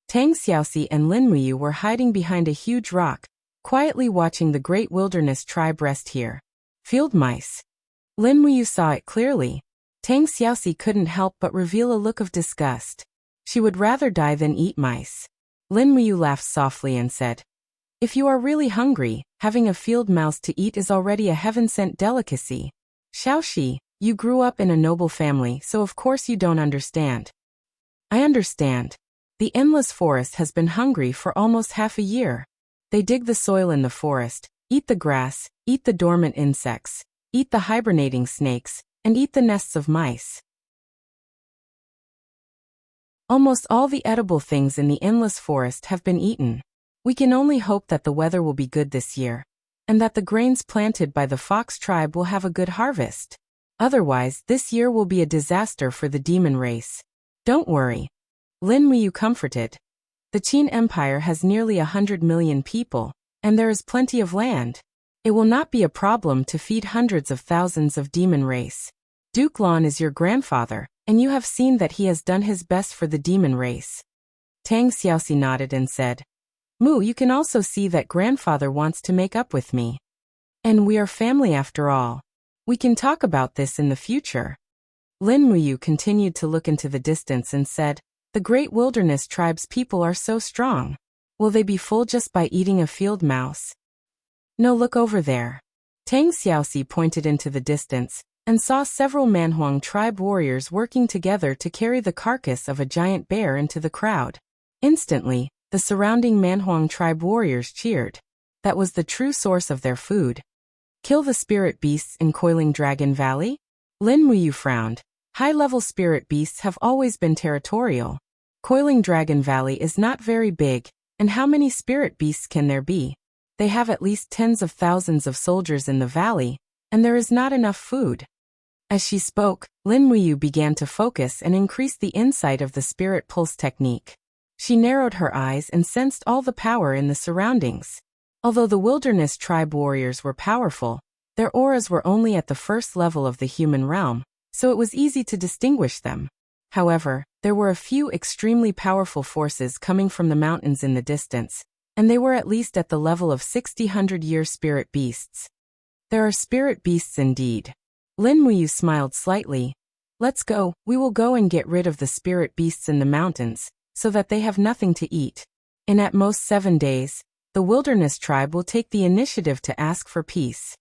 Tang Xiaoxi and Lin Muyu were hiding behind a huge rock, quietly watching the Great Wilderness tribe rest here. Field mice. Lin Muyu saw it clearly. Tang Xiaoxi couldn't help but reveal a look of disgust. She would rather die than eat mice. Lin Muyu laughed softly and said, "If you are really hungry, having a field mouse to eat is already a heaven-sent delicacy. Xiaoxi, you grew up in a noble family, so of course you don't understand." "I understand. The endless forest has been hungry for almost half a year. They dig the soil in the forest, eat the grass, eat the dormant insects, eat the hibernating snakes, and eat the nests of mice. Almost all the edible things in the endless forest have been eaten. We can only hope that the weather will be good this year, and that the grains planted by the fox tribe will have a good harvest. Otherwise, this year will be a disaster for the demon race. Don't worry." Lin Muyu comforted. "The Qin Empire has nearly 100 million people, and there is plenty of land. It will not be a problem to feed hundreds of thousands of demon race. Duke Lan is your grandfather, and you have seen that he has done his best for the demon race." Tang Xiaoxi nodded and said, "Mu, you can also see that grandfather wants to make up with me. And we are family after all. We can talk about this in the future." Lin Muyu continued to look into the distance and said, "The Great Wilderness tribe's people are so strong. Will they be full just by eating a field mouse?" "No, look over there." Tang Xiaoxi pointed into the distance, and saw several Manhuang tribe warriors working together to carry the carcass of a giant bear into the crowd. Instantly, the surrounding Manhuang tribe warriors cheered. That was the true source of their food. Kill the spirit beasts in Coiling Dragon Valley? Lin Muyu frowned. High-level spirit beasts have always been territorial. Coiling Dragon Valley is not very big, and how many spirit beasts can there be? They have at least tens of thousands of soldiers in the valley, and there is not enough food. As she spoke, Lin Muyu began to focus and increase the insight of the spirit pulse technique. She narrowed her eyes and sensed all the power in the surroundings. Although the wilderness tribe warriors were powerful, their auras were only at the first level of the human realm, so it was easy to distinguish them. However, there were a few extremely powerful forces coming from the mountains in the distance, and they were at least at the level of 60-100-year spirit beasts. There are spirit beasts indeed. Lin Muyu smiled slightly. "Let's go, we will go and get rid of the spirit beasts in the mountains, so that they have nothing to eat. In at most 7 days, the wilderness tribe will take the initiative to ask for peace."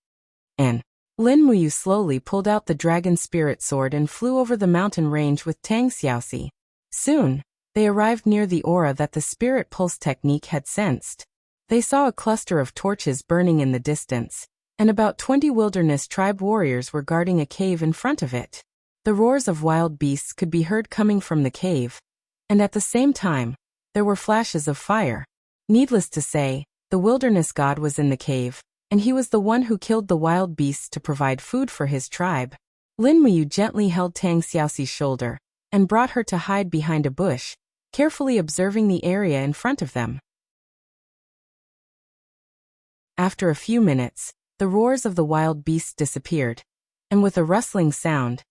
And Lin Muyu slowly pulled out the dragon spirit sword and flew over the mountain range with Tang Xiaoxi. Soon, they arrived near the aura that the spirit pulse technique had sensed. They saw a cluster of torches burning in the distance, and about 20 wilderness tribe warriors were guarding a cave in front of it. The roars of wild beasts could be heard coming from the cave, and at the same time, there were flashes of fire. Needless to say, the wilderness god was in the cave, and he was the one who killed the wild beasts to provide food for his tribe. Lin Muyu gently held Tang Xiaoxi's shoulder and brought her to hide behind a bush, carefully observing the area in front of them. After a few minutes, the roars of the wild beasts disappeared, and with a rustling sound,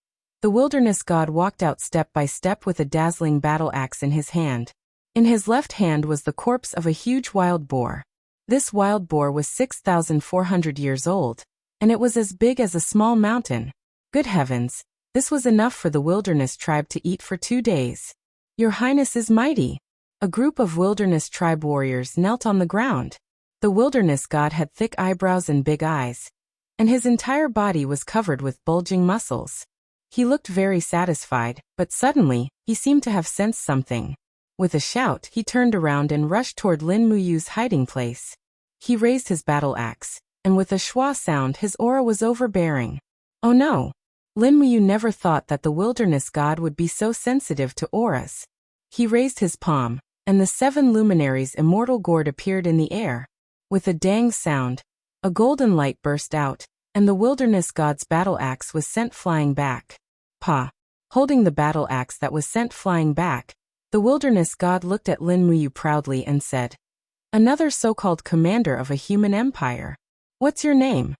the wilderness god walked out step by step with a dazzling battle axe in his hand. In his left hand was the corpse of a huge wild boar. This wild boar was 6,400 years old, and it was as big as a small mountain. Good heavens, this was enough for the wilderness tribe to eat for 2 days. Your Highness is mighty. A group of wilderness tribe warriors knelt on the ground. The wilderness god had thick eyebrows and big eyes, and his entire body was covered with bulging muscles. He looked very satisfied, but suddenly, he seemed to have sensed something. With a shout, he turned around and rushed toward Lin Muyu's hiding place. He raised his battle axe, and with a schwa sound his aura was overbearing. Oh no! Lin Muyu never thought that the wilderness god would be so sensitive to auras. He raised his palm, and the 7 luminaries' immortal gourd appeared in the air. With a dang sound, a golden light burst out, and the wilderness god's battle axe was sent flying back. Pa! Holding the battle axe that was sent flying back, the wilderness god looked at Lin Muyu proudly and said, "Another so-called commander of a human empire. What's your name?"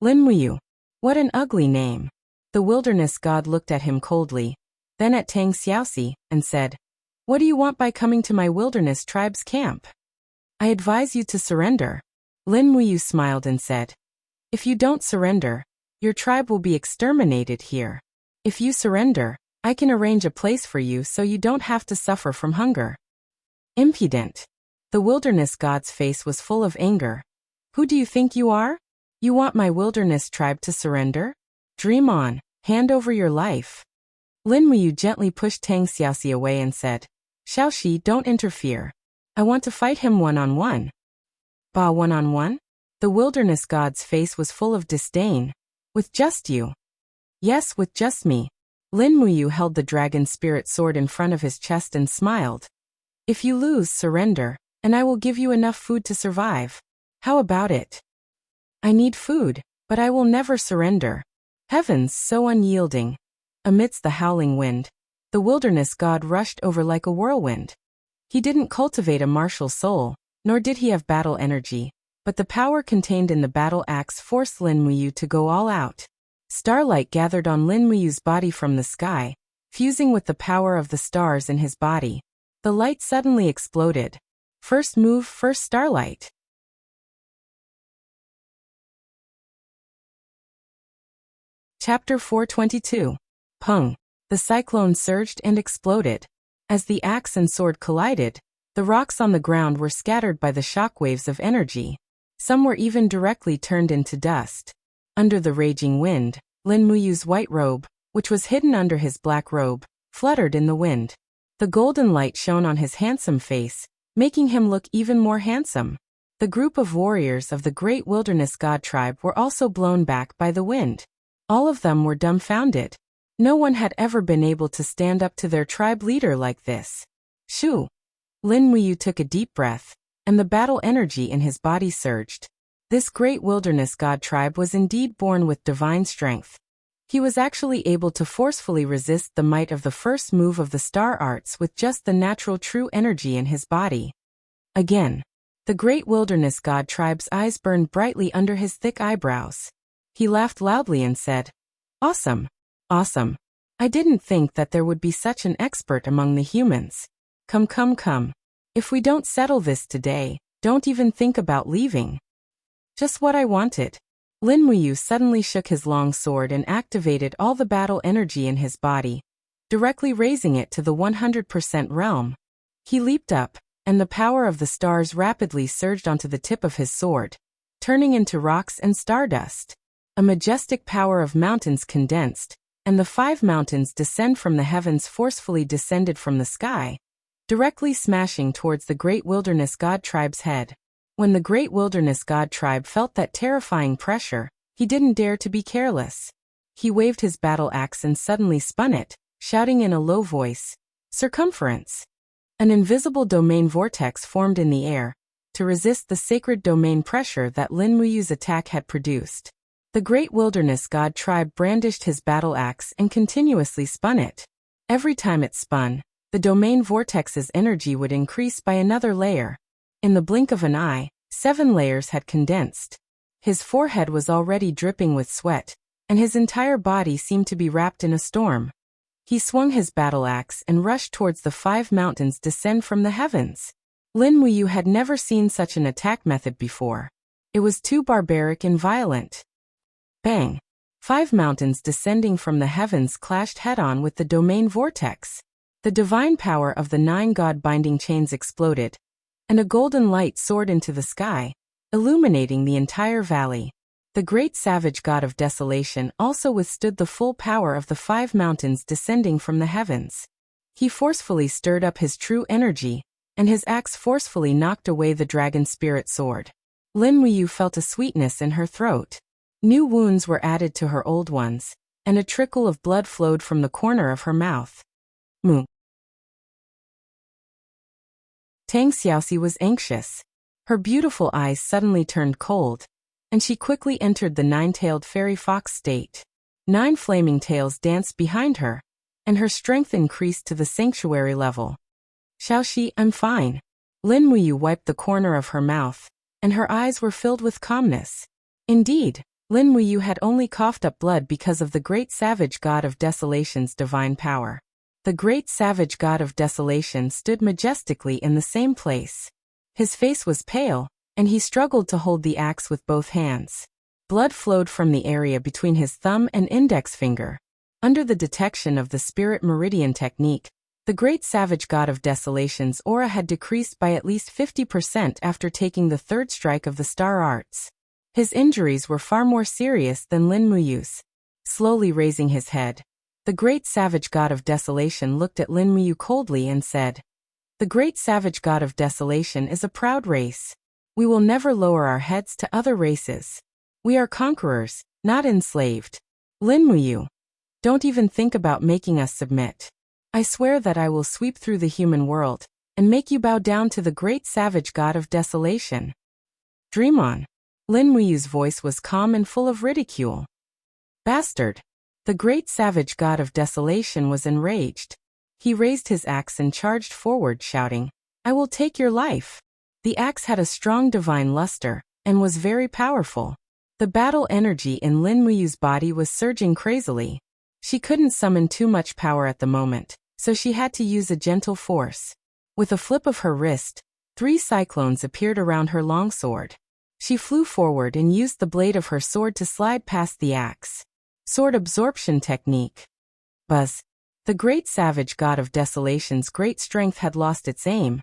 Lin Muyu. What an ugly name. The wilderness god looked at him coldly, then at Tang Xiaoxi, and said, "What do you want by coming to my wilderness tribe's camp?" "I advise you to surrender." Lin Muyu smiled and said, "If you don't surrender, your tribe will be exterminated here. If you surrender, I can arrange a place for you so you don't have to suffer from hunger." Impudent. The wilderness god's face was full of anger. "Who do you think you are? You want my wilderness tribe to surrender? Dream on, hand over your life." Lin Muyu gently pushed Tang Xiaoxi away and said, "Xiaoxi, don't interfere. I want to fight him one-on-one." "Ba, one-on-one?" The wilderness god's face was full of disdain. "With just you?" "Yes, with just me." Lin Muyu held the dragon spirit sword in front of his chest and smiled. "If you lose, surrender, and I will give you enough food to survive. How about it?" "I need food, but I will never surrender." Heavens, so unyielding. Amidst the howling wind, the wilderness god rushed over like a whirlwind. He didn't cultivate a martial soul, nor did he have battle energy, but the power contained in the battle axe forced Lin Muyu to go all out. Starlight gathered on Lin Muyu's body from the sky, fusing with the power of the stars in his body. The light suddenly exploded. First move, first starlight. Chapter 422. Pung. The cyclone surged and exploded. As the axe and sword collided, the rocks on the ground were scattered by the shockwaves of energy. Some were even directly turned into dust. Under the raging wind, Lin Muyu's white robe, which was hidden under his black robe, fluttered in the wind. The golden light shone on his handsome face, making him look even more handsome. The group of warriors of the great wilderness god tribe were also blown back by the wind. All of them were dumbfounded. No one had ever been able to stand up to their tribe leader like this. Shoo! Lin Muyu took a deep breath, and the battle energy in his body surged. This great wilderness god tribe was indeed born with divine strength. He was actually able to forcefully resist the might of the first move of the star arts with just the natural true energy in his body. Again, the great wilderness god tribe's eyes burned brightly under his thick eyebrows. He laughed loudly and said, "Awesome! Awesome! I didn't think that there would be such an expert among the humans. Come, come, come. If we don't settle this today, don't even think about leaving." Just what I wanted. Lin Muyu suddenly shook his long sword and activated all the battle energy in his body, directly raising it to the 100% realm. He leaped up, and the power of the stars rapidly surged onto the tip of his sword, turning into rocks and stardust. A majestic power of mountains condensed, and the 5 mountains descend from the heavens forcefully descended from the sky, directly smashing towards the great wilderness god tribe's head. When the great wilderness god tribe felt that terrifying pressure, he didn't dare to be careless. He waved his battle axe and suddenly spun it, shouting in a low voice, "Circumference!" An invisible domain vortex formed in the air, to resist the sacred domain pressure that Lin Muyu's attack had produced. The great wilderness god tribe brandished his battle axe and continuously spun it. Every time it spun, the domain vortex's energy would increase by another layer. In the blink of an eye, 7 layers had condensed. His forehead was already dripping with sweat, and his entire body seemed to be wrapped in a storm. He swung his battle axe and rushed towards the 5 mountains descend from the heavens. Lin Muyu had never seen such an attack method before. It was too barbaric and violent. Bang! 5 mountains descending from the heavens clashed head-on with the domain vortex. The divine power of the 9 god-binding chains exploded, and a golden light soared into the sky, illuminating the entire valley. The great savage god of desolation also withstood the full power of the 5 mountains descending from the heavens. He forcefully stirred up his true energy, and his axe forcefully knocked away the dragon spirit sword. Lin Muyu felt a sweetness in her throat. New wounds were added to her old ones, and a trickle of blood flowed from the corner of her mouth. Moo. Tang Xiaoxi was anxious. Her beautiful eyes suddenly turned cold, and she quickly entered the 9-tailed fairy fox state. 9 flaming tails danced behind her, and her strength increased to the sanctuary level. Xiaoxi, I'm fine. Lin Muyu wiped the corner of her mouth, and her eyes were filled with calmness. Indeed, Lin Muyu had only coughed up blood because of the great savage god of desolation's divine power. The great savage god of desolation stood majestically in the same place. His face was pale, and he struggled to hold the axe with both hands. Blood flowed from the area between his thumb and index finger. Under the detection of the spirit meridian technique, the great savage god of desolation's aura had decreased by at least 50% after taking the 3rd strike of the star arts. His injuries were far more serious than Lin Muyu's. Slowly raising his head, the great savage god of desolation looked at Lin Muyu coldly and said, "The great savage god of desolation is a proud race. We will never lower our heads to other races. We are conquerors, not enslaved. Lin Muyu, don't even think about making us submit. I swear that I will sweep through the human world and make you bow down to the great savage god of desolation. Dream on." Lin Muyu's voice was calm and full of ridicule. Bastard! The great savage god of desolation was enraged. He raised his axe and charged forward, shouting, "I will take your life." The axe had a strong divine luster, and was very powerful. The battle energy in Lin Muyu's body was surging crazily. She couldn't summon too much power at the moment, so she had to use a gentle force. With a flip of her wrist, 3 cyclones appeared around her longsword. She flew forward and used the blade of her sword to slide past the axe. Sword absorption technique. Buzz. The great savage god of desolation's great strength had lost its aim,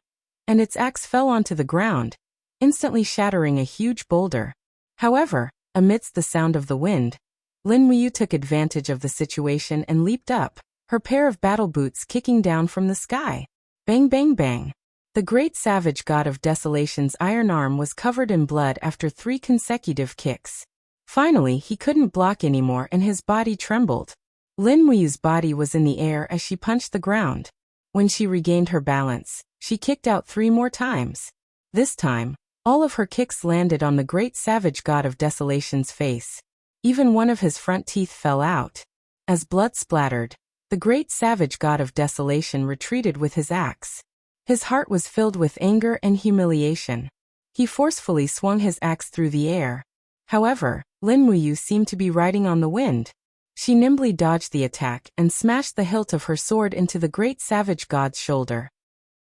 and its axe fell onto the ground, instantly shattering a huge boulder. However, amidst the sound of the wind, Lin Muyu took advantage of the situation and leaped up, her pair of battle boots kicking down from the sky. Bang bang bang. The great savage god of desolation's iron arm was covered in blood after 3 consecutive kicks. Finally, he couldn't block anymore and his body trembled. Lin Muyu's body was in the air as she punched the ground. When she regained her balance, she kicked out 3 more times. This time, all of her kicks landed on the great savage god of desolation's face. Even one of his front teeth fell out. As blood splattered, the great savage god of desolation retreated with his axe. His heart was filled with anger and humiliation. He forcefully swung his axe through the air. However, Lin Muyu seemed to be riding on the wind. She nimbly dodged the attack and smashed the hilt of her sword into the great savage god's shoulder.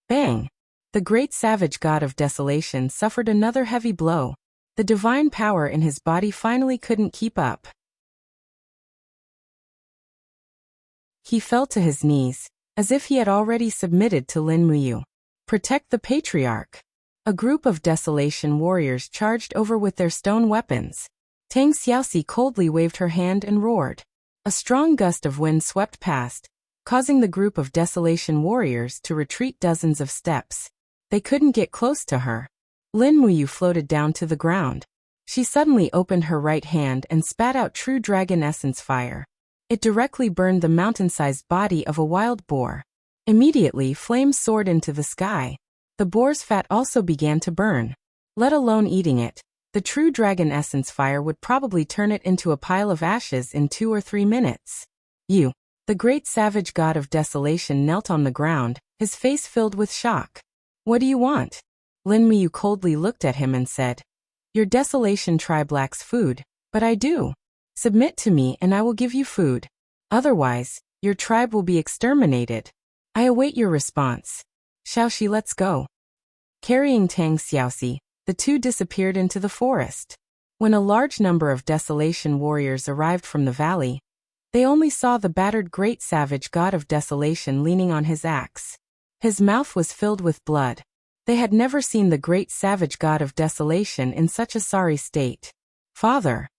Bang! The great savage god of desolation suffered another heavy blow. The divine power in his body finally couldn't keep up. He fell to his knees, as if he had already submitted to Lin Muyu. Protect the patriarch. A group of desolation warriors charged over with their stone weapons. Tang Xiaoxi coldly waved her hand and roared. A strong gust of wind swept past, causing the group of Desolation warriors to retreat dozens of steps. They couldn't get close to her. Lin Muyu floated down to the ground. She suddenly opened her right hand and spat out true dragon essence fire. It directly burned the mountain-sized body of a wild boar. Immediately, flames soared into the sky. The boar's fat also began to burn. Let alone eating it, the true dragon essence fire would probably turn it into a pile of ashes in 2 or 3 minutes. You, the great savage god of desolation, knelt on the ground, his face filled with shock. What do you want? Lin Muyu coldly looked at him and said, Your desolation tribe lacks food, but I do. Submit to me and I will give you food. Otherwise, your tribe will be exterminated. I await your response. Xiaoxi, let's go. Carrying Tang Xiaoxi, the two disappeared into the forest. When a large number of desolation warriors arrived from the valley, they only saw the battered great savage god of desolation leaning on his axe. His mouth was filled with blood. They had never seen the great savage god of desolation in such a sorry state. Father.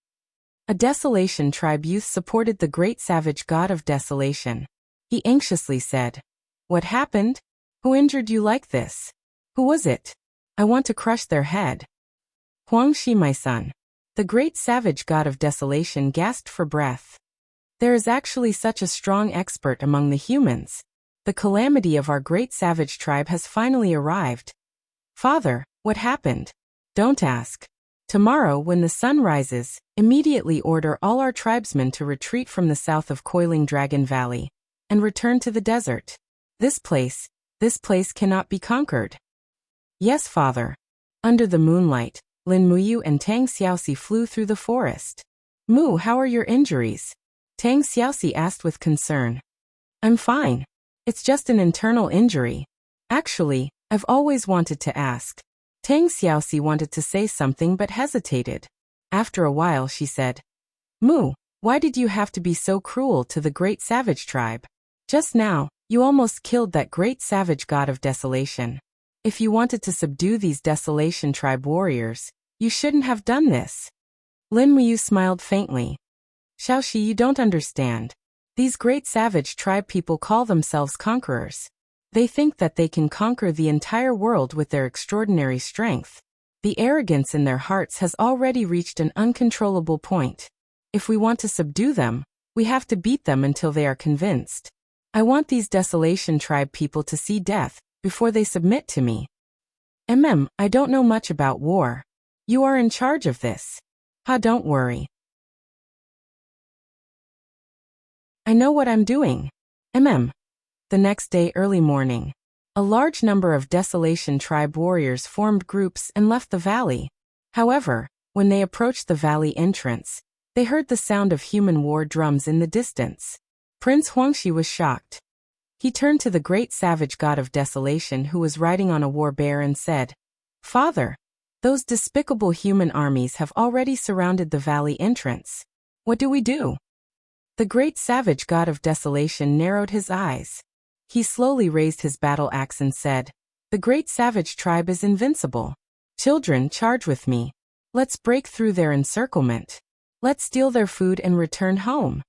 A desolation tribe youth supported the great savage god of desolation. He anxiously said, What happened? Who injured you like this? Who was it? I want to crush their head. Huangxi, my son. The great savage god of desolation gasped for breath. There is actually such a strong expert among the humans. The calamity of our great savage tribe has finally arrived. Father, what happened? Don't ask. Tomorrow, when the sun rises, immediately order all our tribesmen to retreat from the south of Coiling Dragon Valley and return to the desert. This place cannot be conquered. Yes, father. Under the moonlight, Lin Muyu and Tang Xiaoxi flew through the forest. Mu, how are your injuries? Tang Xiaoxi asked with concern. I'm fine. It's just an internal injury. Actually, I've always wanted to ask. Tang Xiaoxi wanted to say something but hesitated. After a while she said, Mu, why did you have to be so cruel to the great savage tribe? Just now, you almost killed that great savage god of desolation. If you wanted to subdue these desolation tribe warriors, you shouldn't have done this. Lin Muyu smiled faintly. Xiaoxi, you don't understand. These great savage tribe people call themselves conquerors. They think that they can conquer the entire world with their extraordinary strength. The arrogance in their hearts has already reached an uncontrollable point. If we want to subdue them, we have to beat them until they are convinced. I want these desolation tribe people to see death before they submit to me. I don't know much about war. You are in charge of this. Don't worry. I know what I'm doing. The next day early morning, a large number of desolation tribe warriors formed groups and left the valley. However, when they approached the valley entrance, they heard the sound of human war drums in the distance. Prince Huangxi was shocked. He turned to the great savage god of desolation who was riding on a war bear and said, Father, those despicable human armies have already surrounded the valley entrance. What do we do? The great savage god of desolation narrowed his eyes. He slowly raised his battle axe and said, The great savage tribe is invincible. Children, charge with me. Let's break through their encirclement. Let's steal their food and return home.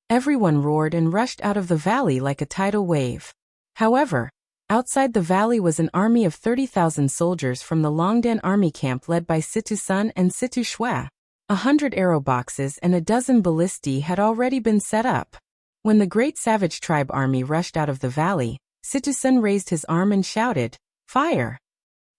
Everyone roared and rushed out of the valley like a tidal wave. However, outside the valley was an army of 30,000 soldiers from the Longdan army camp led by Situ Sun and Situ Shui. 100 arrow boxes and a dozen ballistae had already been set up. When the great savage tribe army rushed out of the valley, Situ Sun raised his arm and shouted, Fire!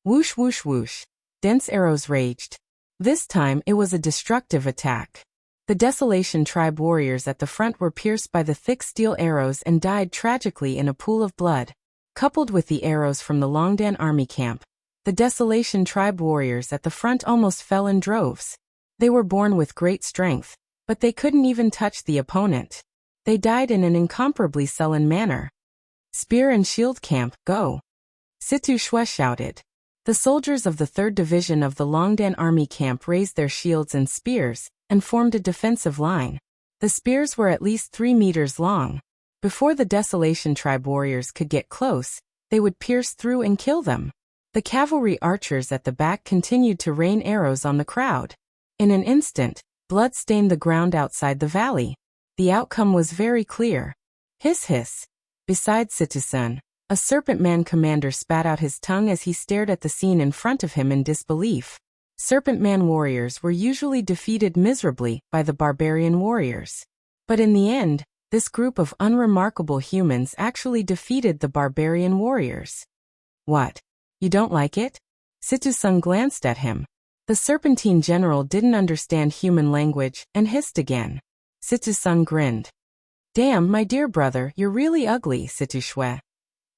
Whoosh whoosh whoosh. Dense arrows raged. This time it was a destructive attack. The desolation tribe warriors at the front were pierced by the thick steel arrows and died tragically in a pool of blood. Coupled with the arrows from the Longdan army camp, the desolation tribe warriors at the front almost fell in droves. They were born with great strength, but they couldn't even touch the opponent. They died in an incomparably sullen manner. Spear and shield camp, go! Situ Shui shouted. The soldiers of the 3rd Division of the Longdan army camp raised their shields and spears, and formed a defensive line. The spears were at least 3 meters long. Before the desolation tribe warriors could get close, they would pierce through and kill them. The cavalry archers at the back continued to rain arrows on the crowd. In an instant, Blood stained the ground outside the valley. The outcome was very clear. Hiss hiss. Beside Situ-san, a serpent man commander spat out his tongue as he stared at the scene in front of him in disbelief. Serpent man warriors were usually defeated miserably by the barbarian warriors. But in the end, this group of unremarkable humans actually defeated the barbarian warriors. What? You don't like it? Situ-san glanced at him. The serpentine general didn't understand human language and hissed again. Situ-san grinned. Damn, my dear brother, you're really ugly, Situ-shue.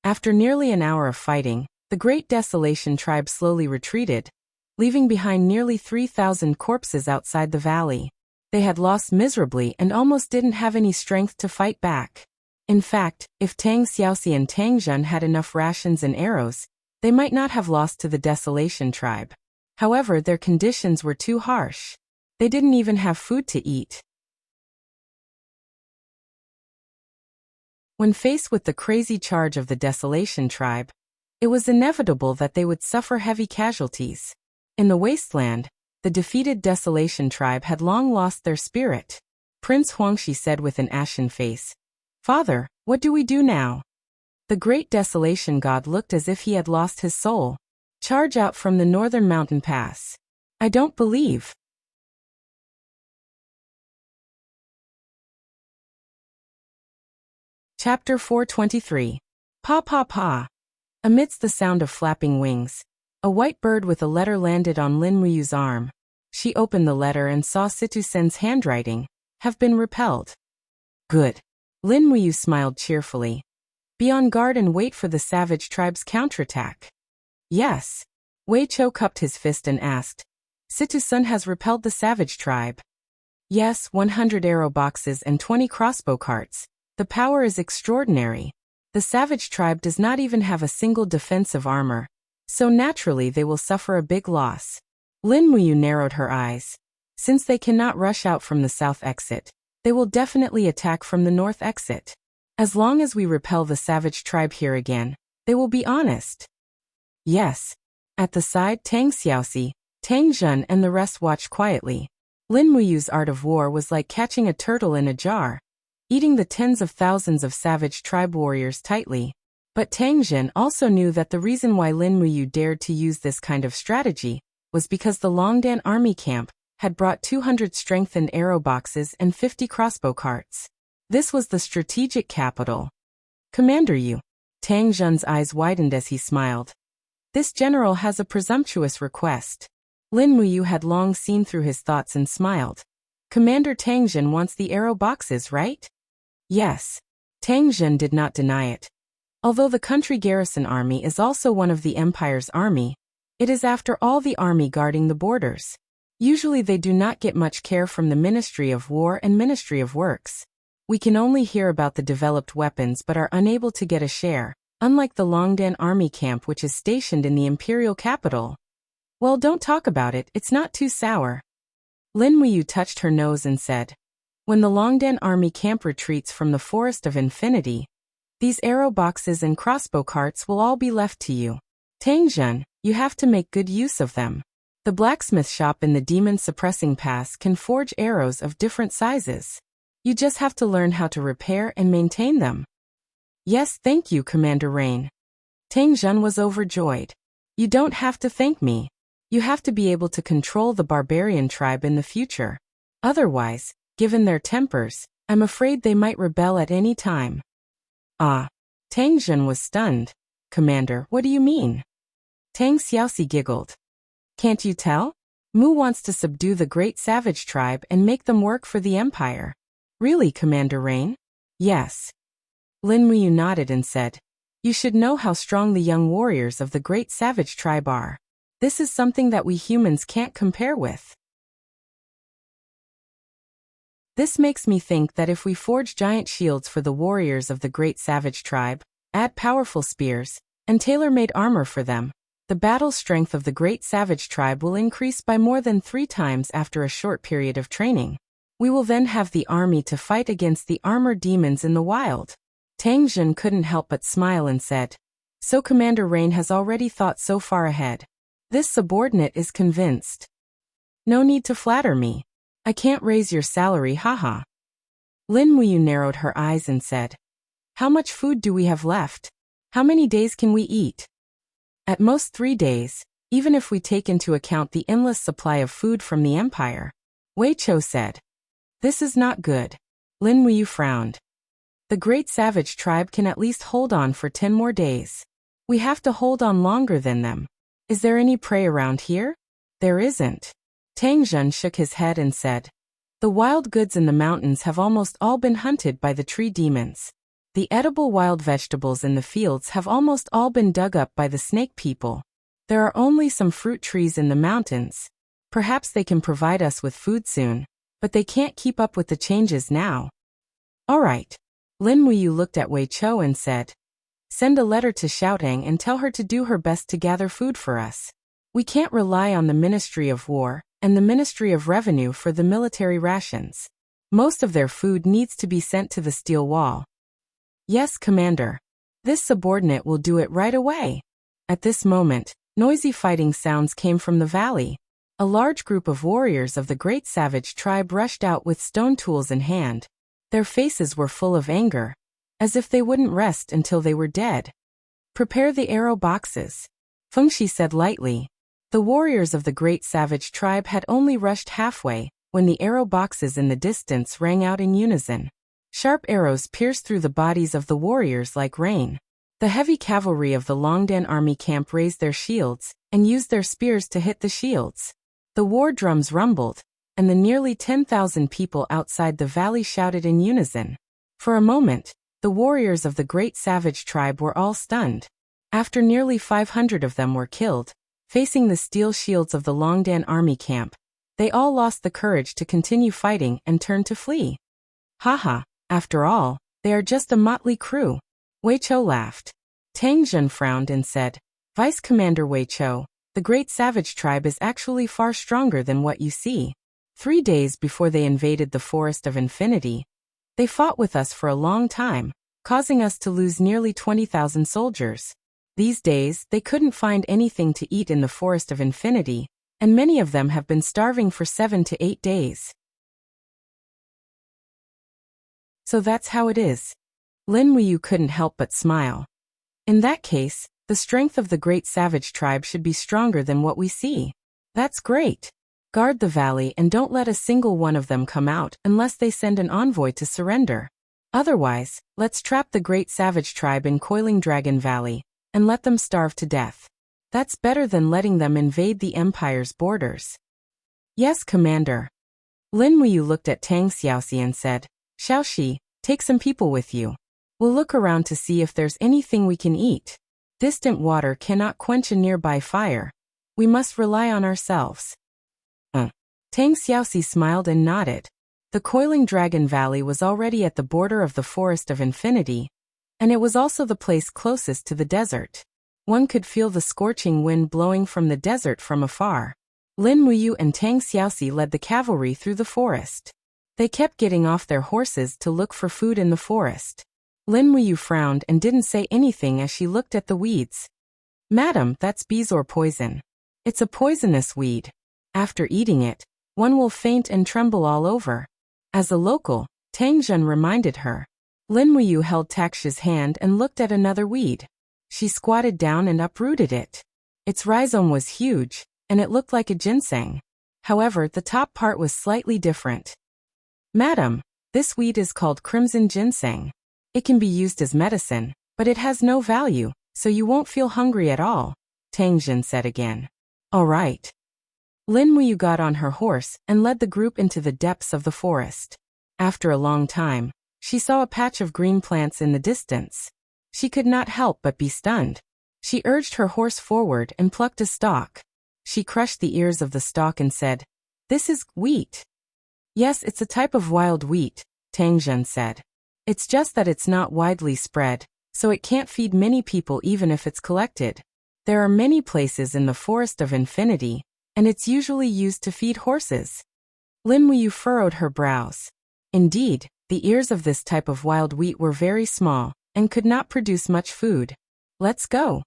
After nearly an hour of fighting, the Great Desolation tribe slowly retreated, leaving behind nearly 3,000 corpses outside the valley. They had lost miserably and almost didn't have any strength to fight back. In fact, if Tang Xiaoxi and Tang Zhen had enough rations and arrows, they might not have lost to the Desolation tribe. However, their conditions were too harsh. They didn't even have food to eat. When faced with the crazy charge of the Desolation tribe, it was inevitable that they would suffer heavy casualties. In the wasteland, the defeated Desolation tribe had long lost their spirit. Prince Huangshi said with an ashen face, "Father, what do we do now?" The great Desolation god looked as if he had lost his soul. Charge out from the northern mountain pass. I don't believe. Chapter 423. Pa pa pa. Amidst the sound of flapping wings, a white bird with a letter landed on Lin Muyu's arm. She opened the letter and saw Situ-sen's handwriting. Have been repelled. Good. Lin Muyu smiled cheerfully. Be on guard and wait for the savage tribe's counterattack. Yes. Wei Chou cupped his fist and asked. Situ-sen has repelled the savage tribe. Yes, 100 arrow boxes and 20 crossbow carts. The power is extraordinary. The savage tribe does not even have a single defensive armor, so naturally they will suffer a big loss. Lin Muyu narrowed her eyes. Since they cannot rush out from the south exit, they will definitely attack from the north exit. As long as we repel the savage tribe here again, they will be honest. Yes. At the side, Tang Xiaoxi, Tang Zhen and the rest watched quietly. Lin Muyu's art of war was like catching a turtle in a jar, eating the tens of thousands of savage tribe warriors tightly. But Tang Zhen also knew that the reason why Lin Muyu dared to use this kind of strategy was because the Longdan army camp had brought 200 strengthened arrow boxes and 50 crossbow carts. This was the strategic capital. Commander Yu. Tang Zhen's eyes widened as he smiled. This general has a presumptuous request. Lin Muyu had long seen through his thoughts and smiled. Commander Tang Zhen wants the arrow boxes, right? Yes. Tang Zhen did not deny it. Although the country garrison army is also one of the empire's army, it is after all the army guarding the borders. Usually they do not get much care from the Ministry of War and Ministry of Works. We can only hear about the developed weapons but are unable to get a share, unlike the Longdan army camp which is stationed in the imperial capital. Well, don't talk about it, it's not too sour. Lin Muyu touched her nose and said, when the Longdan army camp retreats from the Forest of Infinity, these arrow boxes and crossbow carts will all be left to you. Tang Zhen, you have to make good use of them. The blacksmith shop in the Demon Suppressing Pass can forge arrows of different sizes. You just have to learn how to repair and maintain them. Yes, thank you, Commander Rain. Tang Zhen was overjoyed. You don't have to thank me. You have to be able to control the barbarian tribe in the future. Otherwise, given their tempers, I'm afraid they might rebel at any time. Ah. Tang Zhen was stunned. Commander, what do you mean? Tang Xiaoxi giggled. Can't you tell? Mu wants to subdue the great savage tribe and make them work for the empire. Really, Commander Rain? Yes. Lin Muyu nodded and said, you should know how strong the young warriors of the great savage tribe are. This is something that we humans can't compare with. This makes me think that if we forge giant shields for the warriors of the great savage tribe, add powerful spears, and tailor-made armor for them, the battle strength of the great savage tribe will increase by more than 3 times after a short period of training. We will then have the army to fight against the armored demons in the wild. Tang Zhen couldn't help but smile and said, so Commander Rain has already thought so far ahead. This subordinate is convinced. No need to flatter me. I can't raise your salary, haha. Lin Muyu narrowed her eyes and said, how much food do we have left? How many days can we eat? At most 3 days, even if we take into account the endless supply of food from the empire. Wei Chou said. This is not good. Lin Muyu frowned. The great savage tribe can at least hold on for 10 more days. We have to hold on longer than them. Is there any prey around here? There isn't. Tang Zhen shook his head and said, the wild goods in the mountains have almost all been hunted by the tree demons. The edible wild vegetables in the fields have almost all been dug up by the snake people. There are only some fruit trees in the mountains. Perhaps they can provide us with food soon, but they can't keep up with the changes now. All right. Lin Muyu looked at Wei Chou and said, send a letter to Xiaotang and tell her to do her best to gather food for us. We can't rely on the Ministry of War and the Ministry of Revenue for the military rations. Most of their food needs to be sent to the steel wall. Yes, Commander. This subordinate will do it right away. At this moment, noisy fighting sounds came from the valley. A large group of warriors of the great savage tribe rushed out with stone tools in hand. Their faces were full of anger, as if they wouldn't rest until they were dead. Prepare the arrow boxes, Fengxi said lightly. The warriors of the great savage tribe had only rushed halfway when the arrow boxes in the distance rang out in unison. Sharp arrows pierced through the bodies of the warriors like rain. The heavy cavalry of the Longdan army camp raised their shields and used their spears to hit the shields. The war drums rumbled, and the nearly 10,000 people outside the valley shouted in unison. For a moment, the warriors of the great savage tribe were all stunned. After nearly 500 of them were killed, facing the steel shields of the Longdan army camp, they all lost the courage to continue fighting and turned to flee. Haha, after all, they are just a motley crew. Wei Chou laughed. Tang Zhen frowned and said, Vice Commander Wei Chou, the great savage tribe is actually far stronger than what you see. 3 days before they invaded the Forest of Infinity, they fought with us for a long time, causing us to lose nearly 20,000 soldiers. These days, they couldn't find anything to eat in the Forest of Infinity, and many of them have been starving for 7 to 8 days. So that's how it is. Lin Muyu couldn't help but smile. In that case, the strength of the great savage tribe should be stronger than what we see. That's great. Guard the valley and don't let a single one of them come out unless they send an envoy to surrender. Otherwise, let's trap the great savage tribe in Coiling Dragon Valley and let them starve to death. That's better than letting them invade the Empire's borders. Yes, Commander. Lin Muyu looked at Tang Xiaoxi and said, Xiaoxi, take some people with you. We'll look around to see if there's anything we can eat. Distant water cannot quench a nearby fire. We must rely on ourselves. Tang Xiaoxi smiled and nodded. The Coiling Dragon Valley was already at the border of the Forest of Infinity, and it was also the place closest to the desert. One could feel the scorching wind blowing from the desert from afar. Lin Muyu and Tang Xiaoxi led the cavalry through the forest. They kept getting off their horses to look for food in the forest. Lin Muyu frowned and didn't say anything as she looked at the weeds. Madam, that's bezoar poison. It's a poisonous weed. After eating it, one will faint and tremble all over. As a local, Tang Zhen reminded her. Lin Muyu held Taksha's hand and looked at another weed. She squatted down and uprooted it. Its rhizome was huge, and it looked like a ginseng. However, the top part was slightly different. Madam, this weed is called crimson ginseng. It can be used as medicine, but it has no value, so you won't feel hungry at all, Tang Zhen said again. All right. Lin Muyu got on her horse and led the group into the depths of the forest. After a long time, she saw a patch of green plants in the distance. She could not help but be stunned. She urged her horse forward and plucked a stalk. She crushed the ears of the stalk and said, This is wheat. Yes, it's a type of wild wheat, Tang Zhen said. It's just that it's not widely spread, so it can't feed many people even if it's collected. There are many places in the Forest of Infinity, and it's usually used to feed horses. Lin Muyu furrowed her brows. Indeed, the ears of this type of wild wheat were very small, and could not produce much food. Let's go.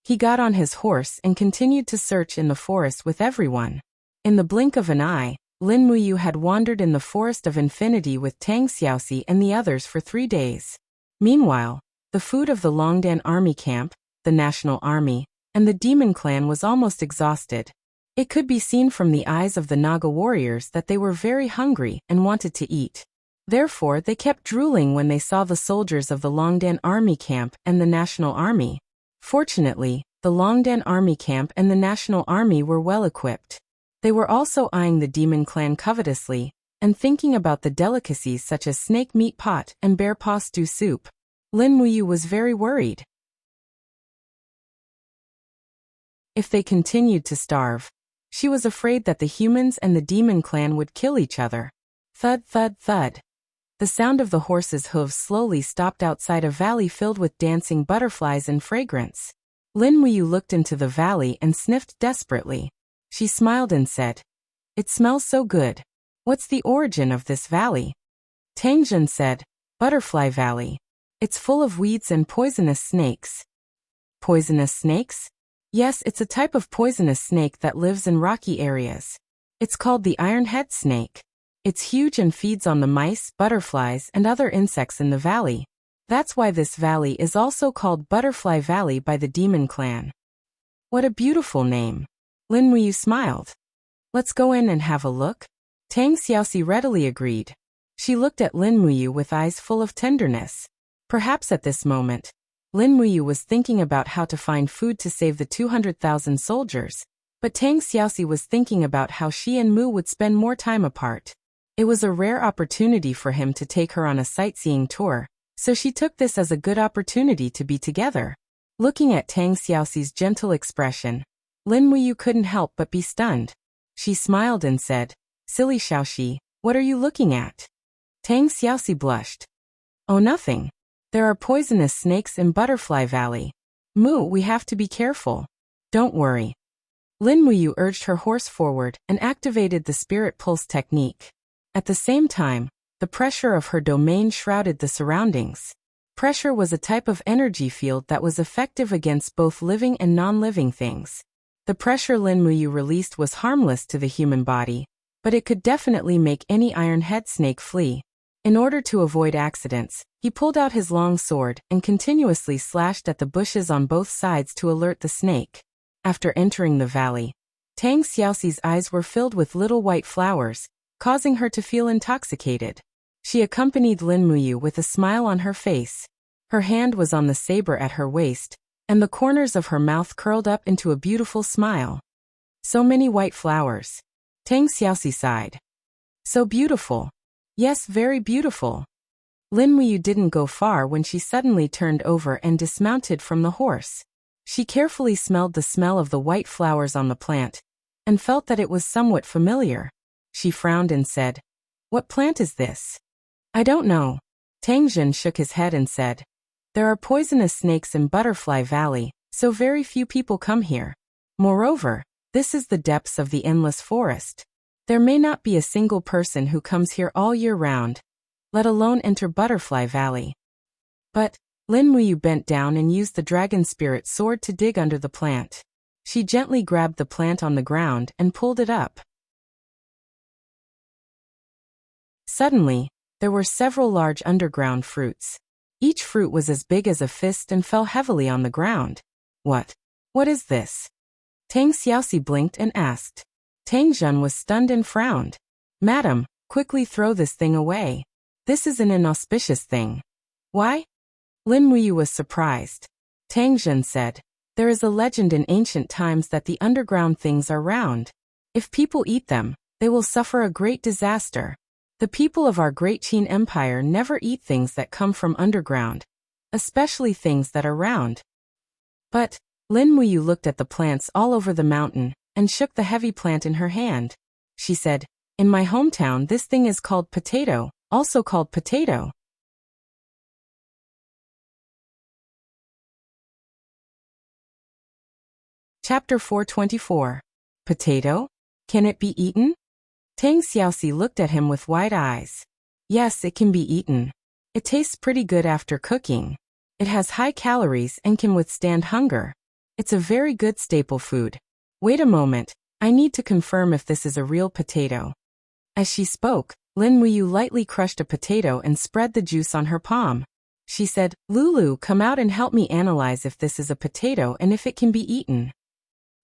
He got on his horse and continued to search in the forest with everyone. In the blink of an eye, Lin Muyu had wandered in the Forest of Infinity with Tang Xiaoxi and the others for 3 days. Meanwhile, the food of the Longdan army camp, the National Army, and the Demon Clan was almost exhausted. It could be seen from the eyes of the Naga warriors that they were very hungry and wanted to eat. Therefore, they kept drooling when they saw the soldiers of the Longdan army camp and the National Army. Fortunately, the Longdan army camp and the National Army were well equipped. They were also eyeing the Demon Clan covetously, and thinking about the delicacies such as snake meat pot and bear paw stew soup. Lin Muyu was very worried. If they continued to starve, she was afraid that the humans and the Demon Clan would kill each other. Thud, thud, thud. The sound of the horse's hooves slowly stopped outside a valley filled with dancing butterflies and fragrance. Lin Muyu looked into the valley and sniffed desperately. She smiled and said, "It smells so good. What's the origin of this valley?" Tang Jun said, "Butterfly Valley. It's full of weeds and poisonous snakes." Poisonous snakes? Yes, it's a type of poisonous snake that lives in rocky areas. It's called the iron-head snake. It's huge and feeds on the mice, butterflies, and other insects in the valley. That's why this valley is also called Butterfly Valley by the Demon Clan. What a beautiful name. Lin Muyu smiled. "Let's go in and have a look." Tang Xiaoxi readily agreed. She looked at Lin Muyu with eyes full of tenderness. Perhaps at this moment, Lin Muyu was thinking about how to find food to save the 200,000 soldiers, but Tang Xiaoxi was thinking about how she and Mu would spend more time apart. It was a rare opportunity for him to take her on a sightseeing tour, so she took this as a good opportunity to be together. Looking at Tang Xiaoxi's gentle expression, Lin Muyu couldn't help but be stunned. She smiled and said, "Silly Xiaoxi, what are you looking at?" Tang Xiaoxi blushed. "Oh, nothing. There are poisonous snakes in Butterfly Valley. Mu, we have to be careful." "Don't worry." Lin Muyu urged her horse forward and activated the spirit pulse technique. At the same time, the pressure of her domain shrouded the surroundings. Pressure was a type of energy field that was effective against both living and non-living things. The pressure Lin Muyu released was harmless to the human body, but it could definitely make any iron-head snake flee. In order to avoid accidents, he pulled out his long sword and continuously slashed at the bushes on both sides to alert the snake. After entering the valley, Tang Xiaoxi's eyes were filled with little white flowers, causing her to feel intoxicated. She accompanied Lin Muyu with a smile on her face. Her hand was on the saber at her waist, and the corners of her mouth curled up into a beautiful smile. So many white flowers. Tang Xiaoxi sighed. So beautiful. Yes, very beautiful. Lin Muyu didn't go far when she suddenly turned over and dismounted from the horse. She carefully smelled the smell of the white flowers on the plant, and felt that it was somewhat familiar. She frowned and said, "What plant is this?" "I don't know." Tang Jun shook his head and said, "There are poisonous snakes in Butterfly Valley, so very few people come here. Moreover, this is the depths of the endless forest. There may not be a single person who comes here all year round, let alone enter Butterfly Valley." But Lin Muyu bent down and used the dragon spirit sword to dig under the plant. She gently grabbed the plant on the ground and pulled it up. Suddenly, there were several large underground fruits. Each fruit was as big as a fist and fell heavily on the ground. What is this?" Tang Xiaoxi blinked and asked. Tang Jun was stunned and frowned. "Madam, quickly throw this thing away. This is an inauspicious thing." "Why?" Lin Muyu was surprised. Tang Jun said, "There is a legend in ancient times that the underground things are round. If people eat them, they will suffer a great disaster. The people of our great Qin Empire never eat things that come from underground, especially things that are round." But Lin Muyu looked at the plants all over the mountain and shook the heavy plant in her hand. She said, "In my hometown this thing is called potato, also called potato." Chapter 424. Potato? Can it be eaten? Tang Xiaoxi looked at him with wide eyes. "Yes, it can be eaten. It tastes pretty good after cooking. It has high calories and can withstand hunger. It's a very good staple food. Wait a moment, I need to confirm if this is a real potato." As she spoke, Lin Muyu lightly crushed a potato and spread the juice on her palm. She said, Lulu, come out and help me analyze if this is a potato and if it can be eaten.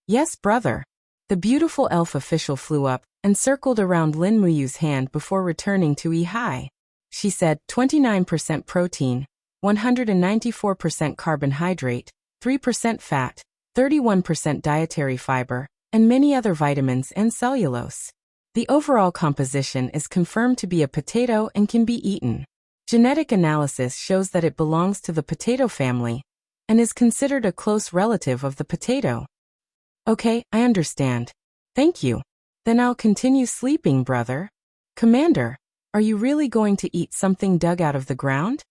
Yes, brother. The beautiful elf official flew up and circled around Lin Muyu's hand before returning to Yi. She said, 29% protein, 194% carbohydrate, 3% fat, 31% dietary fiber, and many other vitamins and cellulose. The overall composition is confirmed to be a potato and can be eaten. Genetic analysis shows that it belongs to the potato family and is considered a close relative of the potato. Okay, I understand. Thank you. Then I'll continue sleeping, brother. Commander, are you really going to eat something dug out of the ground?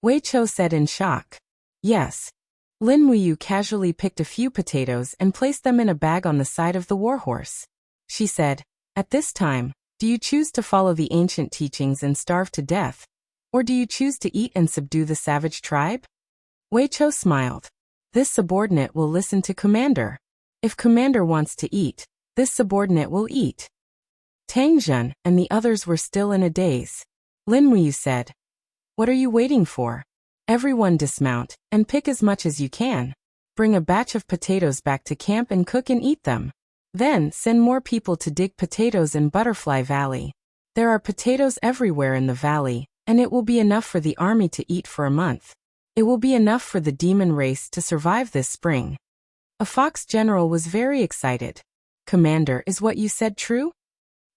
Wei Cho said in shock. Yes. Lin Muyu casually picked a few potatoes and placed them in a bag on the side of the warhorse. She said, at this time, do you choose to follow the ancient teachings and starve to death? Or do you choose to eat and subdue the savage tribe? Wei Cho smiled. This subordinate will listen to Commander. If Commander wants to eat, this subordinate will eat. Tang Jun and the others were still in a daze. Lin Muyu said, what are you waiting for? Everyone dismount and pick as much as you can. Bring a batch of potatoes back to camp and cook and eat them. Then send more people to dig potatoes in Butterfly Valley. There are potatoes everywhere in the valley, and it will be enough for the army to eat for a month. It will be enough for the demon race to survive this spring. A fox general was very excited. Commander, is what you said true?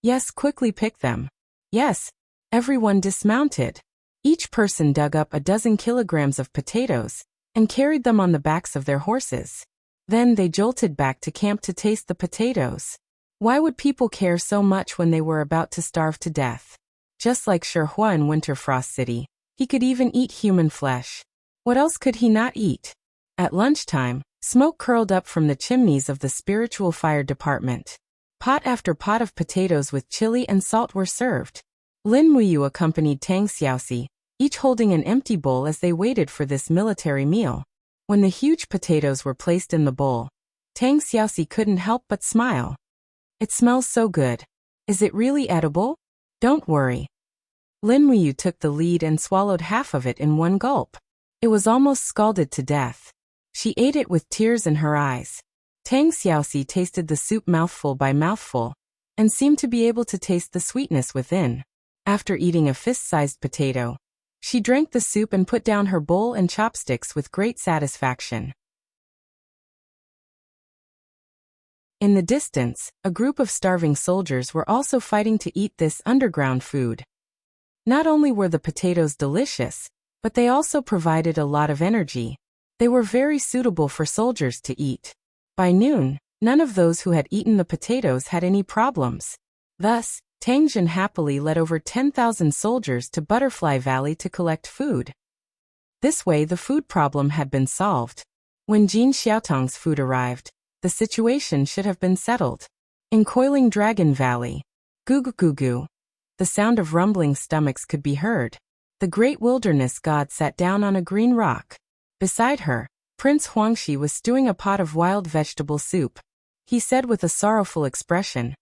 Yes, quickly pick them. Yes. Everyone dismounted. Each person dug up a dozen kilograms of potatoes and carried them on the backs of their horses. Then they jolted back to camp to taste the potatoes. Why would people care so much when they were about to starve to death? Just like Shihua in Winterfrost City, he could even eat human flesh. What else could he not eat? At lunchtime, smoke curled up from the chimneys of the spiritual fire department. Pot after pot of potatoes with chili and salt were served. Lin Muyu accompanied Tang Xiaoxi, each holding an empty bowl as they waited for this military meal. When the huge potatoes were placed in the bowl, Tang Xiaoxi couldn't help but smile. It smells so good. Is it really edible? Don't worry. Lin Muyu took the lead and swallowed half of it in one gulp. It was almost scalded to death. She ate it with tears in her eyes. Tang Xiaoxi tasted the soup mouthful by mouthful, and seemed to be able to taste the sweetness within. After eating a fist-sized potato, she drank the soup and put down her bowl and chopsticks with great satisfaction. In the distance, a group of starving soldiers were also fighting to eat this underground food. Not only were the potatoes delicious, but they also provided a lot of energy. They were very suitable for soldiers to eat. By noon, none of those who had eaten the potatoes had any problems. Thus, Tang Jun happily led over 10,000 soldiers to Butterfly Valley to collect food. This way the food problem had been solved. When Jin Xiaotong's food arrived, the situation should have been settled. In Coiling Dragon Valley, goo-goo-goo-goo, the sound of rumbling stomachs could be heard. The great wilderness god sat down on a green rock. Beside her, Prince Huangxi was stewing a pot of wild vegetable soup. He said with a sorrowful expression,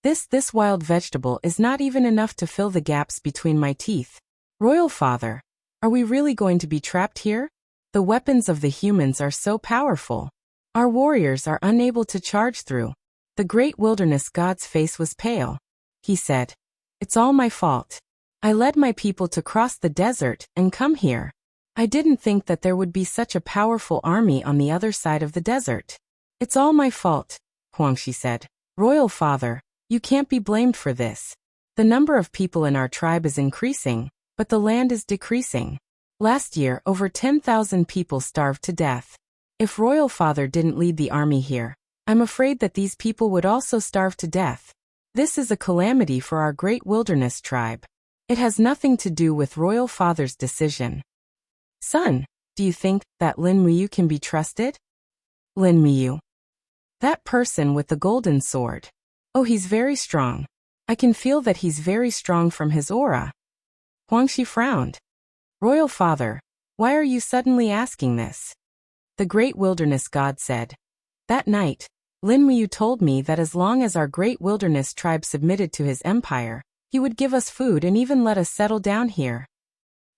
This wild vegetable is not even enough to fill the gaps between my teeth. Royal Father, are we really going to be trapped here? The weapons of the humans are so powerful. Our warriors are unable to charge through. The great wilderness god's face was pale. He said, It's all my fault. I led my people to cross the desert and come here. I didn't think that there would be such a powerful army on the other side of the desert. It's all my fault, Huangxi said. Royal Father, you can't be blamed for this. The number of people in our tribe is increasing, but the land is decreasing. Last year, over 10,000 people starved to death. If Royal Father didn't lead the army here, I'm afraid that these people would also starve to death. This is a calamity for our great wilderness tribe. It has nothing to do with Royal Father's decision. Son, do you think that Lin Muyu can be trusted? Lin Muyu. That person with the golden sword. Oh, he's very strong. I can feel that he's very strong from his aura. Huangxi frowned. Royal Father, why are you suddenly asking this? The great wilderness god said. That night, Lin Muyu told me that as long as our great wilderness tribe submitted to his empire, He would give us food and even let us settle down here.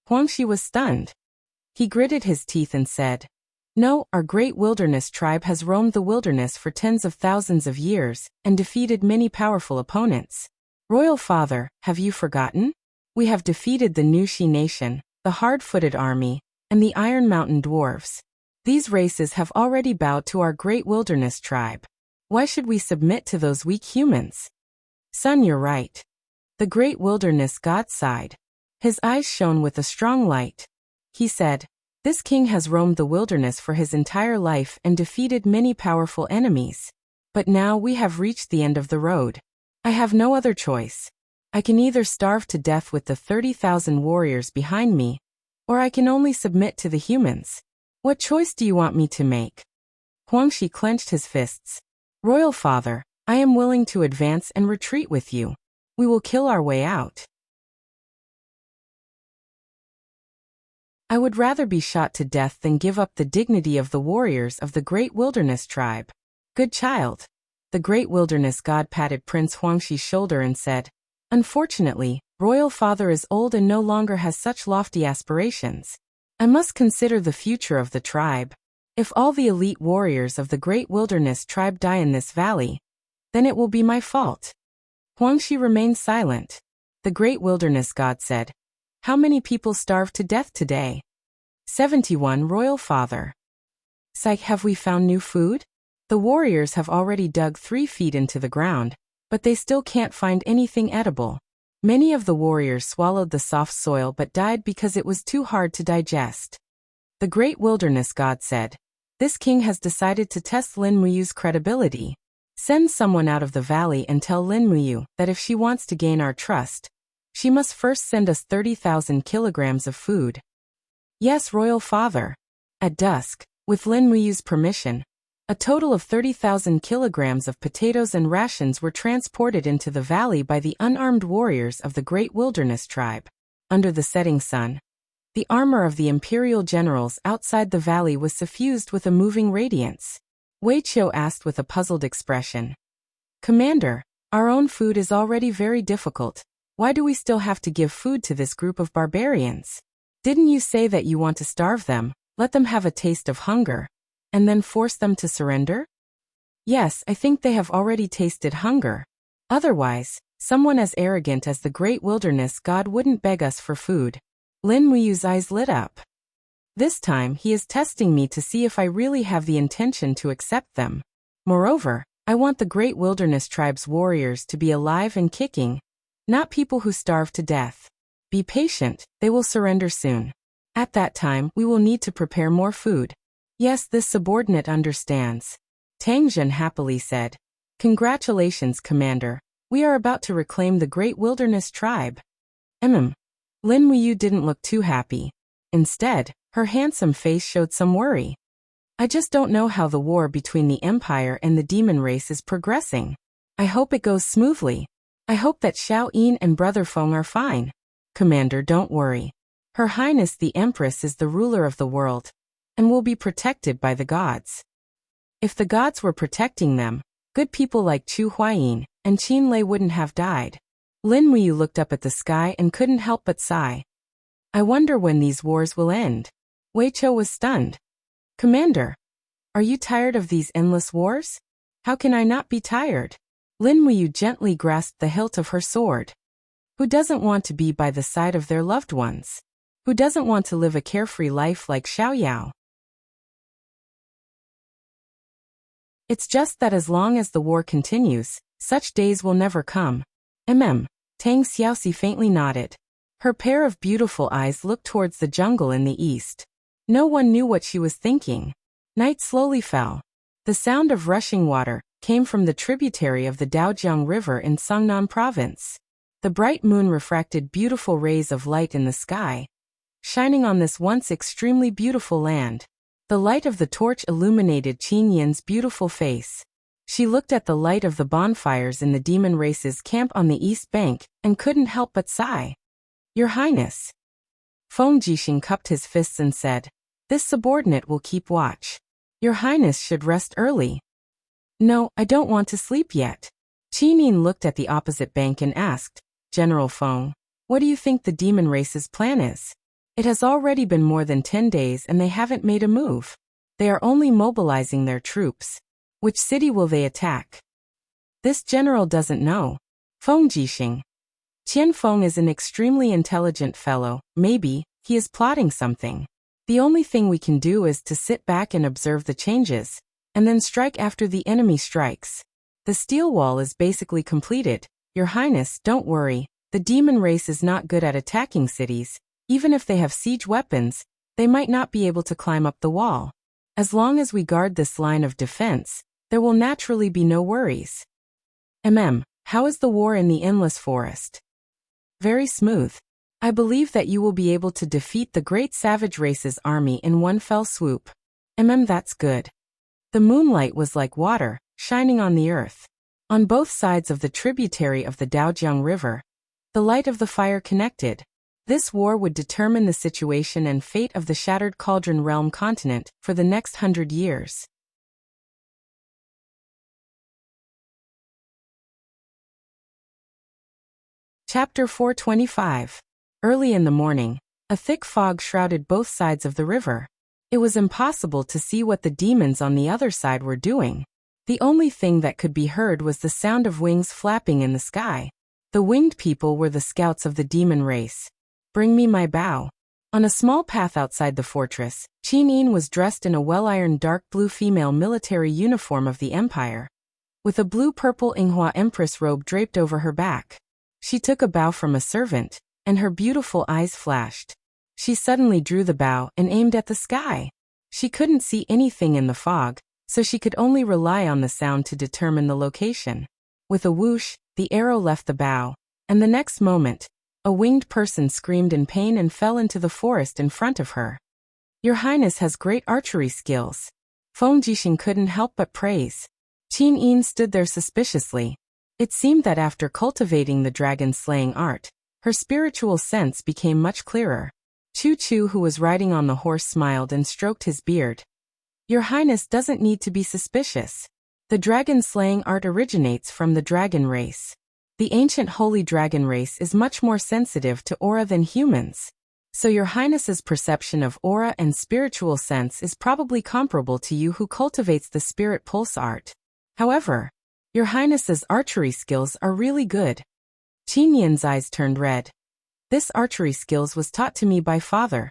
Huangshi was stunned. He gritted his teeth and said, "No, our great wilderness tribe has roamed the wilderness for tens of thousands of years and defeated many powerful opponents. Royal Father, have you forgotten? We have defeated the Nushi nation, the hard-footed army, and the Iron Mountain dwarves. These races have already bowed to our great wilderness tribe. Why should we submit to those weak humans?" "Son, you're right." The great wilderness god sighed. His eyes shone with a strong light. He said, "This king has roamed the wilderness for his entire life and defeated many powerful enemies. But now we have reached the end of the road. I have no other choice. I can either starve to death with the 30,000 warriors behind me, or I can only submit to the humans. What choice do you want me to make?" Huangshi clenched his fists. "Royal Father, I am willing to advance and retreat with you. We will kill our way out. I would rather be shot to death than give up the dignity of the warriors of the great wilderness tribe." "Good child." The great wilderness god patted Prince Huangshi's shoulder and said, "Unfortunately, Royal Father is old and no longer has such lofty aspirations. I must consider the future of the tribe. If all the elite warriors of the great wilderness tribe die in this valley, then it will be my fault." Huangshi remained silent. The great wilderness god said, "How many people starved to death today?" 71, Royal Father. "Psych, have we found new food? The warriors have already dug 3 feet into the ground, but they still can't find anything edible. Many of the warriors swallowed the soft soil but died because it was too hard to digest." The great wilderness god said, "This king has decided to test Lin Muyu's credibility. Send someone out of the valley and tell Lin Muyu that if she wants to gain our trust, she must first send us 30,000 kilograms of food." "Yes, Royal Father." At dusk, with Lin Muyu's permission, a total of 30,000 kilograms of potatoes and rations were transported into the valley by the unarmed warriors of the great wilderness tribe. Under the setting sun, the armor of the imperial generals outside the valley was suffused with a moving radiance. Wei Qiu asked with a puzzled expression, "Commander, our own food is already very difficult. Why do we still have to give food to this group of barbarians? Didn't you say that you want to starve them, let them have a taste of hunger, and then force them to surrender?" "Yes, I think they have already tasted hunger. Otherwise, someone as arrogant as the great wilderness god wouldn't beg us for food." Lin Muyu's eyes lit up. "This time he is testing me to see if I really have the intention to accept them. Moreover, I want the great wilderness tribe's warriors to be alive and kicking, not people who starve to death. Be patient, they will surrender soon. At that time we will need to prepare more food." "Yes, this subordinate understands," Tang Zhen happily said. "Congratulations, Commander. We are about to reclaim the great wilderness tribe." Lin Muyu didn't look too happy. Instead, her handsome face showed some worry. "I just don't know how the war between the Empire and the demon race is progressing. I hope it goes smoothly. I hope that Xiao Yin and Brother Feng are fine." "Commander, don't worry. Her Highness the Empress is the ruler of the world, and will be protected by the gods. If the gods were protecting them, good people like Chu Huayin and Qin Lei wouldn't have died." Lin Muyu looked up at the sky and couldn't help but sigh. "I wonder when these wars will end." Wei Qiu was stunned. "Commander, are you tired of these endless wars?" "How can I not be tired?" Lin Muyu gently grasped the hilt of her sword. "Who doesn't want to be by the side of their loved ones? Who doesn't want to live a carefree life like Xiao Yao? It's just that as long as the war continues, such days will never come." Tang Xiaoxi faintly nodded. Her pair of beautiful eyes looked towards the jungle in the east. No one knew what she was thinking. Night slowly fell. The sound of rushing water came from the tributary of the Daojiang River in Songnan Province. The bright moon refracted beautiful rays of light in the sky, shining on this once extremely beautiful land. The light of the torch illuminated Qin Yin's beautiful face. She looked at the light of the bonfires in the demon race's camp on the east bank and couldn't help but sigh. "Your Highness." Feng Jixing cupped his fists and said, "This subordinate will keep watch. Your Highness should rest early." "No, I don't want to sleep yet." Qin Yin looked at the opposite bank and asked, General Feng, what do you think the demon race's plan is? It has already been more than 10 days and they haven't made a move. They are only mobilizing their troops. Which city will they attack? This general doesn't know. Feng Jixing. Qian Feng is an extremely intelligent fellow. Maybe he is plotting something. The only thing we can do is to sit back and observe the changes, and then strike after the enemy strikes. The steel wall is basically completed. Your Highness, don't worry. The demon race is not good at attacking cities. Even if they have siege weapons, they might not be able to climb up the wall. As long as we guard this line of defense, there will naturally be no worries. How is the war in the Endless Forest? Very smooth. I believe that you will be able to defeat the great savage race's army in one fell swoop. That's good. The moonlight was like water, shining on the earth. On both sides of the tributary of the Daojiang River, the light of the fire connected. This war would determine the situation and fate of the Shattered Cauldron Realm continent for the next 100 years. Chapter 425. Early in the morning, a thick fog shrouded both sides of the river. It was impossible to see what the demons on the other side were doing. The only thing that could be heard was the sound of wings flapping in the sky. The winged people were the scouts of the demon race. Bring me my bow. On a small path outside the fortress, Qin Yin was dressed in a well-ironed dark blue female military uniform of the Empire, with a blue-purple Yinghua Empress robe draped over her back. She took a bow from a servant, and her beautiful eyes flashed. She suddenly drew the bow and aimed at the sky. She couldn't see anything in the fog, so she could only rely on the sound to determine the location. With a whoosh, the arrow left the bow, and the next moment, a winged person screamed in pain and fell into the forest in front of her. Your Highness has great archery skills. Feng Jixing couldn't help but praise. Qin Yin stood there suspiciously. It seemed that after cultivating the dragon-slaying art, her spiritual sense became much clearer. Chu Chu, who was riding on the horse, smiled and stroked his beard. Your Highness doesn't need to be suspicious. The dragon-slaying art originates from the dragon race. The ancient holy dragon race is much more sensitive to aura than humans. So your Highness's perception of aura and spiritual sense is probably comparable to you who cultivates the spirit pulse art. However, your Highness's archery skills are really good. Qin Yin's eyes turned red. This archery skills was taught to me by father.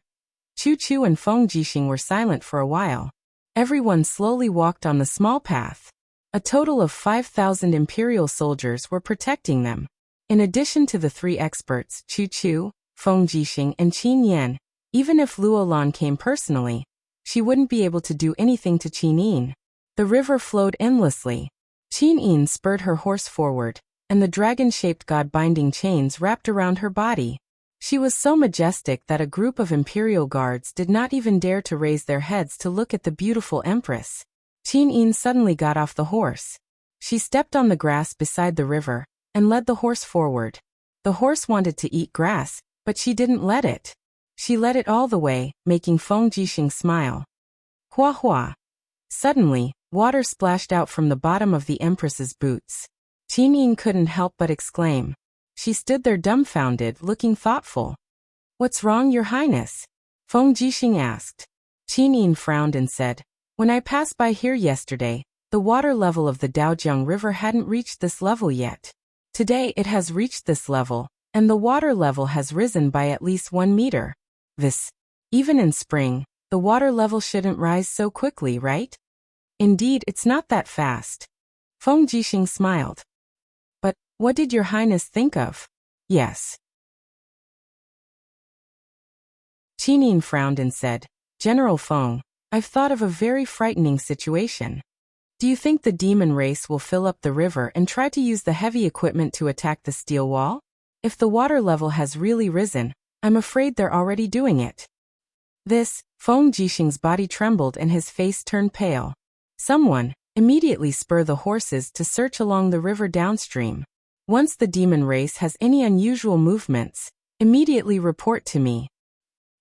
Chu Chu and Feng Jixing were silent for a while. Everyone slowly walked on the small path. A total of 5,000 imperial soldiers were protecting them. In addition to the three experts, Chu Chu, Feng Jixing, and Qin Yan, even if Luo Lan came personally, she wouldn't be able to do anything to Qin Yin. The river flowed endlessly. Qin Yin spurred her horse forward, and the dragon-shaped god-binding chains wrapped around her body. She was so majestic that a group of imperial guards did not even dare to raise their heads to look at the beautiful empress. Qin Yin suddenly got off the horse. She stepped on the grass beside the river, and led the horse forward. The horse wanted to eat grass, but she didn't let it. She led it all the way, making Feng Jixing smile. Hua hua. Suddenly, water splashed out from the bottom of the empress's boots. Qin Yin couldn't help but exclaim. She stood there dumbfounded, looking thoughtful. What's wrong, Your Highness? Feng Jixing asked. Qin Yin frowned and said, when I passed by here yesterday, the water level of the Daojiang River hadn't reached this level yet. Today it has reached this level, and the water level has risen by at least 1 meter. Even in spring, the water level shouldn't rise so quickly, right? Indeed, it's not that fast. Feng Jixing smiled. But, what did Your Highness think of? Yes. Qin Yin frowned and said, General Feng, I've thought of a very frightening situation. Do you think the demon race will fill up the river and try to use the heavy equipment to attack the steel wall? If the water level has really risen, I'm afraid they're already doing it. Feng Jixing's body trembled and his face turned pale. Someone, immediately spur the horses to search along the river downstream. Once the demon race has any unusual movements, immediately report to me.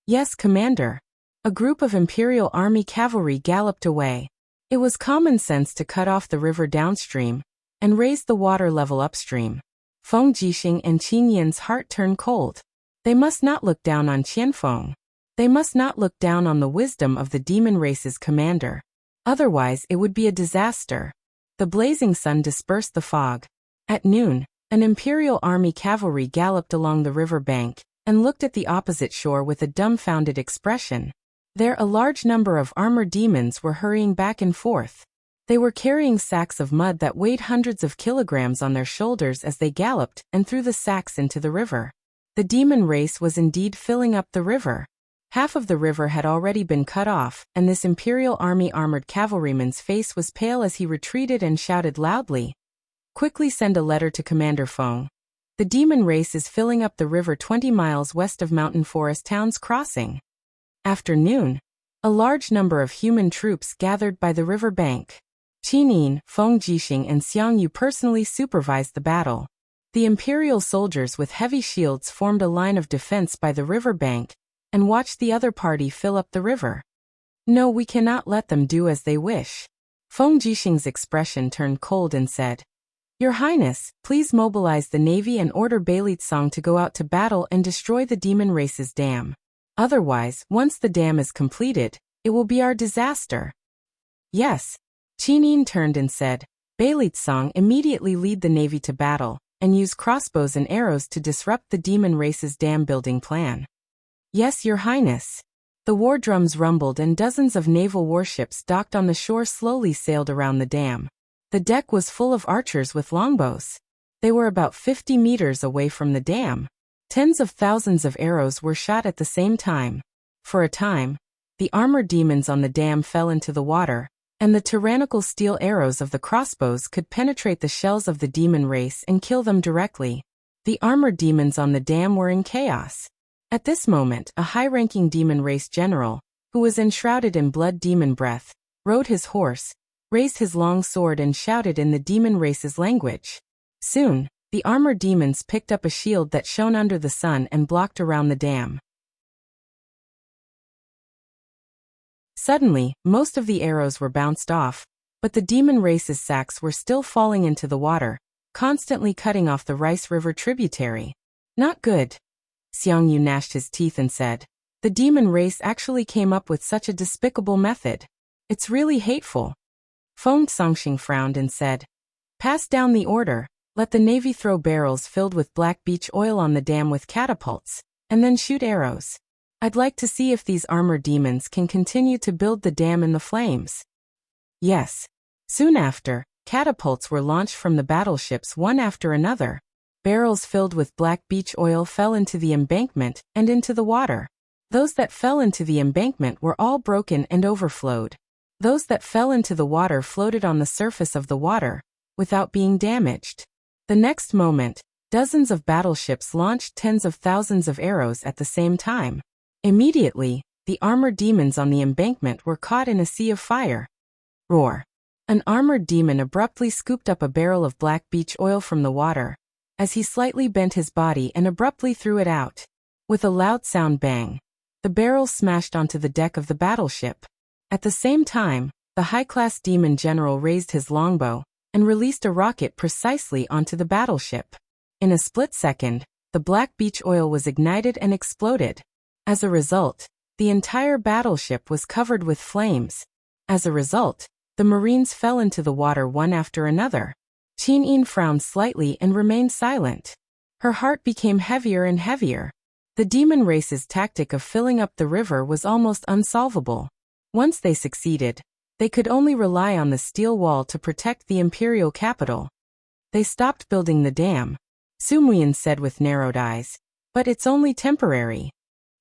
Yes, Commander. A group of Imperial Army cavalry galloped away. It was common sense to cut off the river downstream and raise the water level upstream. Feng Jixing and Qin Yin's heart turned cold. They must not look down on Qianfeng. They must not look down on the wisdom of the demon race's commander. Otherwise it would be a disaster. The blazing sun dispersed the fog. At noon, an imperial army cavalry galloped along the river bank and looked at the opposite shore with a dumbfounded expression. There a large number of armored demons were hurrying back and forth. They were carrying sacks of mud that weighed hundreds of kilograms on their shoulders as they galloped and threw the sacks into the river. The demon race was indeed filling up the river. Half of the river had already been cut off, and this Imperial Army armored cavalryman's face was pale as he retreated and shouted loudly, "Quickly send a letter to Commander Feng. The demon race is filling up the river 20 miles west of Mountain Forest Town's crossing." After noon, a large number of human troops gathered by the river bank. Qin Yin, Feng Jixing and Xiang Yu personally supervised the battle. The imperial soldiers with heavy shields formed a line of defense by the river bank and watched the other party fill up the river. "No, we cannot let them do as they wish." Feng Jixing's expression turned cold and said, "Your Highness, please mobilize the navy and order Beilitsang to go out to battle and destroy the demon race's dam. Otherwise, once the dam is completed, it will be our disaster." "Yes." Qin Yin turned and said, "Beilitsang, immediately lead the navy to battle, and use crossbows and arrows to disrupt the demon race's dam-building plan." "Yes, Your Highness." The war drums rumbled and dozens of naval warships docked on the shore slowly sailed around the dam. The deck was full of archers with longbows. They were about 50 meters away from the dam. Tens of thousands of arrows were shot at the same time. For a time, the armored demons on the dam fell into the water, and the tyrannical steel arrows of the crossbows could penetrate the shells of the demon race and kill them directly. The armored demons on the dam were in chaos. At this moment, a high-ranking demon race general, who was enshrouded in blood demon breath, rode his horse, raised his long sword and shouted in the demon race's language. Soon, the armored demons picked up a shield that shone under the sun and blocked around the dam. Suddenly, most of the arrows were bounced off, but the demon race's sacks were still falling into the water, constantly cutting off the Rice River tributary. "Not good." Xiang Yu gnashed his teeth and said, "The demon race actually came up with such a despicable method. It's really hateful." Feng Songxing frowned and said, "Pass down the order, let the navy throw barrels filled with black beech oil on the dam with catapults, and then shoot arrows. I'd like to see if these armored demons can continue to build the dam in the flames." Yes. Soon after, catapults were launched from the battleships one after another. Barrels filled with black beech oil fell into the embankment and into the water. Those that fell into the embankment were all broken and overflowed. Those that fell into the water floated on the surface of the water, without being damaged. The next moment, dozens of battleships launched tens of thousands of arrows at the same time. Immediately, the armored demons on the embankment were caught in a sea of fire. Roar! An armored demon abruptly scooped up a barrel of black beech oil from the water, as he slightly bent his body and abruptly threw it out. With a loud sound bang, the barrel smashed onto the deck of the battleship. At the same time, the high-class demon general raised his longbow and released a rocket precisely onto the battleship. In a split second, the black beech oil was ignited and exploded. As a result, the entire battleship was covered with flames. As a result, the Marines fell into the water one after another. Qin Yin frowned slightly and remained silent. Her heart became heavier and heavier. The demon race's tactic of filling up the river was almost unsolvable. Once they succeeded, they could only rely on the steel wall to protect the imperial capital. They stopped building the dam. Sumuyan said with narrowed eyes, "But it's only temporary."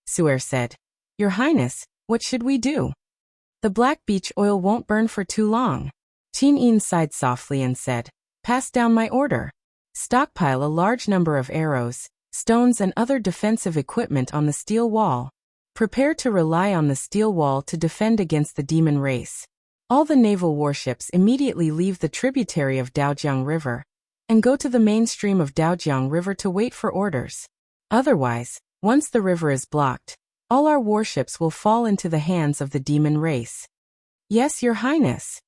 Suer said, "Your Highness, what should we do? The black beech oil won't burn for too long." Qin Yin sighed softly and said, "Pass down my order. Stockpile a large number of arrows, stones and other defensive equipment on the steel wall. Prepare to rely on the steel wall to defend against the demon race. All the naval warships immediately leave the tributary of Daojiang River and go to the main stream of Daojiang River to wait for orders. Otherwise, once the river is blocked, all our warships will fall into the hands of the demon race." "Yes, Your Highness."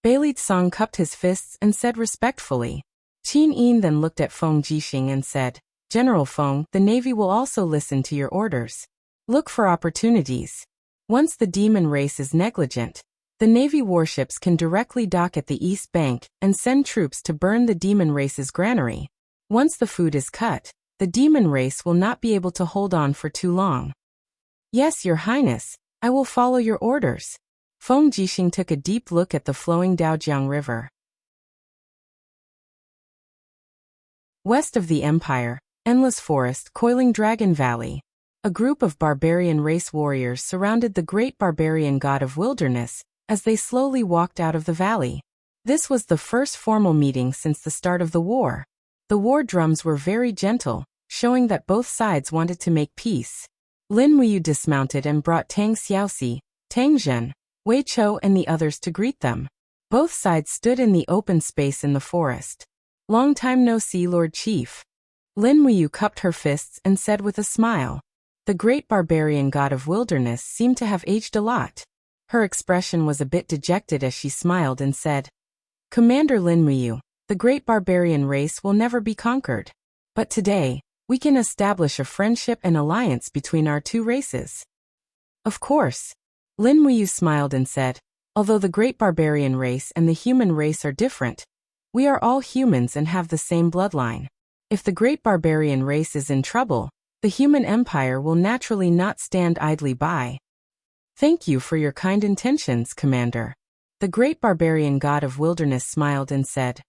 Beilitsang cupped his fists and said respectfully, Qin Yin then looked at Feng Jixing and said, General Feng, the Navy will also listen to your orders. Look for opportunities. Once the demon race is negligent, the Navy warships can directly dock at the East Bank and send troops to burn the demon race's granary. Once the food is cut, the demon race will not be able to hold on for too long. Yes, Your Highness, I will follow your orders. Feng Jixing took a deep look at the flowing Daojiang River. West of the Empire, endless forest, coiling Dragon Valley. A group of barbarian race warriors surrounded the great barbarian god of wilderness as they slowly walked out of the valley. This was the first formal meeting since the start of the war. The war drums were very gentle, showing that both sides wanted to make peace. Lin Muyu dismounted and brought Tang Xiaoxi, Tang Zhen, Wei Chou and the others to greet them. Both sides stood in the open space in the forest. Long time no see, Lord Chief. Lin Muyu cupped her fists and said with a smile. The great barbarian god of wilderness seemed to have aged a lot. Her expression was a bit dejected as she smiled and said, Commander Lin Muyu, the great barbarian race will never be conquered. But today, we can establish a friendship and alliance between our two races. Of course. Lin Muyu smiled and said, although the great barbarian race and the human race are different, we are all humans and have the same bloodline. If the great barbarian race is in trouble, the human empire will naturally not stand idly by. Thank you for your kind intentions, Commander. The great barbarian god of wilderness smiled and said,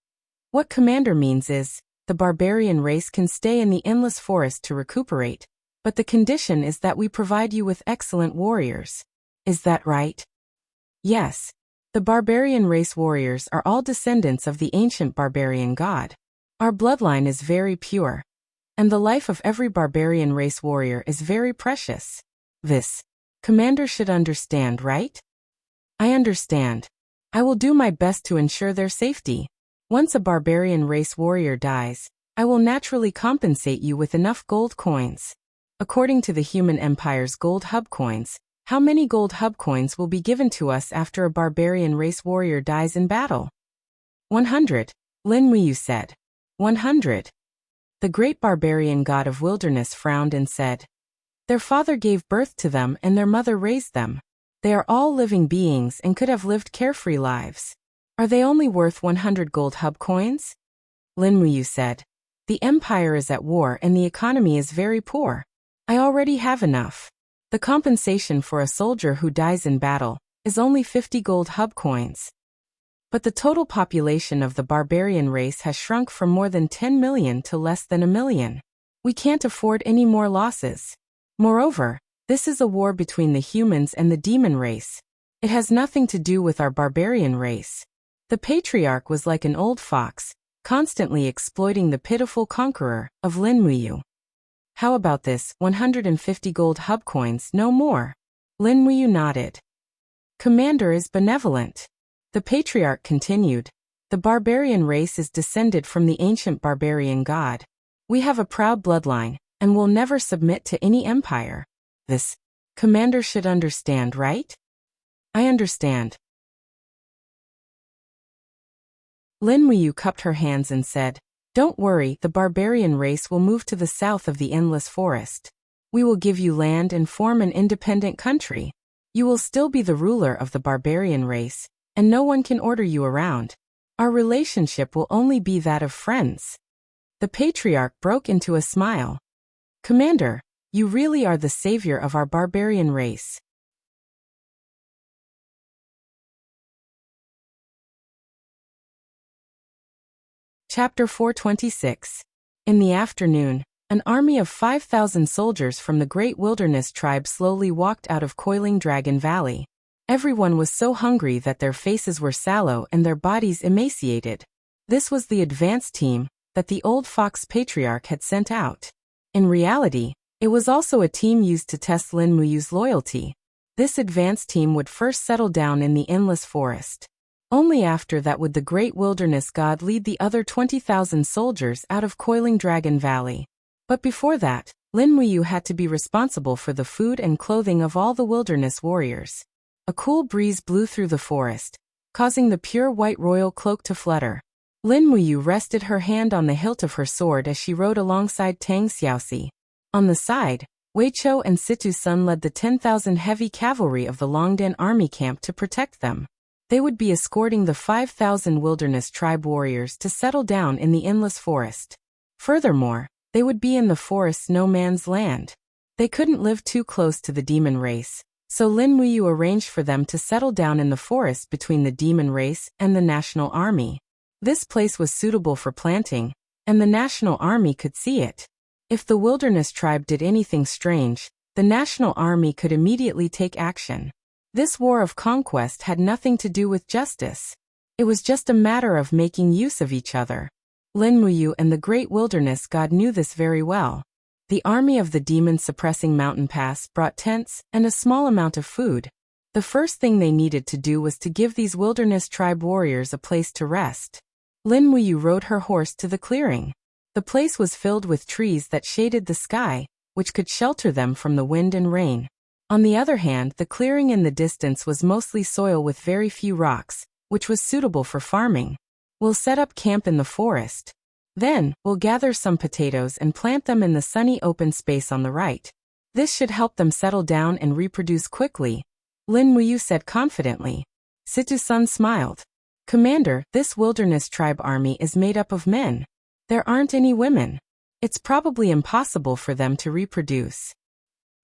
What Commander means is, the barbarian race can stay in the endless forest to recuperate, but the condition is that we provide you with excellent warriors. Is that right? Yes. The barbarian race warriors are all descendants of the ancient barbarian god. Our bloodline is very pure, and the life of every barbarian race warrior is very precious. This, Commander should understand, right? I understand. I will do my best to ensure their safety. Once a barbarian race warrior dies, I will naturally compensate you with enough gold coins. According to the human empire's gold hub coins, how many gold hub coins will be given to us after a barbarian race warrior dies in battle? 100, Lin Muyu said. 100. The great barbarian god of wilderness frowned and said, Their father gave birth to them and their mother raised them. They are all living beings and could have lived carefree lives. Are they only worth 100 gold hub coins? Lin Muyu said, The empire is at war and the economy is very poor. I already have enough. The compensation for a soldier who dies in battle is only 50 gold hub coins. But the total population of the barbarian race has shrunk from more than 10 million to less than 1 million. We can't afford any more losses. Moreover, this is a war between the humans and the demon race. It has nothing to do with our barbarian race. The patriarch was like an old fox, constantly exploiting the pitiful conqueror of Lin Muyu. How about this, 150 gold hub coins, no more? Lin Muyu nodded. Commander is benevolent. The patriarch continued. The barbarian race is descended from the ancient barbarian god. We have a proud bloodline, and will never submit to any empire. This, Commander should understand, right? I understand. Lin Muyu cupped her hands and said, Don't worry, the barbarian race will move to the south of the endless forest. We will give you land and form an independent country. You will still be the ruler of the barbarian race, and no one can order you around. Our relationship will only be that of friends. The patriarch broke into a smile. Commander, you really are the savior of our barbarian race. Chapter 426. In the afternoon, an army of 5,000 soldiers from the great wilderness tribe slowly walked out of coiling Dragon Valley. Everyone was so hungry that their faces were sallow and their bodies emaciated. This was the advance team that the old fox patriarch had sent out. In reality, it was also a team used to test Lin Muyu's loyalty. This advance team would first settle down in the endless forest. Only after that would the great wilderness god lead the other 20,000 soldiers out of coiling Dragon Valley. But before that, Lin Muyu had to be responsible for the food and clothing of all the wilderness warriors. A cool breeze blew through the forest, causing the pure white royal cloak to flutter. Lin Muyu rested her hand on the hilt of her sword as she rode alongside Tang Xiaoxi. On the side, Wei Chou and Situ Sun led the 10,000 heavy cavalry of the Longdan army camp to protect them. They would be escorting the 5,000 wilderness tribe warriors to settle down in the endless forest. Furthermore, they would be in the forest's no man's land. They couldn't live too close to the demon race, so Lin Muyu arranged for them to settle down in the forest between the demon race and the national army. This place was suitable for planting, and the national army could see it. If the wilderness tribe did anything strange, the national army could immediately take action. This war of conquest had nothing to do with justice. It was just a matter of making use of each other. Lin Muyu and the great wilderness god knew this very well. The army of the demon-suppressing mountain pass brought tents and a small amount of food. The first thing they needed to do was to give these wilderness tribe warriors a place to rest. Lin Muyu rode her horse to the clearing. The place was filled with trees that shaded the sky, which could shelter them from the wind and rain. On the other hand, the clearing in the distance was mostly soil with very few rocks, which was suitable for farming. We'll set up camp in the forest. Then, we'll gather some potatoes and plant them in the sunny open space on the right. This should help them settle down and reproduce quickly, Lin Muyu said confidently. Situ Sun smiled. Commander, this wilderness tribe army is made up of men. There aren't any women. It's probably impossible for them to reproduce.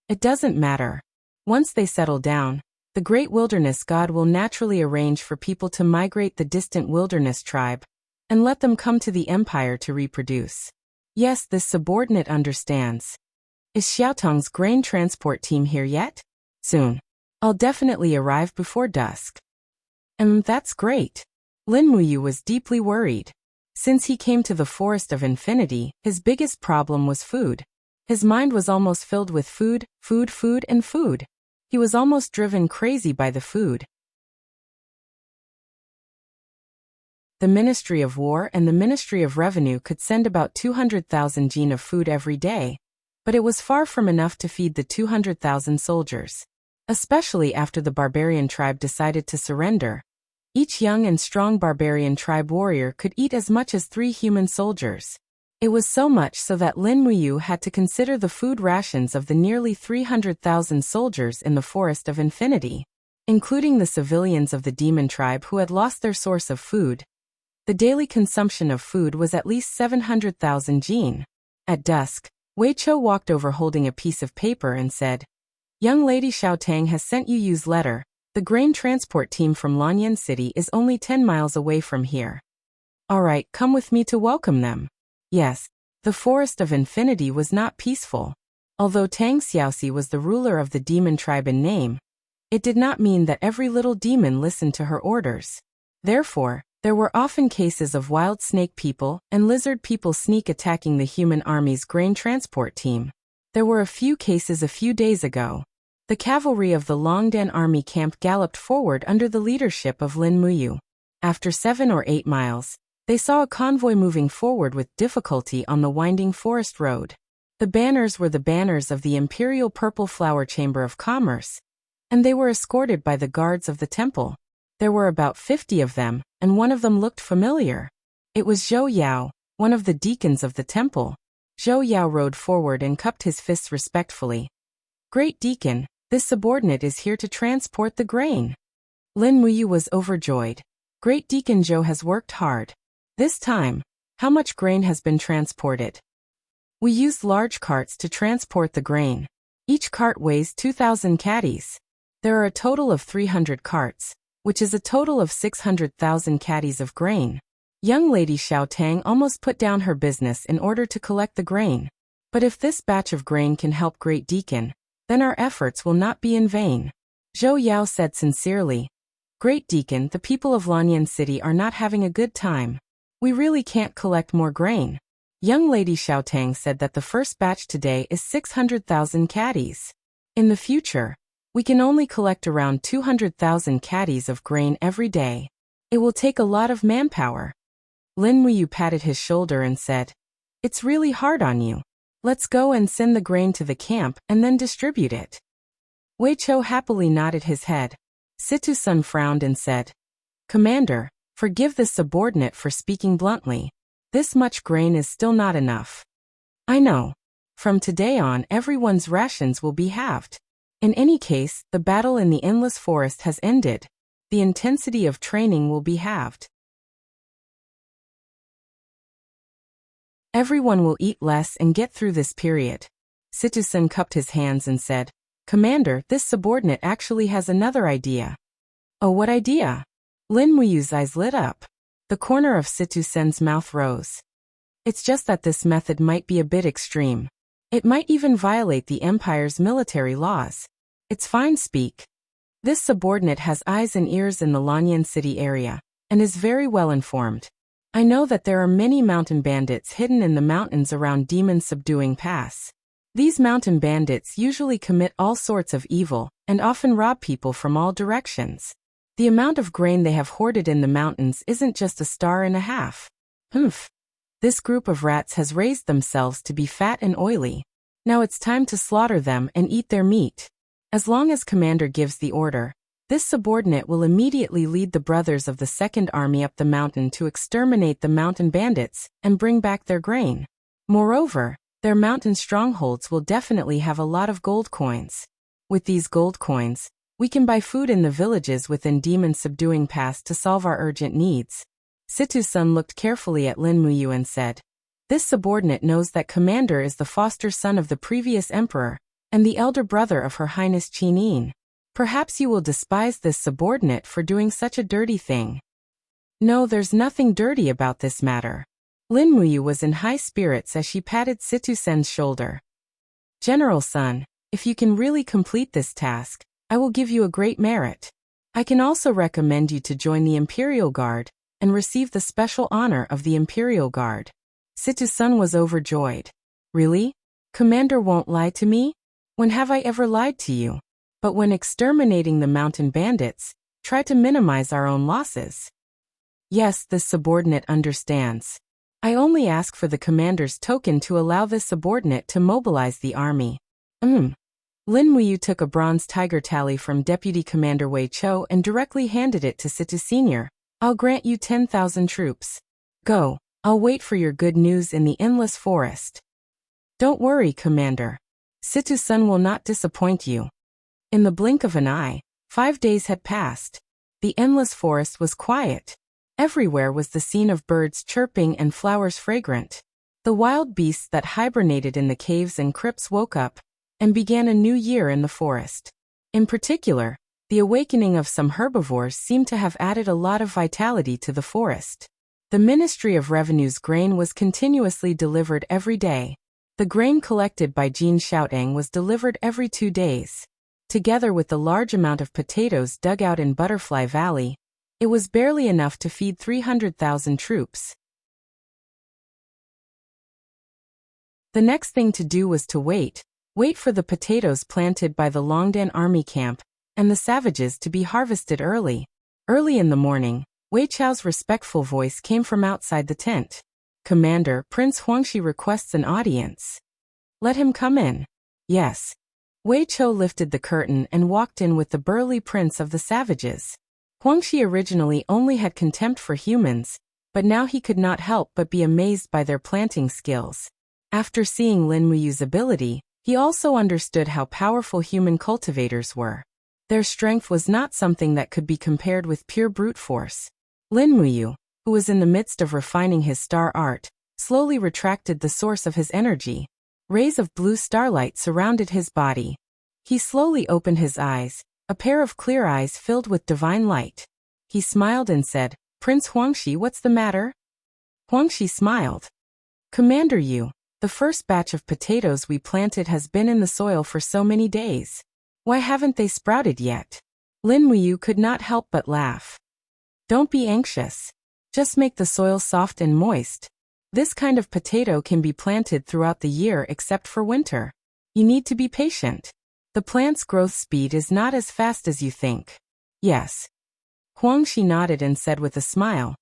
It doesn't matter. Once they settle down, the great wilderness god will naturally arrange for people to migrate the distant wilderness tribe and let them come to the empire to reproduce. Yes, this subordinate understands. Is Xiaotong's grain transport team here yet? Soon. I'll definitely arrive before dusk. That's great. Lin Muyu was deeply worried. Since he came to the Forest of Infinity, his biggest problem was food. His mind was almost filled with food, and food. He was almost driven crazy by the food. The Ministry of War and the Ministry of Revenue could send about 200,000 jin of food every day, but it was far from enough to feed the 200,000 soldiers. Especially after the barbarian tribe decided to surrender. Each young and strong barbarian tribe warrior could eat as much as 3 human soldiers. It was so much so that Lin Muyu had to consider the food rations of the nearly 300,000 soldiers in the Forest of Infinity, including the civilians of the demon tribe who had lost their source of food. The daily consumption of food was at least 700,000 jin. At dusk, Wei Chou walked over holding a piece of paper and said, Young Lady Xiaotang has sent you's letter. The grain transport team from Lanyan City is only 10 miles away from here. Alright, come with me to welcome them. Yes, the Forest of Infinity was not peaceful. Although Tang Xiaoxi was the ruler of the demon tribe in name, it did not mean that every little demon listened to her orders. Therefore, there were often cases of wild snake people and lizard people sneak attacking the human army's grain transport team. There were a few cases a few days ago. The cavalry of the Longdan army camp galloped forward under the leadership of Lin Muyu. After 7 or 8 miles, they saw a convoy moving forward with difficulty on the winding forest road. The banners were the banners of the Imperial Purple Flower Chamber of Commerce, and they were escorted by the guards of the temple. There were about 50 of them, and one of them looked familiar. It was Zhou Yao, one of the deacons of the temple. Zhou Yao rode forward and cupped his fists respectfully. Great Deacon, this subordinate is here to transport the grain. Lin Muyu was overjoyed. Great Deacon Zhou has worked hard. This time, how much grain has been transported? We used large carts to transport the grain. Each cart weighs 2,000 caddies. There are a total of 300 carts, which is a total of 600,000 caddies of grain. Young Lady Xiaotang almost put down her business in order to collect the grain. But if this batch of grain can help Great Deacon, then our efforts will not be in vain. Zhou Yao said sincerely. Great Deacon, the people of Lanyan City are not having a good time. We really can't collect more grain. Young Lady Xiaotang said that the first batch today is 600,000 caddies. In the future, we can only collect around 200,000 caddies of grain every day. It will take a lot of manpower. Lin Muyu patted his shoulder and said, It's really hard on you. Let's go and send the grain to the camp and then distribute it. Wei Chou happily nodded his head. Situ Sun frowned and said, Commander, Forgive this subordinate for speaking bluntly. This much grain is still not enough. I know. From today on, everyone's rations will be halved. In any case, the battle in the endless forest has ended. The intensity of training will be halved. Everyone will eat less and get through this period. Situ-sen cupped his hands and said, Commander, this subordinate actually has another idea. Oh, what idea? Lin Muyu's eyes lit up. The corner of Situ-sen's mouth rose. It's just that this method might be a bit extreme. It might even violate the Empire's military laws. It's fine, speak. This subordinate has eyes and ears in the Lanyan City area, and is very well informed. I know that there are many mountain bandits hidden in the mountains around Demon Subduing Pass. These mountain bandits usually commit all sorts of evil, and often rob people from all directions. The amount of grain they have hoarded in the mountains isn't just a star and a half. Humph. This group of rats has raised themselves to be fat and oily. Now it's time to slaughter them and eat their meat. As long as Commander gives the order, this subordinate will immediately lead the brothers of the Second Army up the mountain to exterminate the mountain bandits and bring back their grain. Moreover, their mountain strongholds will definitely have a lot of gold coins. With these gold coins, we can buy food in the villages within Demon Subduing Pass to solve our urgent needs. Situ-sun looked carefully at Lin Muyu and said, This subordinate knows that Commander is the foster son of the previous emperor, and the elder brother of Her Highness Qin. Perhaps you will despise this subordinate for doing such a dirty thing. No, there's nothing dirty about this matter. Lin Muyu was in high spirits as she patted Situ-sen's shoulder. General Sun, if you can really complete this task, I will give you a great merit. I can also recommend you to join the Imperial Guard and receive the special honor of the Imperial Guard. Situ-sun was overjoyed. Really? Commander won't lie to me? When have I ever lied to you? But when exterminating the mountain bandits, try to minimize our own losses. Yes, this subordinate understands. I only ask for the commander's token to allow this subordinate to mobilize the army. Lin Muyu took a bronze tiger tally from Deputy Commander Wei Cho and directly handed it to Situ Senior. I'll grant you 10,000 troops. Go, I'll wait for your good news in the endless forest. Don't worry, Commander. Situ-sun will not disappoint you. In the blink of an eye, 5 days had passed. The endless forest was quiet. Everywhere was the scene of birds chirping and flowers fragrant. The wild beasts that hibernated in the caves and crypts woke up and began a new year in the forest. In particular, the awakening of some herbivores seemed to have added a lot of vitality to the forest. The Ministry of Revenue's grain was continuously delivered every day. The grain collected by Jin Xiaotang was delivered every 2 days. Together with the large amount of potatoes dug out in Butterfly Valley, it was barely enough to feed 300,000 troops. The next thing to do was to wait for the potatoes planted by the Longdan army camp and the savages to be harvested early. Early in the morning, Wei Chao's respectful voice came from outside the tent. Commander, Prince Huangshi requests an audience. Let him come in. Yes. Wei Cho lifted the curtain and walked in with the burly prince of the savages. Huangshi originally only had contempt for humans, but now he could not help but be amazed by their planting skills. After seeing Lin Muyu's ability, he also understood how powerful human cultivators were. Their strength was not something that could be compared with pure brute force. Lin Muyu, who was in the midst of refining his star art, slowly retracted the source of his energy. Rays of blue starlight surrounded his body. He slowly opened his eyes, a pair of clear eyes filled with divine light. He smiled and said, Prince Huangshi, what's the matter? Huangshi smiled. Commander Yu, the first batch of potatoes we planted has been in the soil for so many days. Why haven't they sprouted yet? Lin Muyu could not help but laugh. Don't be anxious. Just make the soil soft and moist. This kind of potato can be planted throughout the year except for winter. You need to be patient. The plant's growth speed is not as fast as you think. Yes. Huangshi nodded and said with a smile.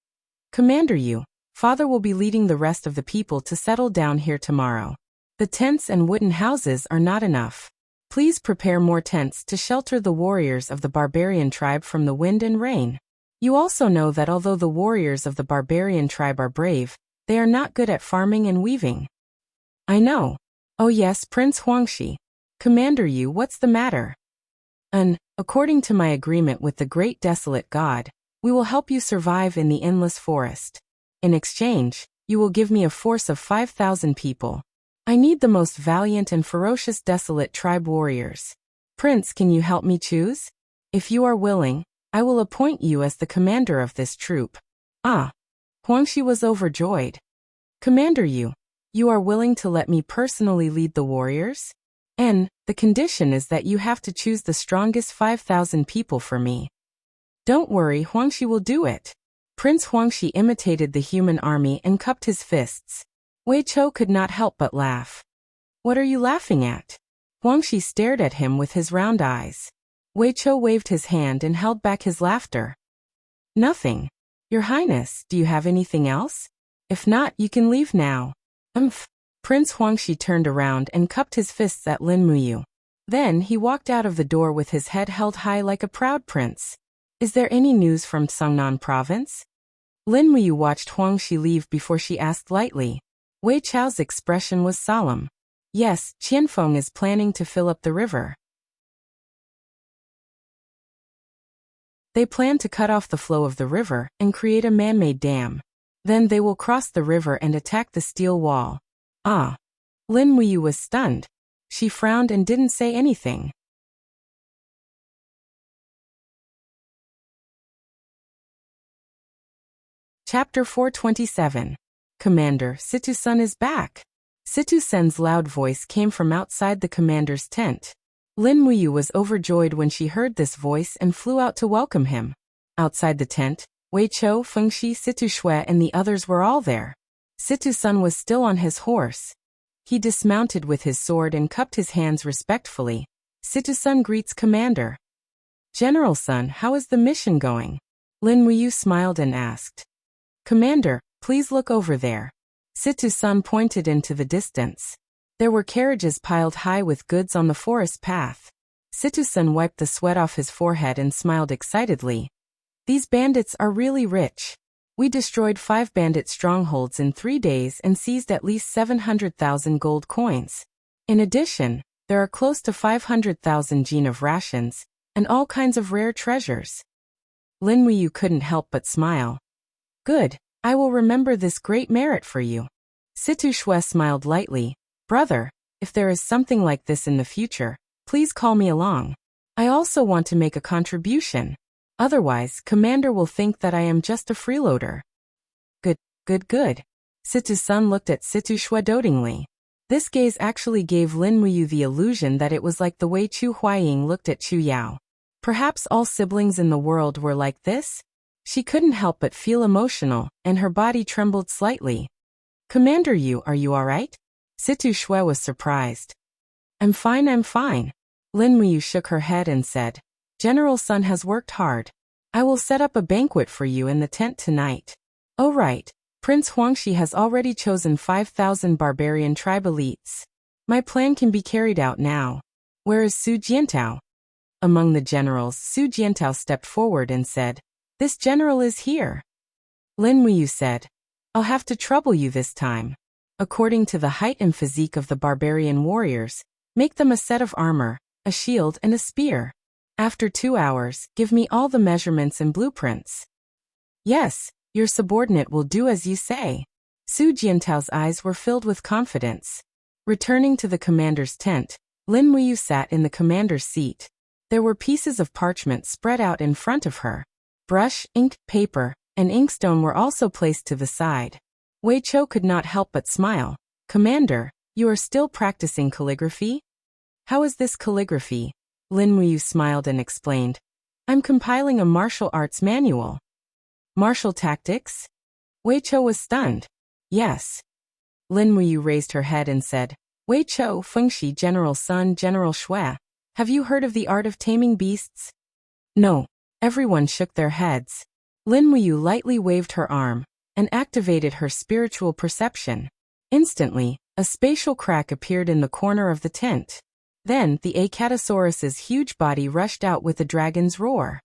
Commander Yu, Father will be leading the rest of the people to settle down here tomorrow. The tents and wooden houses are not enough. Please prepare more tents to shelter the warriors of the barbarian tribe from the wind and rain. You also know that although the warriors of the barbarian tribe are brave, they are not good at farming and weaving. I know. Oh yes, Prince Huangshi. Commander Yu, what's the matter? According to my agreement with the great desolate god, we will help you survive in the endless forest. In exchange, you will give me a force of 5,000 people. I need the most valiant and ferocious desolate tribe warriors. Prince, can you help me choose? If you are willing, I will appoint you as the commander of this troop. Ah! Huangshi was overjoyed. Commander Yu, you are willing to let me personally lead the warriors? And the condition is that you have to choose the strongest 5,000 people for me. Don't worry, Huangshi will do it. Prince Huangshi imitated the human army and cupped his fists. Wei Chou could not help but laugh. What are you laughing at? Huangshi stared at him with his round eyes. Wei Chou waved his hand and held back his laughter. Nothing. Your Highness, do you have anything else? If not, you can leave now. Prince Huangshi turned around and cupped his fists at Lin Muyu. Then he walked out of the door with his head held high like a proud prince. Is there any news from Songnan province? Lin Muyu watched Huangshi leave before she asked lightly. Wei Chou's expression was solemn. Yes, Qianfeng is planning to fill up the river. They plan to cut off the flow of the river and create a man-made dam. Then they will cross the river and attack the steel wall. Ah! Lin Muyu was stunned. She frowned and didn't say anything. Chapter 427. Commander, Situ-san is back. Situ-sen's loud voice came from outside the commander's tent. Lin Muyu was overjoyed when she heard this voice and flew out to welcome him. Outside the tent, Wei Chou, Fengxi, Situ-shui and the others were all there. Situ-san was still on his horse. He dismounted with his sword and cupped his hands respectfully. Situ-san greets Commander. General-san, how is the mission going? Lin Muyu smiled and asked. Commander, please look over there. Situ-san pointed into the distance. There were carriages piled high with goods on the forest path. Situ-san wiped the sweat off his forehead and smiled excitedly. These bandits are really rich. We destroyed 5 bandit strongholds in 3 days and seized at least 700,000 gold coins. In addition, there are close to 500,000 jin of rations, and all kinds of rare treasures. Lin Muyu couldn't help but smile. Good, I will remember this great merit for you. Situ-shui smiled lightly. Brother, if there is something like this in the future, please call me along. I also want to make a contribution. Otherwise, Commander will think that I am just a freeloader. Good. Situ-san looked at Situ-shui dotingly. This gaze actually gave Lin Muyu the illusion that it was like the way Chu Huaying looked at Chu Yao. Perhaps all siblings in the world were like this? She couldn't help but feel emotional, and her body trembled slightly. Commander Yu, are you alright? Situ-shui was surprised. I'm fine. Lin Muyu shook her head and said, General Sun has worked hard. I will set up a banquet for you in the tent tonight. Oh right, Prince Huangshi has already chosen 5,000 barbarian tribe elites. My plan can be carried out now. Where is Su Jiantao? Among the generals, Su Jiantao stepped forward and said, This general is here. Lin Muyu said, I'll have to trouble you this time. According to the height and physique of the barbarian warriors, make them a set of armor, a shield and a spear. After 2 hours, give me all the measurements and blueprints. Yes, your subordinate will do as you say. Su Jiantao's eyes were filled with confidence. Returning to the commander's tent, Lin Muyu sat in the commander's seat. There were pieces of parchment spread out in front of her. Brush, ink, paper, and inkstone were also placed to the side. Wei Chou could not help but smile. Commander, you are still practicing calligraphy? How is this calligraphy? Lin Muyu smiled and explained. I'm compiling a martial arts manual. Martial tactics? Wei Chou was stunned. Yes. Lin Muyu raised her head and said, Wei Chou, Fengxi, General Sun, General Shui, have you heard of the art of taming beasts? No. Everyone shook their heads. Lin Muyu lightly waved her arm and activated her spiritual perception. Instantly, a spatial crack appeared in the corner of the tent. Then the Acatosaurus's huge body rushed out with a dragon's roar.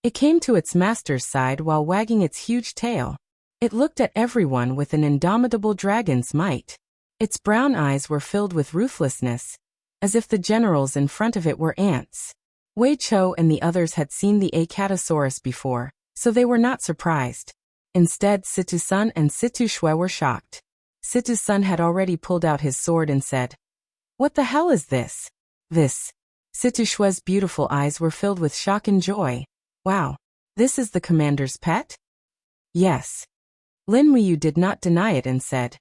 It came to its master's side while wagging its huge tail. It looked at everyone with an indomitable dragon's might. Its brown eyes were filled with ruthlessness, as if the generals in front of it were ants. Wei Chou and the others had seen the Acatosaurus before, so they were not surprised. Instead, Situ-sun and Situ-shui were shocked. Situ-sun had already pulled out his sword and said, "What the hell is this?" "This." Situ-shui's beautiful eyes were filled with shock and joy. "Wow, this is the commander's pet?" "Yes." Lin Muyu did not deny it and said,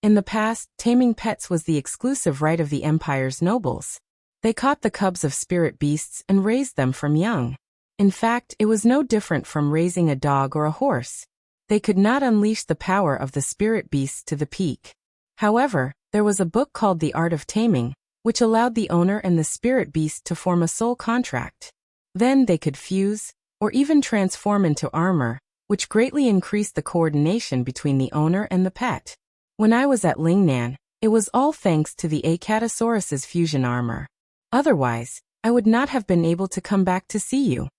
"In the past, taming pets was the exclusive right of the empire's nobles. They caught the cubs of spirit beasts and raised them from young. In fact, it was no different from raising a dog or a horse. They could not unleash the power of the spirit beasts to the peak. However, there was a book called The Art of Taming, which allowed the owner and the spirit beast to form a soul contract. Then they could fuse, or even transform into armor, which greatly increased the coordination between the owner and the pet. When I was at Lingnan, it was all thanks to the Acatosaurus's fusion armor. Otherwise, I would not have been able to come back to see you."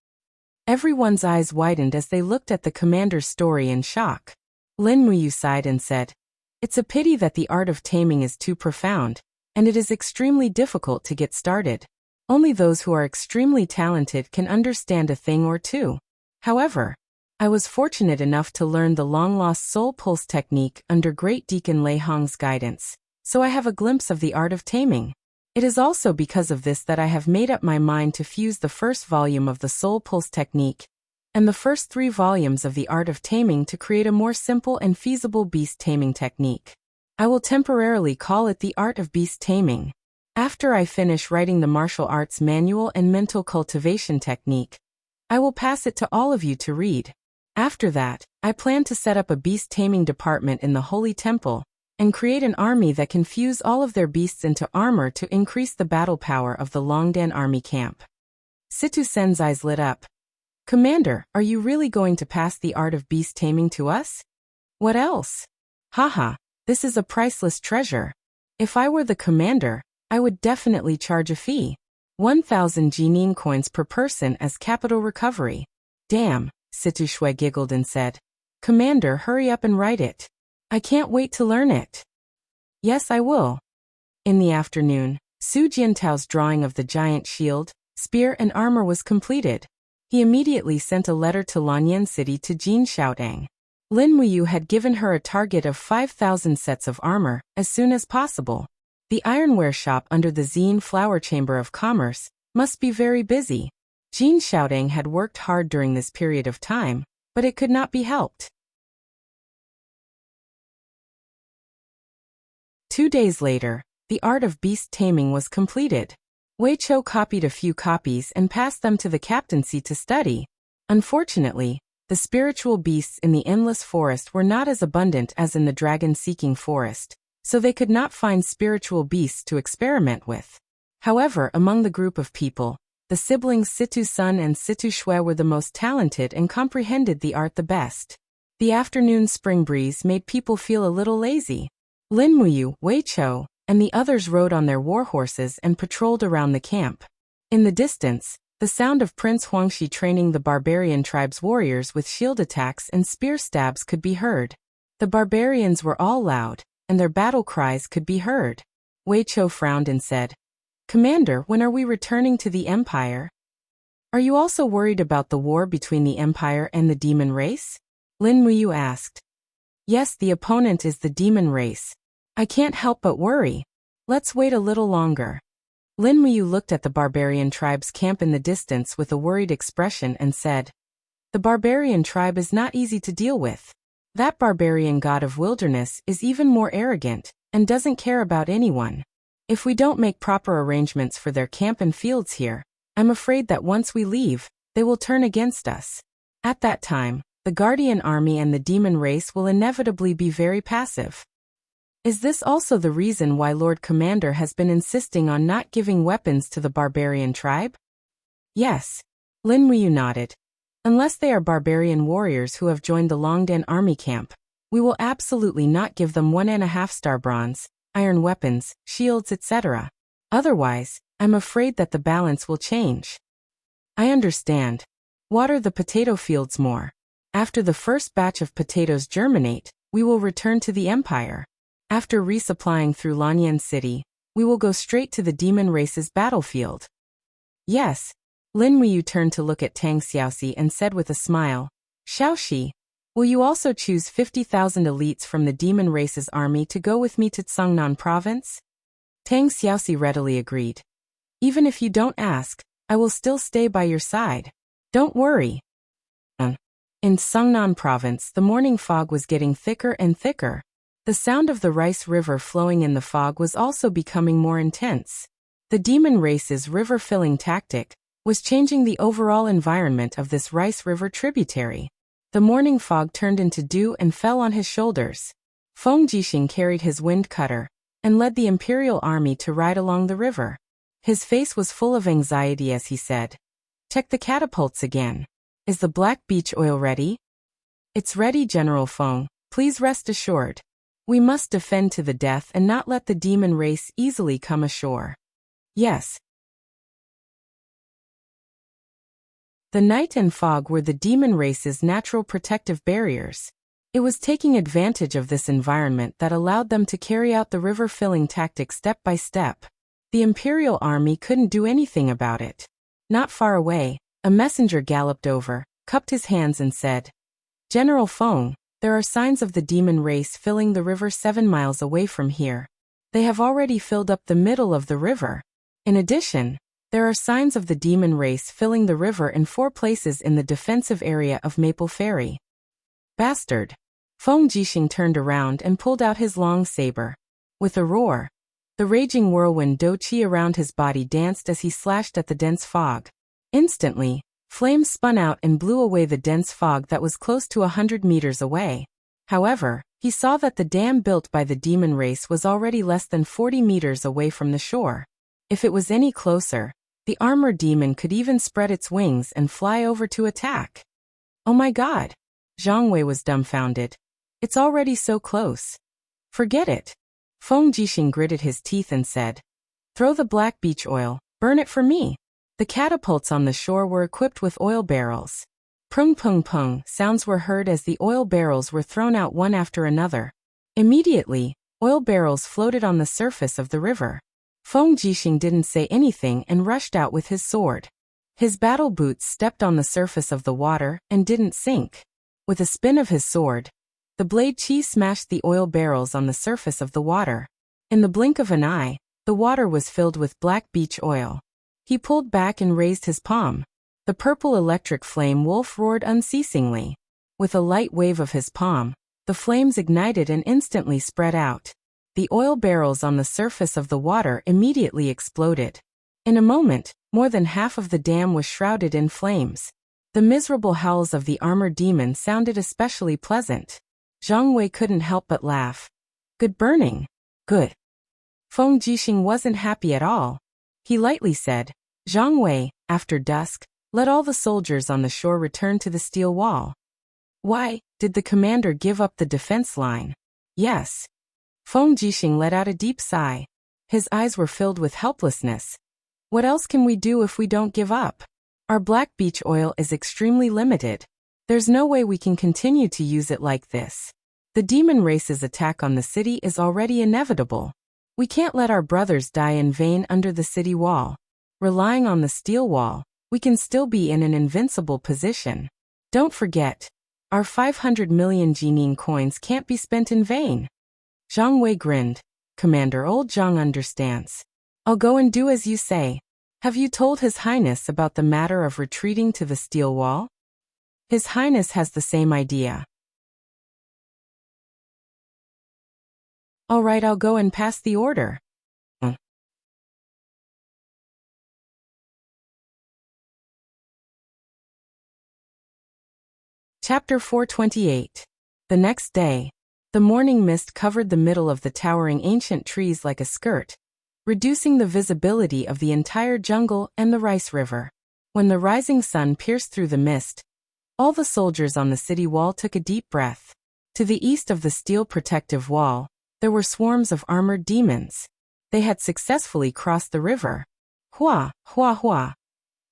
Everyone's eyes widened as they looked at the commander's story in shock. Lin Muyu sighed and said, "It's a pity that the art of taming is too profound, and it is extremely difficult to get started. Only those who are extremely talented can understand a thing or two. However, I was fortunate enough to learn the long-lost soul pulse technique under Great Deacon Lei Hong's guidance, so I have a glimpse of the art of taming. It is also because of this that I have made up my mind to fuse the first volume of the soul pulse technique and the first 3 volumes of the art of taming to create a more simple and feasible beast taming technique. I will temporarily call it the art of beast taming. After I finish writing the martial arts manual and mental cultivation technique, I will pass it to all of you to read. After that, I plan to set up a beast taming department in the Holy Temple and create an army that can fuse all of their beasts into armor to increase the battle power of the Longdan army camp." Situ-sen's eyes lit up. "Commander, are you really going to pass the art of beast taming to us?" "What else? Haha, this is a priceless treasure. If I were the commander, I would definitely charge a fee. 1,000 Jining coins per person as capital recovery." "Damn," Situ-shui giggled and said, "Commander, hurry up and write it. I can't wait to learn it." "Yes, I will." In the afternoon, Su Jiantao's drawing of the giant shield, spear and armor was completed. He immediately sent a letter to Lanyan City to Jin Xiaodang. Lin Muyu had given her a target of 5,000 sets of armor as soon as possible. The ironware shop under the Zine Flower Chamber of Commerce must be very busy. Jin Xiaodang had worked hard during this period of time, but it could not be helped. 2 days later, the art of beast taming was completed. Wei Chou copied a few copies and passed them to the captaincy to study. Unfortunately, the spiritual beasts in the endless forest were not as abundant as in the dragon-seeking forest, so they could not find spiritual beasts to experiment with. However, among the group of people, the siblings Situ-sun and Situ-shui were the most talented and comprehended the art the best. The afternoon spring breeze made people feel a little lazy. Lin Muyu, Wei Chou, and the others rode on their war horses and patrolled around the camp. In the distance, the sound of Prince Huangxi training the barbarian tribe's warriors with shield attacks and spear stabs could be heard. The barbarians were all loud, and their battle cries could be heard. Wei Chou frowned and said, "Commander, when are we returning to the Empire? Are you also worried about the war between the Empire and the demon race?" Lin Muyu asked. "Yes, the opponent is the demon race. I can't help but worry. Let's wait a little longer." Lin Muyu looked at the barbarian tribe's camp in the distance with a worried expression and said, "The barbarian tribe is not easy to deal with. That barbarian god of wilderness is even more arrogant and doesn't care about anyone. If we don't make proper arrangements for their camp and fields here, I'm afraid that once we leave, they will turn against us. At that time, the Guardian army and the demon race will inevitably be very passive." "Is this also the reason why Lord Commander has been insisting on not giving weapons to the barbarian tribe?" "Yes." Lin Muyu nodded. "Unless they are barbarian warriors who have joined the Longdan army camp, we will absolutely not give them 1.5 star bronze, iron weapons, shields, etc. Otherwise, I'm afraid that the balance will change." "I understand. Water the potato fields more. After the first batch of potatoes germinate, we will return to the empire. After resupplying through Lanyan City, we will go straight to the demon race's battlefield. Yes. Lin Muyu turned to look at Tang Xiaoxi and said with a smile, Xiaoxi, will you also choose 50,000 elites from the demon race's army to go with me to Tsangnan province? Tang Xiaoxi readily agreed. Even if you don't ask, I will still stay by your side. Don't worry. In Tsangnan province, the morning fog was getting thicker and thicker. The sound of the Rice River flowing in the fog was also becoming more intense. The demon race's river-filling tactic was changing the overall environment of this Rice River tributary. The morning fog turned into dew and fell on his shoulders. Feng Jixing carried his wind cutter and led the imperial army to ride along the river. His face was full of anxiety as he said, Check the catapults again. Is the black beach oil ready? It's ready, General Feng. Please rest assured. We must defend to the death and not let the demon race easily come ashore. Yes. The night and fog were the demon race's natural protective barriers. It was taking advantage of this environment that allowed them to carry out the river-filling tactic step by step. The Imperial Army couldn't do anything about it. Not far away, a messenger galloped over, cupped his hands and said, General Feng, there are signs of the demon race filling the river 7 miles away from here. They have already filled up the middle of the river. In addition, there are signs of the demon race filling the river in 4 places in the defensive area of Maple Ferry. Bastard! Feng Jixing turned around and pulled out his long saber. With a roar, the raging whirlwind Do Qi around his body danced as he slashed at the dense fog. Instantly, flames spun out and blew away the dense fog that was close to 100 meters away. However, he saw that the dam built by the demon race was already less than 40 meters away from the shore. If it was any closer, the armored demon could even spread its wings and fly over to attack. Oh my god! Zhang Wei was dumbfounded. It's already so close. Forget it. Feng Jixing gritted his teeth and said, Throw the black beach oil, burn it for me. The catapults on the shore were equipped with oil barrels. Pung pung pung sounds were heard as the oil barrels were thrown out one after another. Immediately, oil barrels floated on the surface of the river. Feng Jixing didn't say anything and rushed out with his sword. His battle boots stepped on the surface of the water and didn't sink. With a spin of his sword, the blade Qi smashed the oil barrels on the surface of the water. In the blink of an eye, the water was filled with black beach oil. He pulled back and raised his palm. The purple electric flame wolf roared unceasingly. With a light wave of his palm, the flames ignited and instantly spread out. The oil barrels on the surface of the water immediately exploded. In a moment, more than half of the dam was shrouded in flames. The miserable howls of the armored demon sounded especially pleasant. Zhang Wei couldn't help but laugh. Good burning. Good. Feng Jixing wasn't happy at all. He lightly said, Zhang Wei, after dusk, let all the soldiers on the shore return to the steel wall. Why, did the commander give up the defense line? Yes. Feng Jixing let out a deep sigh. His eyes were filled with helplessness. What else can we do if we don't give up? Our black beach oil is extremely limited. There's no way we can continue to use it like this. The demon race's attack on the city is already inevitable. We can't let our brothers die in vain under the city wall. Relying on the steel wall, we can still be in an invincible position. Don't forget, our 500 million Jining coins can't be spent in vain. Zhang Wei grinned. Commander, old Zhang understands. I'll go and do as you say. Have you told His Highness about the matter of retreating to the steel wall? His Highness has the same idea. All right, I'll go and pass the order. Chapter 428. The next day, the morning mist covered the middle of the towering ancient trees like a skirt, reducing the visibility of the entire jungle and the Rice River. When the rising sun pierced through the mist, all the soldiers on the city wall took a deep breath. To the east of the steel protective wall, there were swarms of armored demons. They had successfully crossed the river. Hua, hua, hua.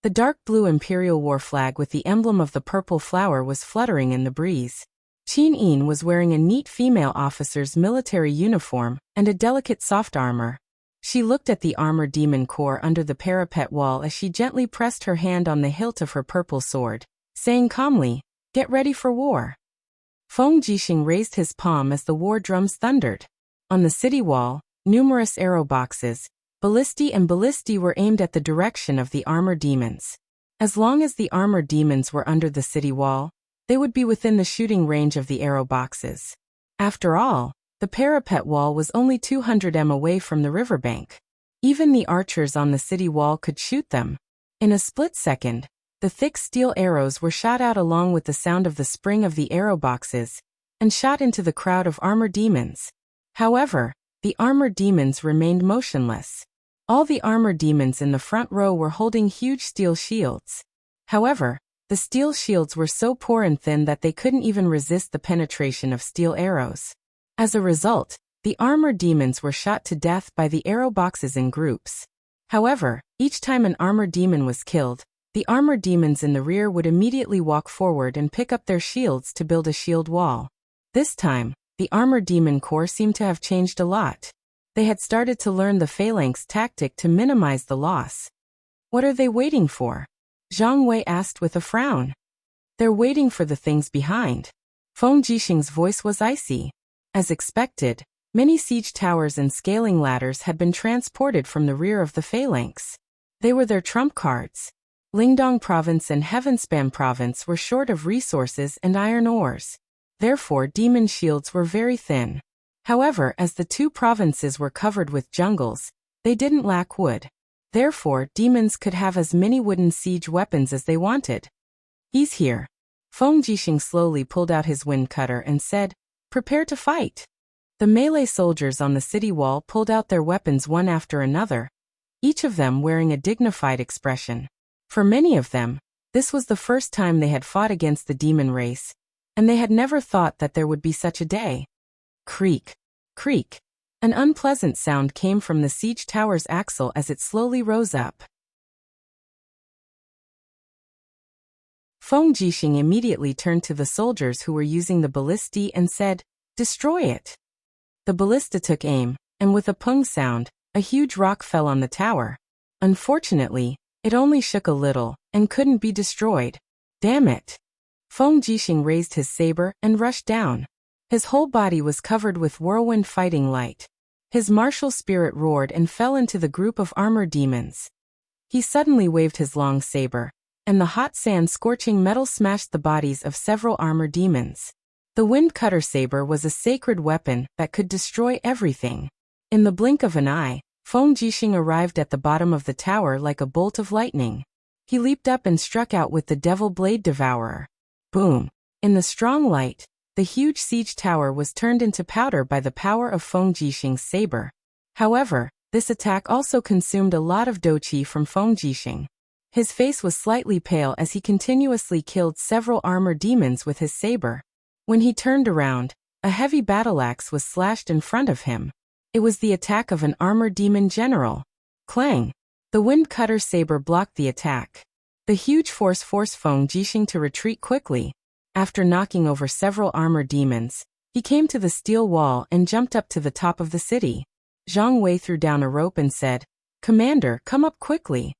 The dark blue imperial war flag with the emblem of the purple flower was fluttering in the breeze. Qin Yin was wearing a neat female officer's military uniform and a delicate soft armor. She looked at the armor demon core under the parapet wall as she gently pressed her hand on the hilt of her purple sword, saying calmly, "Get ready for war." Feng Jixing raised his palm as the war drums thundered. On the city wall, numerous arrow boxes, ballistae were aimed at the direction of the armor demons. As long as the armor demons were under the city wall, they would be within the shooting range of the arrow boxes. After all, the parapet wall was only 200 m away from the riverbank. Even the archers on the city wall could shoot them. In a split second, the thick steel arrows were shot out along with the sound of the spring of the arrow boxes, and shot into the crowd of armor demons. However, the armor demons remained motionless. All the armor demons in the front row were holding huge steel shields. However, the steel shields were so poor and thin that they couldn't even resist the penetration of steel arrows. As a result, the armor demons were shot to death by the arrow boxes in groups. However, each time an armor demon was killed, the armor demons in the rear would immediately walk forward and pick up their shields to build a shield wall. This time, the armor demon corps seemed to have changed a lot. They had started to learn the phalanx tactic to minimize the loss. "What are they waiting for?" Zhang Wei asked with a frown. "They're waiting for the things behind." Feng Jixing's voice was icy. As expected, many siege towers and scaling ladders had been transported from the rear of the phalanx. They were their trump cards. Lingdong Province and Heavenspan Province were short of resources and iron ores. Therefore, demon shields were very thin. However, as the two provinces were covered with jungles, they didn't lack wood. Therefore, demons could have as many wooden siege weapons as they wanted. "He's here." Feng Jixing slowly pulled out his wind cutter and said, "Prepare to fight." The melee soldiers on the city wall pulled out their weapons one after another, each of them wearing a dignified expression. For many of them, this was the first time they had fought against the demon race, and they had never thought that there would be such a day. Creak, creak. An unpleasant sound came from the siege tower's axle as it slowly rose up. Feng Jixing immediately turned to the soldiers who were using the ballistae and said, "Destroy it." The ballista took aim, and with a pung sound, a huge rock fell on the tower. Unfortunately, it only shook a little, and couldn't be destroyed. "Damn it." Feng Jixing raised his saber and rushed down. His whole body was covered with whirlwind fighting light. His martial spirit roared and fell into the group of armor demons. He suddenly waved his long saber, and the hot sand scorching metal smashed the bodies of several armor demons. The wind cutter saber was a sacred weapon that could destroy everything. In the blink of an eye, Feng Jixing arrived at the bottom of the tower like a bolt of lightning. He leaped up and struck out with the Devil Blade Devourer. Boom! In the strong light, the huge siege tower was turned into powder by the power of Feng Jixing's saber. However, this attack also consumed a lot of doqi from Feng Jixing. His face was slightly pale as he continuously killed several armor demons with his saber. When he turned around, a heavy battle axe was slashed in front of him. It was the attack of an armor demon general. Clang! The wind cutter saber blocked the attack. The huge force forced Feng Jixing to retreat quickly. After knocking over several armor demons, he came to the steel wall and jumped up to the top of the city. Zhang Wei threw down a rope and said, "Commander, come up quickly."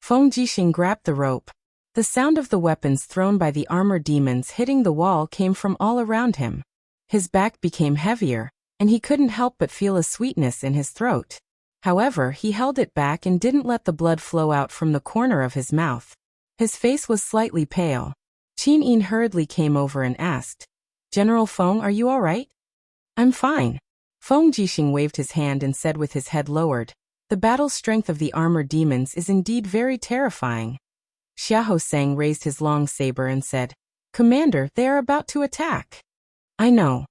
Feng Jixing grabbed the rope. The sound of the weapons thrown by the armor demons hitting the wall came from all around him. His back became heavier, and he couldn't help but feel a sweetness in his throat. However, he held it back and didn't let the blood flow out from the corner of his mouth. His face was slightly pale. Qin Yin hurriedly came over and asked, "General Feng, are you all right?" "I'm fine." Feng Jixing waved his hand and said with his head lowered, "The battle strength of the armor demons is indeed very terrifying." Xiahou Sang raised his long saber and said, "Commander, they are about to attack." "I know."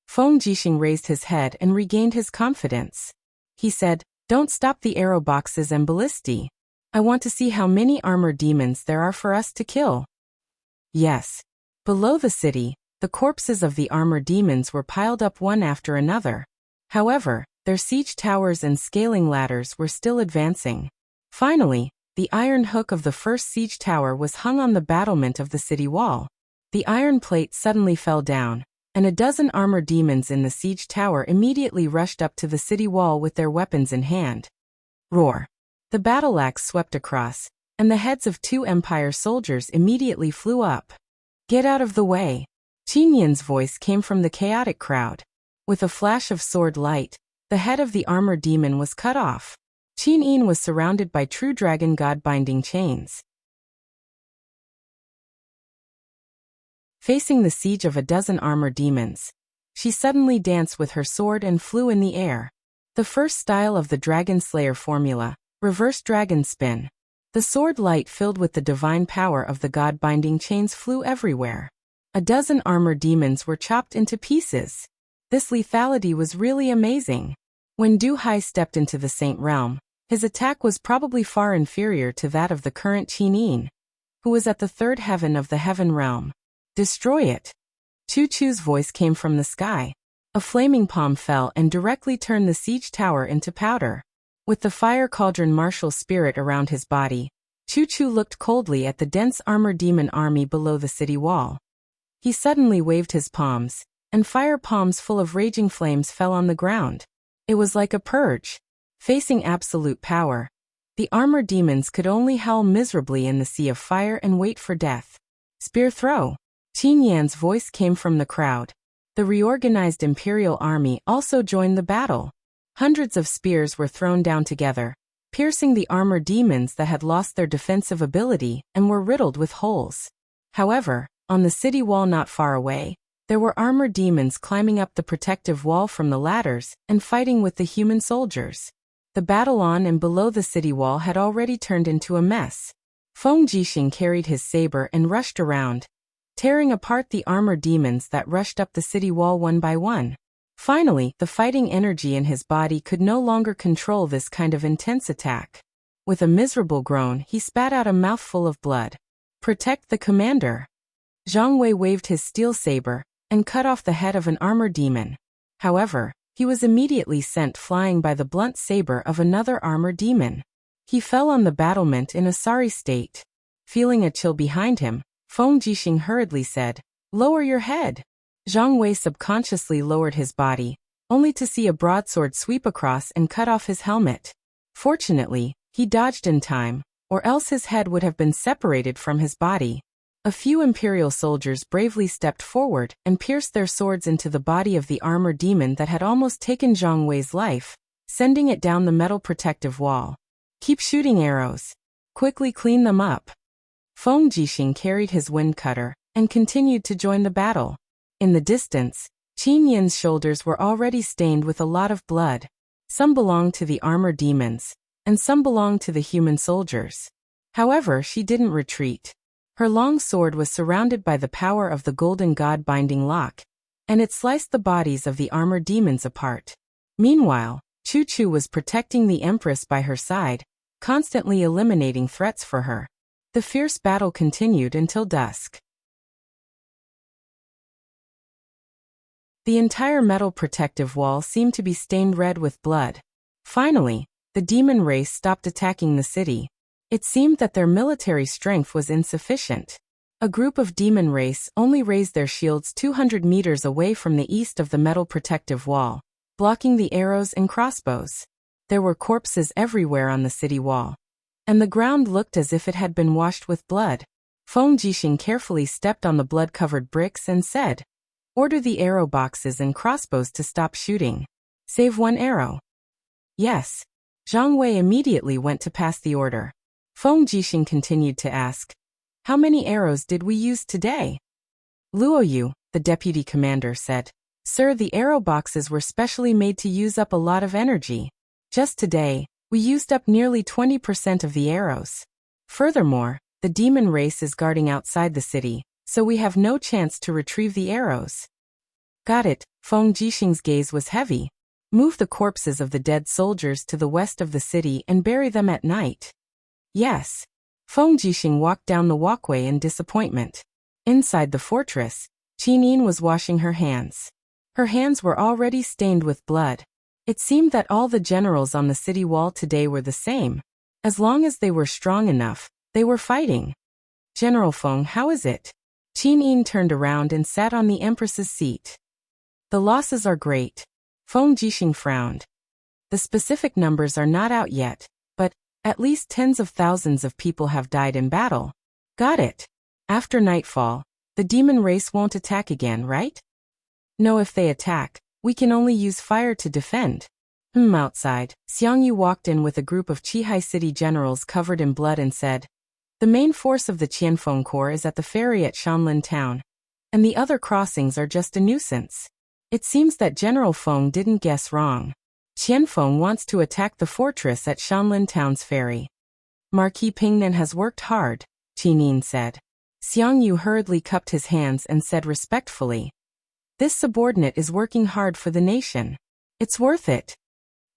Feng Jixing raised his head and regained his confidence. He said, "Don't stop the arrow boxes and ballistae. I want to see how many armor demons there are for us to kill." Yes. Below the city, the corpses of the armor demons were piled up one after another. However, their siege towers and scaling ladders were still advancing. Finally, The iron hook of the first siege tower was hung on the battlement of the city wall. The iron plate suddenly fell down, and a dozen armored demons in the siege tower immediately rushed up to the city wall with their weapons in hand. Roar! The battle axe swept across, and the heads of 2 Empire soldiers immediately flew up. Get out of the way! Qin Yin's voice came from the chaotic crowd. With a flash of sword light, the head of the armored demon was cut off. Qin Yin was surrounded by true dragon god binding chains. Facing the siege of a dozen armored demons, she suddenly danced with her sword and flew in the air. The first style of the Dragon Slayer formula, reverse dragon spin. The sword light filled with the divine power of the god binding chains flew everywhere. A dozen armored demons were chopped into pieces. This lethality was really amazing. When Du Hai stepped into the Saint Realm, his attack was probably far inferior to that of the current Qin Yin, who was at the 3rd heaven of the Heaven Realm. Destroy it! Chu Chu's voice came from the sky. A flaming palm fell and directly turned the siege tower into powder. With the fire cauldron martial spirit around his body, Chu Chu looked coldly at the dense armored demon army below the city wall. He suddenly waved his palms, and fire palms full of raging flames fell on the ground. It was like a purge. Facing absolute power, the armored demons could only howl miserably in the sea of fire and wait for death. Spear throw! Qin Yan's voice came from the crowd. The reorganized Imperial army also joined the battle. Hundreds of spears were thrown down together, piercing the armored demons that had lost their defensive ability and were riddled with holes. However, on the city wall not far away, there were armored demons climbing up the protective wall from the ladders and fighting with the human soldiers. The battle on and below the city wall had already turned into a mess. Feng Jixing carried his saber and rushed around, tearing apart the armored demons that rushed up the city wall one by one. Finally, the fighting energy in his body could no longer control this kind of intense attack. With a miserable groan, he spat out a mouthful of blood. Protect the commander! Zhang Wei waved his steel saber and cut off the head of an armored demon. However, he was immediately sent flying by the blunt saber of another armored demon. He fell on the battlement in a sorry state. Feeling a chill behind him, Feng Jixing hurriedly said, "Lower your head." Zhang Wei subconsciously lowered his body, only to see a broadsword sweep across and cut off his helmet. Fortunately, he dodged in time, or else his head would have been separated from his body. A few Imperial soldiers bravely stepped forward and pierced their swords into the body of the armored demon that had almost taken Zhang Wei's life, sending it down the metal protective wall. Keep shooting arrows. Quickly clean them up. Feng Jixing carried his wind cutter and continued to join the battle. In the distance, Qin Yin's shoulders were already stained with a lot of blood. Some belonged to the armored demons, and some belonged to the human soldiers. However, she didn't retreat. Her long sword was surrounded by the power of the golden god binding lock, and it sliced the bodies of the armored demons apart. Meanwhile, Chu Chu was protecting the Empress by her side, constantly eliminating threats for her. The fierce battle continued until dusk. The entire metal protective wall seemed to be stained red with blood. Finally, the demon race stopped attacking the city. It seemed that their military strength was insufficient. A group of demon race only raised their shields 200 meters away from the east of the metal protective wall, blocking the arrows and crossbows. There were corpses everywhere on the city wall, and the ground looked as if it had been washed with blood. Feng Jixing carefully stepped on the blood-covered bricks and said, "Order the arrow boxes and crossbows to stop shooting. Save one arrow." "Yes." Zhang Wei immediately went to pass the order. Feng Jixing continued to ask, "How many arrows did we use today?" Luo Yu, the deputy commander, said, "Sir, the arrow boxes were specially made to use up a lot of energy. Just today, we used up nearly 20% of the arrows. Furthermore, the demon race is guarding outside the city, so we have no chance to retrieve the arrows." "Got it." Feng Jixing's gaze was heavy. "Move the corpses of the dead soldiers to the west of the city and bury them at night." "Yes." Feng Jixing walked down the walkway in disappointment. Inside the fortress, Qin Yin was washing her hands. Her hands were already stained with blood. It seemed that all the generals on the city wall today were the same. As long as they were strong enough, they were fighting. General Feng, how is it? Qin Yin turned around and sat on the Empress's seat. The losses are great. Feng Jixing frowned. The specific numbers are not out yet, but at least tens of thousands of people have died in battle. Got it. After nightfall, the demon race won't attack again, right? No, if they attack, we can only use fire to defend. Outside, Xiang Yu walked in with a group of Qihai City generals covered in blood and said, the main force of the Qianfeng Corps is at the ferry at Shanlin Town, and the other crossings are just a nuisance. It seems that General Feng didn't guess wrong. Qianfeng wants to attack the fortress at Shanlin Town's ferry. Marquis Pingnan has worked hard, Qin Yin said. Xiang Yu hurriedly cupped his hands and said respectfully, this subordinate is working hard for the nation. It's worth it.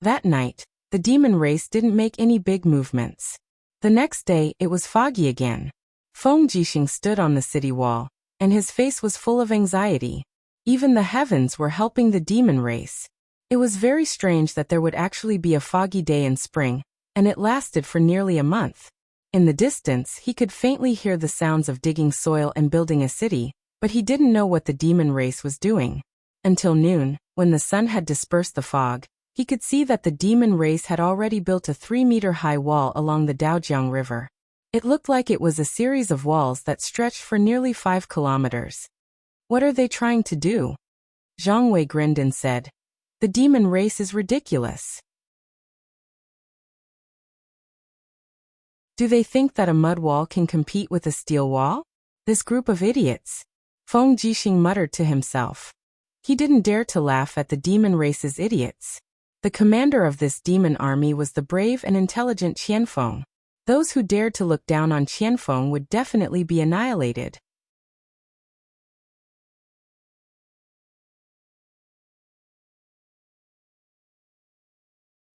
That night, the demon race didn't make any big movements. The next day, it was foggy again. Feng Jixing stood on the city wall, and his face was full of anxiety. Even the heavens were helping the demon race. It was very strange that there would actually be a foggy day in spring, and it lasted for nearly a month. In the distance, he could faintly hear the sounds of digging soil and building a city, but he didn't know what the demon race was doing. Until noon, when the sun had dispersed the fog, he could see that the demon race had already built a 3-meter-high wall along the Daojiang River. It looked like it was a series of walls that stretched for nearly 5 kilometers. What are they trying to do? Zhang Wei grinned and said, the demon race is ridiculous. Do they think that a mud wall can compete with a steel wall? This group of idiots. Feng Jixing muttered to himself. He didn't dare to laugh at the demon race's idiots. The commander of this demon army was the brave and intelligent Qianfeng. Those who dared to look down on Qianfeng would definitely be annihilated.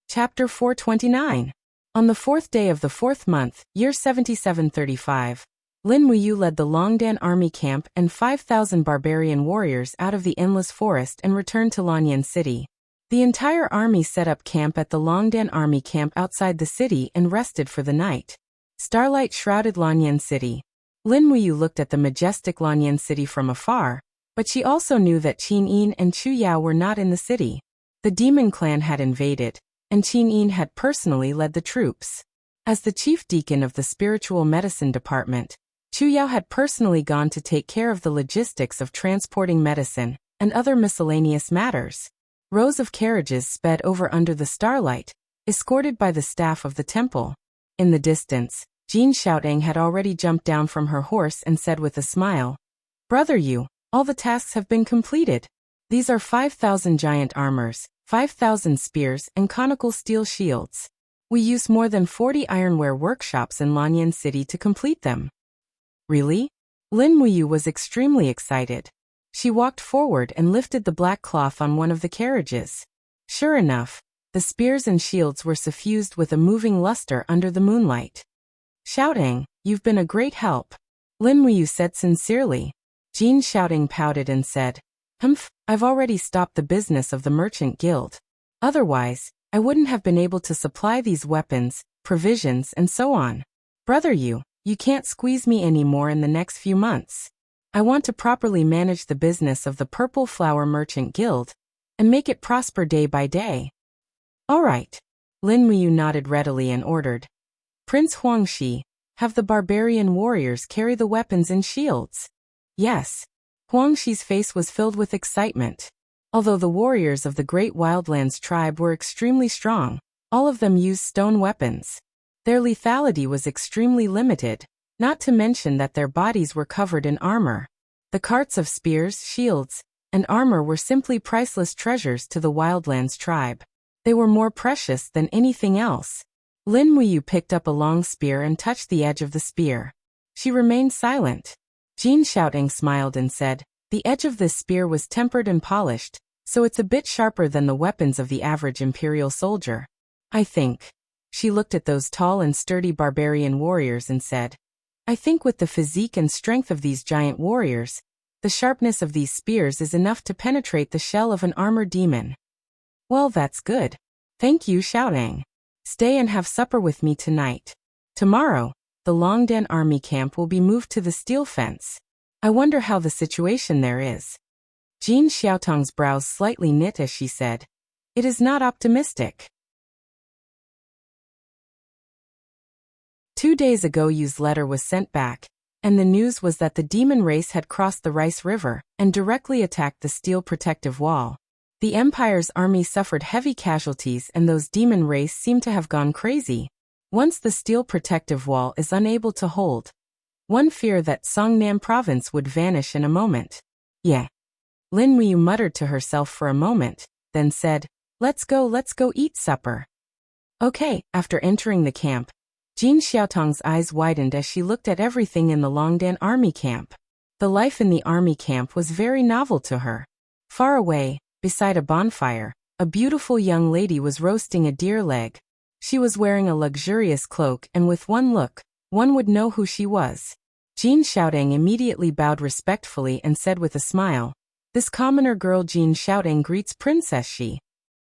Chapter 429. On the 4th day of the 4th month, year 7735, Lin Muyu led the Longdan army camp and 5,000 barbarian warriors out of the endless forest and returned to Lanyan City. The entire army set up camp at the Longdan army camp outside the city and rested for the night. Starlight shrouded Lanyan City. Lin Muyu looked at the majestic Lanyan City from afar, but she also knew that Qin Yin and Chu Yao were not in the city. The demon clan had invaded, and Qin Yin had personally led the troops. As the chief deacon of the spiritual medicine department, Chu Yao had personally gone to take care of the logistics of transporting medicine and other miscellaneous matters. Rows of carriages sped over under the starlight, escorted by the staff of the temple. In the distance, Jin Xiaotang had already jumped down from her horse and said with a smile, Brother Yu, all the tasks have been completed. These are 5,000 giant armors, 5,000 spears and conical steel shields. We used more than 40 ironware workshops in Lanyan City to complete them. Really? Lin Muyu was extremely excited. She walked forward and lifted the black cloth on one of the carriages. Sure enough, the spears and shields were suffused with a moving luster under the moonlight. Xiaotang, you've been a great help, Lin Muyu said sincerely. Jin Xiaotang pouted and said, I've already stopped the business of the merchant guild. Otherwise, I wouldn't have been able to supply these weapons, provisions and so on. Brother Yu, you can't squeeze me anymore in the next few months. I want to properly manage the business of the Purple Flower Merchant Guild and make it prosper day by day. All right. Lin Muyu nodded readily and ordered, Prince Huangxi, have the barbarian warriors carry the weapons and shields. Yes. Huangxi's face was filled with excitement. Although the warriors of the Great Wildlands tribe were extremely strong, all of them used stone weapons. Their lethality was extremely limited, not to mention that their bodies were covered in armor. The carts of spears, shields, and armor were simply priceless treasures to the Wildlands tribe. They were more precious than anything else. Lin Muyu picked up a long spear and touched the edge of the spear. She remained silent. Jin Xiaotang smiled and said, the edge of this spear was tempered and polished, so it's a bit sharper than the weapons of the average imperial soldier. I think. She looked at those tall and sturdy barbarian warriors and said, I think with the physique and strength of these giant warriors, the sharpness of these spears is enough to penetrate the shell of an armored demon. Well, that's good. Thank you, Xiaotang. Stay and have supper with me tonight. Tomorrow, the Longdan army camp will be moved to the steel fence. I wonder how the situation there is." Jin Xiaotong's brows slightly knit as she said, "It is not optimistic." 2 days ago Yu's letter was sent back, and the news was that the demon race had crossed the Rice River and directly attacked the steel protective wall. The Empire's army suffered heavy casualties and those demon race seem to have gone crazy. Once the steel protective wall is unable to hold, one fear that Songnam province would vanish in a moment. "Yeah." Lin Muyu muttered to herself for a moment, then said, let's go eat supper." Okay. After entering the camp, Jin Xiaotong's eyes widened as she looked at everything in the Longdan army camp. The life in the army camp was very novel to her. Far away, beside a bonfire, a beautiful young lady was roasting a deer leg. She was wearing a luxurious cloak and with one look, one would know who she was. Jin Xiaotong immediately bowed respectfully and said with a smile, "This commoner girl Jin Xiaotong greets Princess Shi."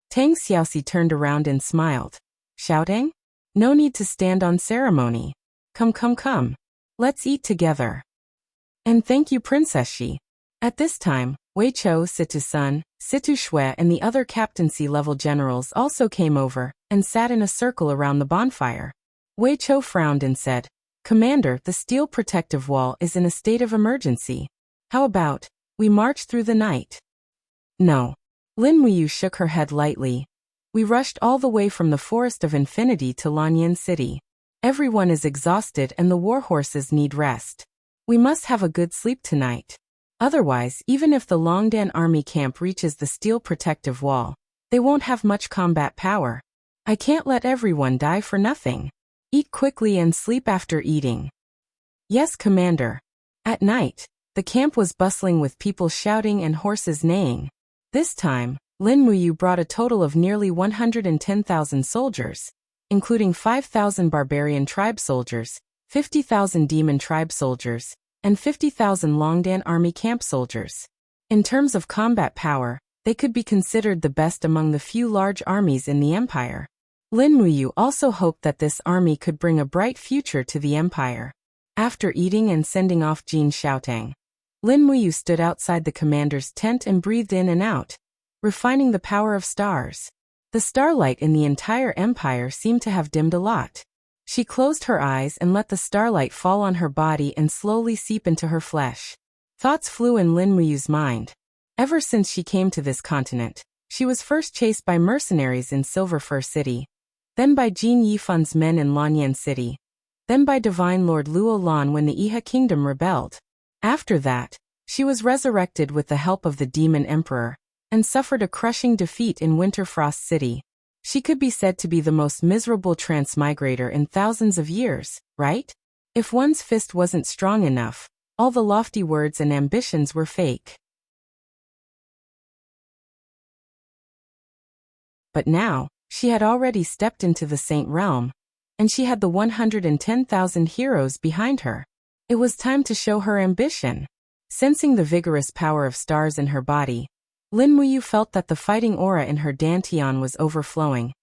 Tang Xiaoxi turned around and smiled. "Xiaotong? No need to stand on ceremony. Come. Let's eat together." "And thank you Princess Shi." At this time, Wei Chou, Situ Sun, Situ Shui and the other captaincy-level generals also came over and sat in a circle around the bonfire. Wei Chou frowned and said, "Commander, the steel protective wall is in a state of emergency. How about we march through the night?" "No." Lin Muyu shook her head lightly. "We rushed all the way from the Forest of Infinity to Lanyan City. Everyone is exhausted and the war horses need rest. We must have a good sleep tonight. Otherwise, even if the Longdan army camp reaches the steel protective wall, they won't have much combat power. I can't let everyone die for nothing. Eat quickly and sleep after eating." "Yes, Commander." At night, the camp was bustling with people shouting and horses neighing. This time, Lin Muyu brought a total of nearly 110,000 soldiers, including 5,000 barbarian tribe soldiers, 50,000 demon tribe soldiers, and 50,000 Longdan army camp soldiers. In terms of combat power, they could be considered the best among the few large armies in the empire. Lin Muyu also hoped that this army could bring a bright future to the empire. After eating and sending off Jin Xiaotong, Lin Muyu stood outside the commander's tent and breathed in and out, refining the power of stars. The starlight in the entire empire seemed to have dimmed a lot. She closed her eyes and let the starlight fall on her body and slowly seep into her flesh. Thoughts flew in Lin Muyu's mind. Ever since she came to this continent, she was first chased by mercenaries in Silver Fir City, then by Jin Yifun's men in Lanyan City, then by Divine Lord Luo Lan when the Iha Kingdom rebelled. After that, she was resurrected with the help of the Demon Emperor, and suffered a crushing defeat in Winterfrost City. She could be said to be the most miserable transmigrator in thousands of years, right? If one's fist wasn't strong enough, all the lofty words and ambitions were fake. But now, she had already stepped into the Saint Realm, and she had the 110,000 heroes behind her. It was time to show her ambition. Sensing the vigorous power of stars in her body, Lin Muyu felt that the fighting aura in her dantian was overflowing.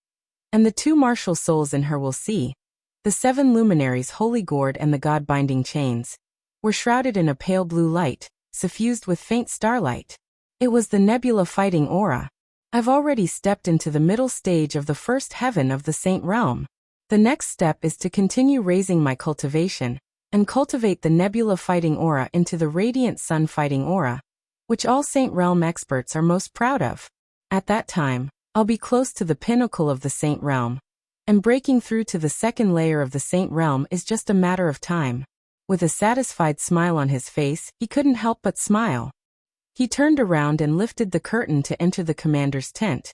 And the two martial souls in her will see, the 7 luminaries Holy Gourd and the God-binding chains, were shrouded in a pale blue light, suffused with faint starlight. It was the nebula fighting aura. I've already stepped into the middle stage of the first heaven of the Saint Realm. The next step is to continue raising my cultivation, and cultivate the nebula fighting aura into the radiant sun fighting aura, which all Saint Realm experts are most proud of. At that time, I'll be close to the pinnacle of the Saint Realm, and breaking through to the second layer of the Saint Realm is just a matter of time. With a satisfied smile on his face, he couldn't help but smile. He turned around and lifted the curtain to enter the commander's tent,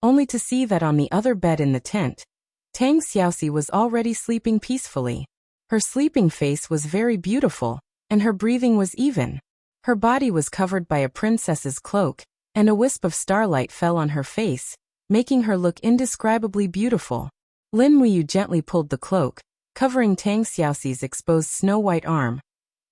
only to see that on the other bed in the tent, Tang Xiaoxi was already sleeping peacefully. Her sleeping face was very beautiful, and her breathing was even. Her body was covered by a princess's cloak, and a wisp of starlight fell on her face, making her look indescribably beautiful. Lin Muyu gently pulled the cloak, covering Tang Xiaoxi's exposed snow-white arm,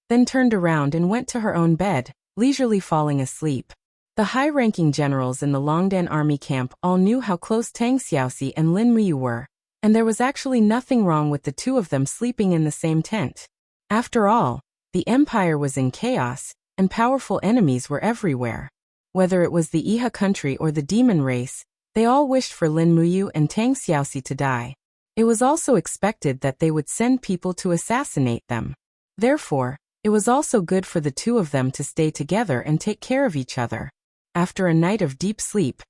then turned around and went to her own bed, leisurely falling asleep. The high-ranking generals in the Longdan army camp all knew how close Tang Xiaoxi and Lin Muyu were, and there was actually nothing wrong with the two of them sleeping in the same tent. After all, the empire was in chaos, and powerful enemies were everywhere. Whether it was the Iha country or the demon race, they all wished for Lin Muyu and Tang Xiaoxi to die. It was also expected that they would send people to assassinate them. Therefore, it was also good for the two of them to stay together and take care of each other. After a night of deep sleep,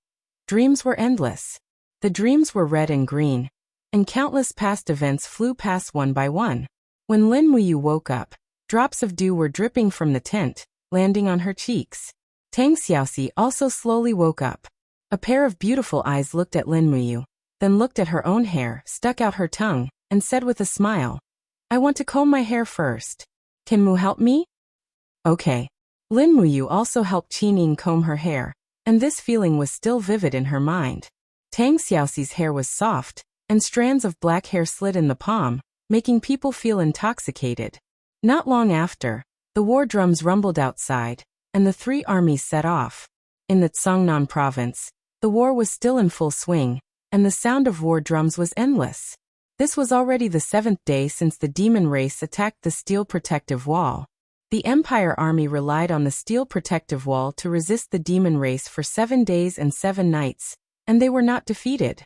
dreams were endless. The dreams were red and green, and countless past events flew past one by one. When Lin Muyu woke up, drops of dew were dripping from the tent, landing on her cheeks. Tang Xiaoxi also slowly woke up. A pair of beautiful eyes looked at Lin Muyu, then looked at her own hair, stuck out her tongue, and said with a smile, "I want to comb my hair first. Can Mu help me?" Okay. Lin Muyu also helped Qining comb her hair, and this feeling was still vivid in her mind. Tang Xiaoxi's hair was soft, and strands of black hair slid in the palm, making people feel intoxicated. Not long after, the war drums rumbled outside, and the three armies set off. In the Tsangnan province, the war was still in full swing, and the sound of war drums was endless. This was already the 7th day since the demon race attacked the steel protective wall. The Empire army relied on the steel protective wall to resist the demon race for 7 days and 7 nights, and they were not defeated.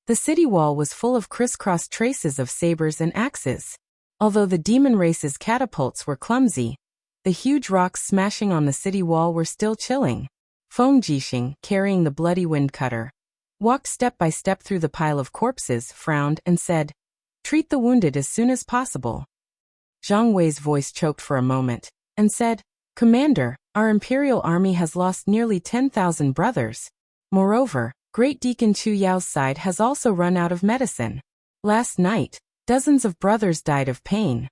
The city wall was full of crisscross traces of sabers and axes. Although the demon race's catapults were clumsy, the huge rocks smashing on the city wall were still chilling. Feng Jixing, carrying the bloody wind cutter, walked step by step through the pile of corpses, frowned, and said, "Treat the wounded as soon as possible." Zhang Wei's voice choked for a moment, and said, "Commander, our imperial army has lost nearly 10,000 brothers. Moreover, Great Deacon Chu Yao's side has also run out of medicine. Last night, dozens of brothers died of pain."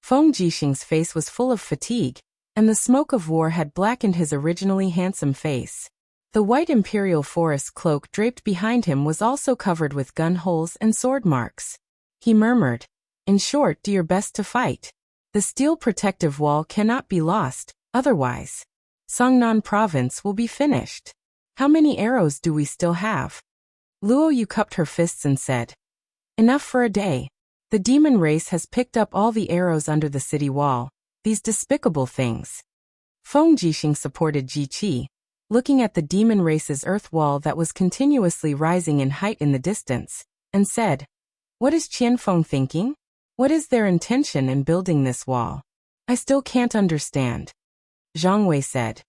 Feng Jixing's face was full of fatigue, and the smoke of war had blackened his originally handsome face. The white imperial forest cloak draped behind him was also covered with gun holes and sword marks. He murmured, "In short, do your best to fight. The steel protective wall cannot be lost, otherwise Songnan province will be finished. How many arrows do we still have?" Luo Yu cupped her fists and said, "Enough for a day. The demon race has picked up all the arrows under the city wall, these despicable things." Feng Jixing supported Ji Qi, looking at the demon race's earth wall that was continuously rising in height in the distance, and said, "What is Qianfeng thinking? What is their intention in building this wall? I still can't understand." Zhang Wei said,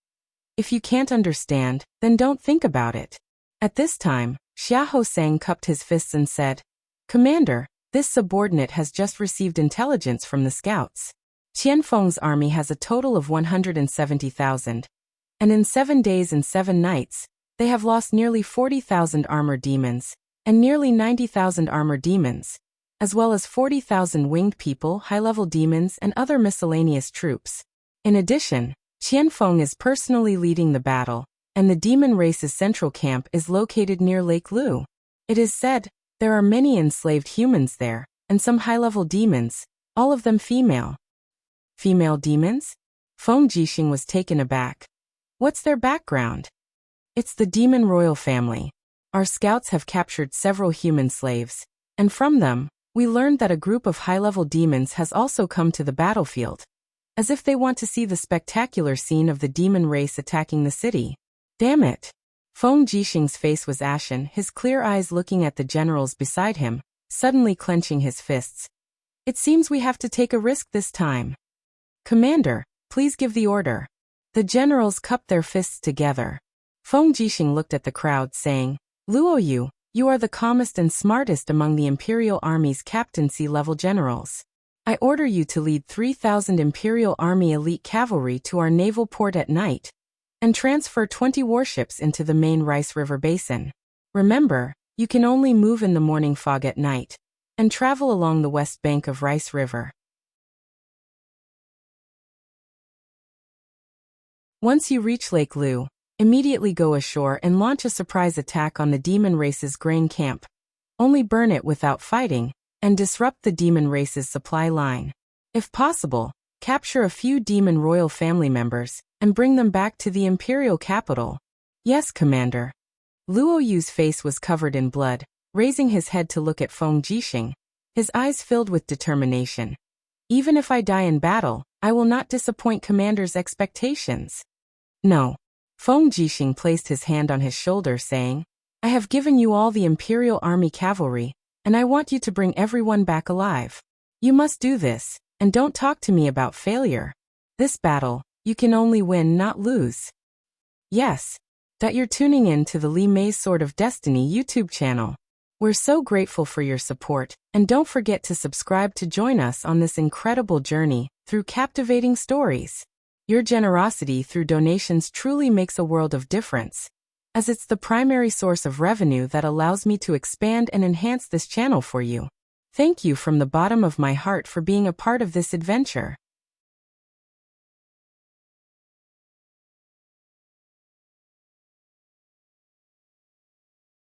"If you can't understand, then don't think about it." At this time, Xia Hosang cupped his fists and said, "Commander, this subordinate has just received intelligence from the scouts. Qianfeng's army has a total of 170,000, and in 7 days and 7 nights, they have lost nearly 40,000 armored demons, and nearly 90,000 armored demons, as well as 40,000 winged people, high-level demons, and other miscellaneous troops. In addition, Qianfeng is personally leading the battle, and the demon race's central camp is located near Lake Lu. It is said, there are many enslaved humans there, and some high-level demons, all of them female." "Female demons?" Feng Jixing was taken aback. "What's their background?" "It's the demon royal family. Our scouts have captured several human slaves, and from them, we learned that a group of high-level demons has also come to the battlefield, as if they want to see the spectacular scene of the demon race attacking the city." "Damn it." Feng Jixing's face was ashen, his clear eyes looking at the generals beside him, suddenly clenching his fists. "It seems we have to take a risk this time. Commander, please give the order." The generals cupped their fists together. Feng Jixing looked at the crowd, saying, "Luo Yu, you are the calmest and smartest among the Imperial Army's captaincy-level generals. I order you to lead 3,000 Imperial Army elite cavalry to our naval port at night, and transfer 20 warships into the main Rice River Basin. Remember, you can only move in the morning fog at night, and travel along the west bank of Rice River. Once you reach Lake Lu, immediately go ashore and launch a surprise attack on the demon race's grain camp. Only burn it without fighting, and disrupt the demon race's supply line. If possible, capture a few demon royal family members, and bring them back to the imperial capital." "Yes, Commander." Luo Yu's face was covered in blood, raising his head to look at Feng Jixing, his eyes filled with determination. Even if I die in battle, I will not disappoint Commander's expectations. No. Feng Jixing placed his hand on his shoulder, saying, I have given you all the Imperial Army cavalry, and I want you to bring everyone back alive. You must do this, and don't talk to me about failure. This battle, you can only win, not lose. Yes. That you're tuning in to the Li Mei's Sword of Destiny YouTube channel. We're so grateful for your support, and don't forget to subscribe to join us on this incredible journey through captivating stories. Your generosity through donations truly makes a world of difference, as it's the primary source of revenue that allows me to expand and enhance this channel for you. Thank you from the bottom of my heart for being a part of this adventure.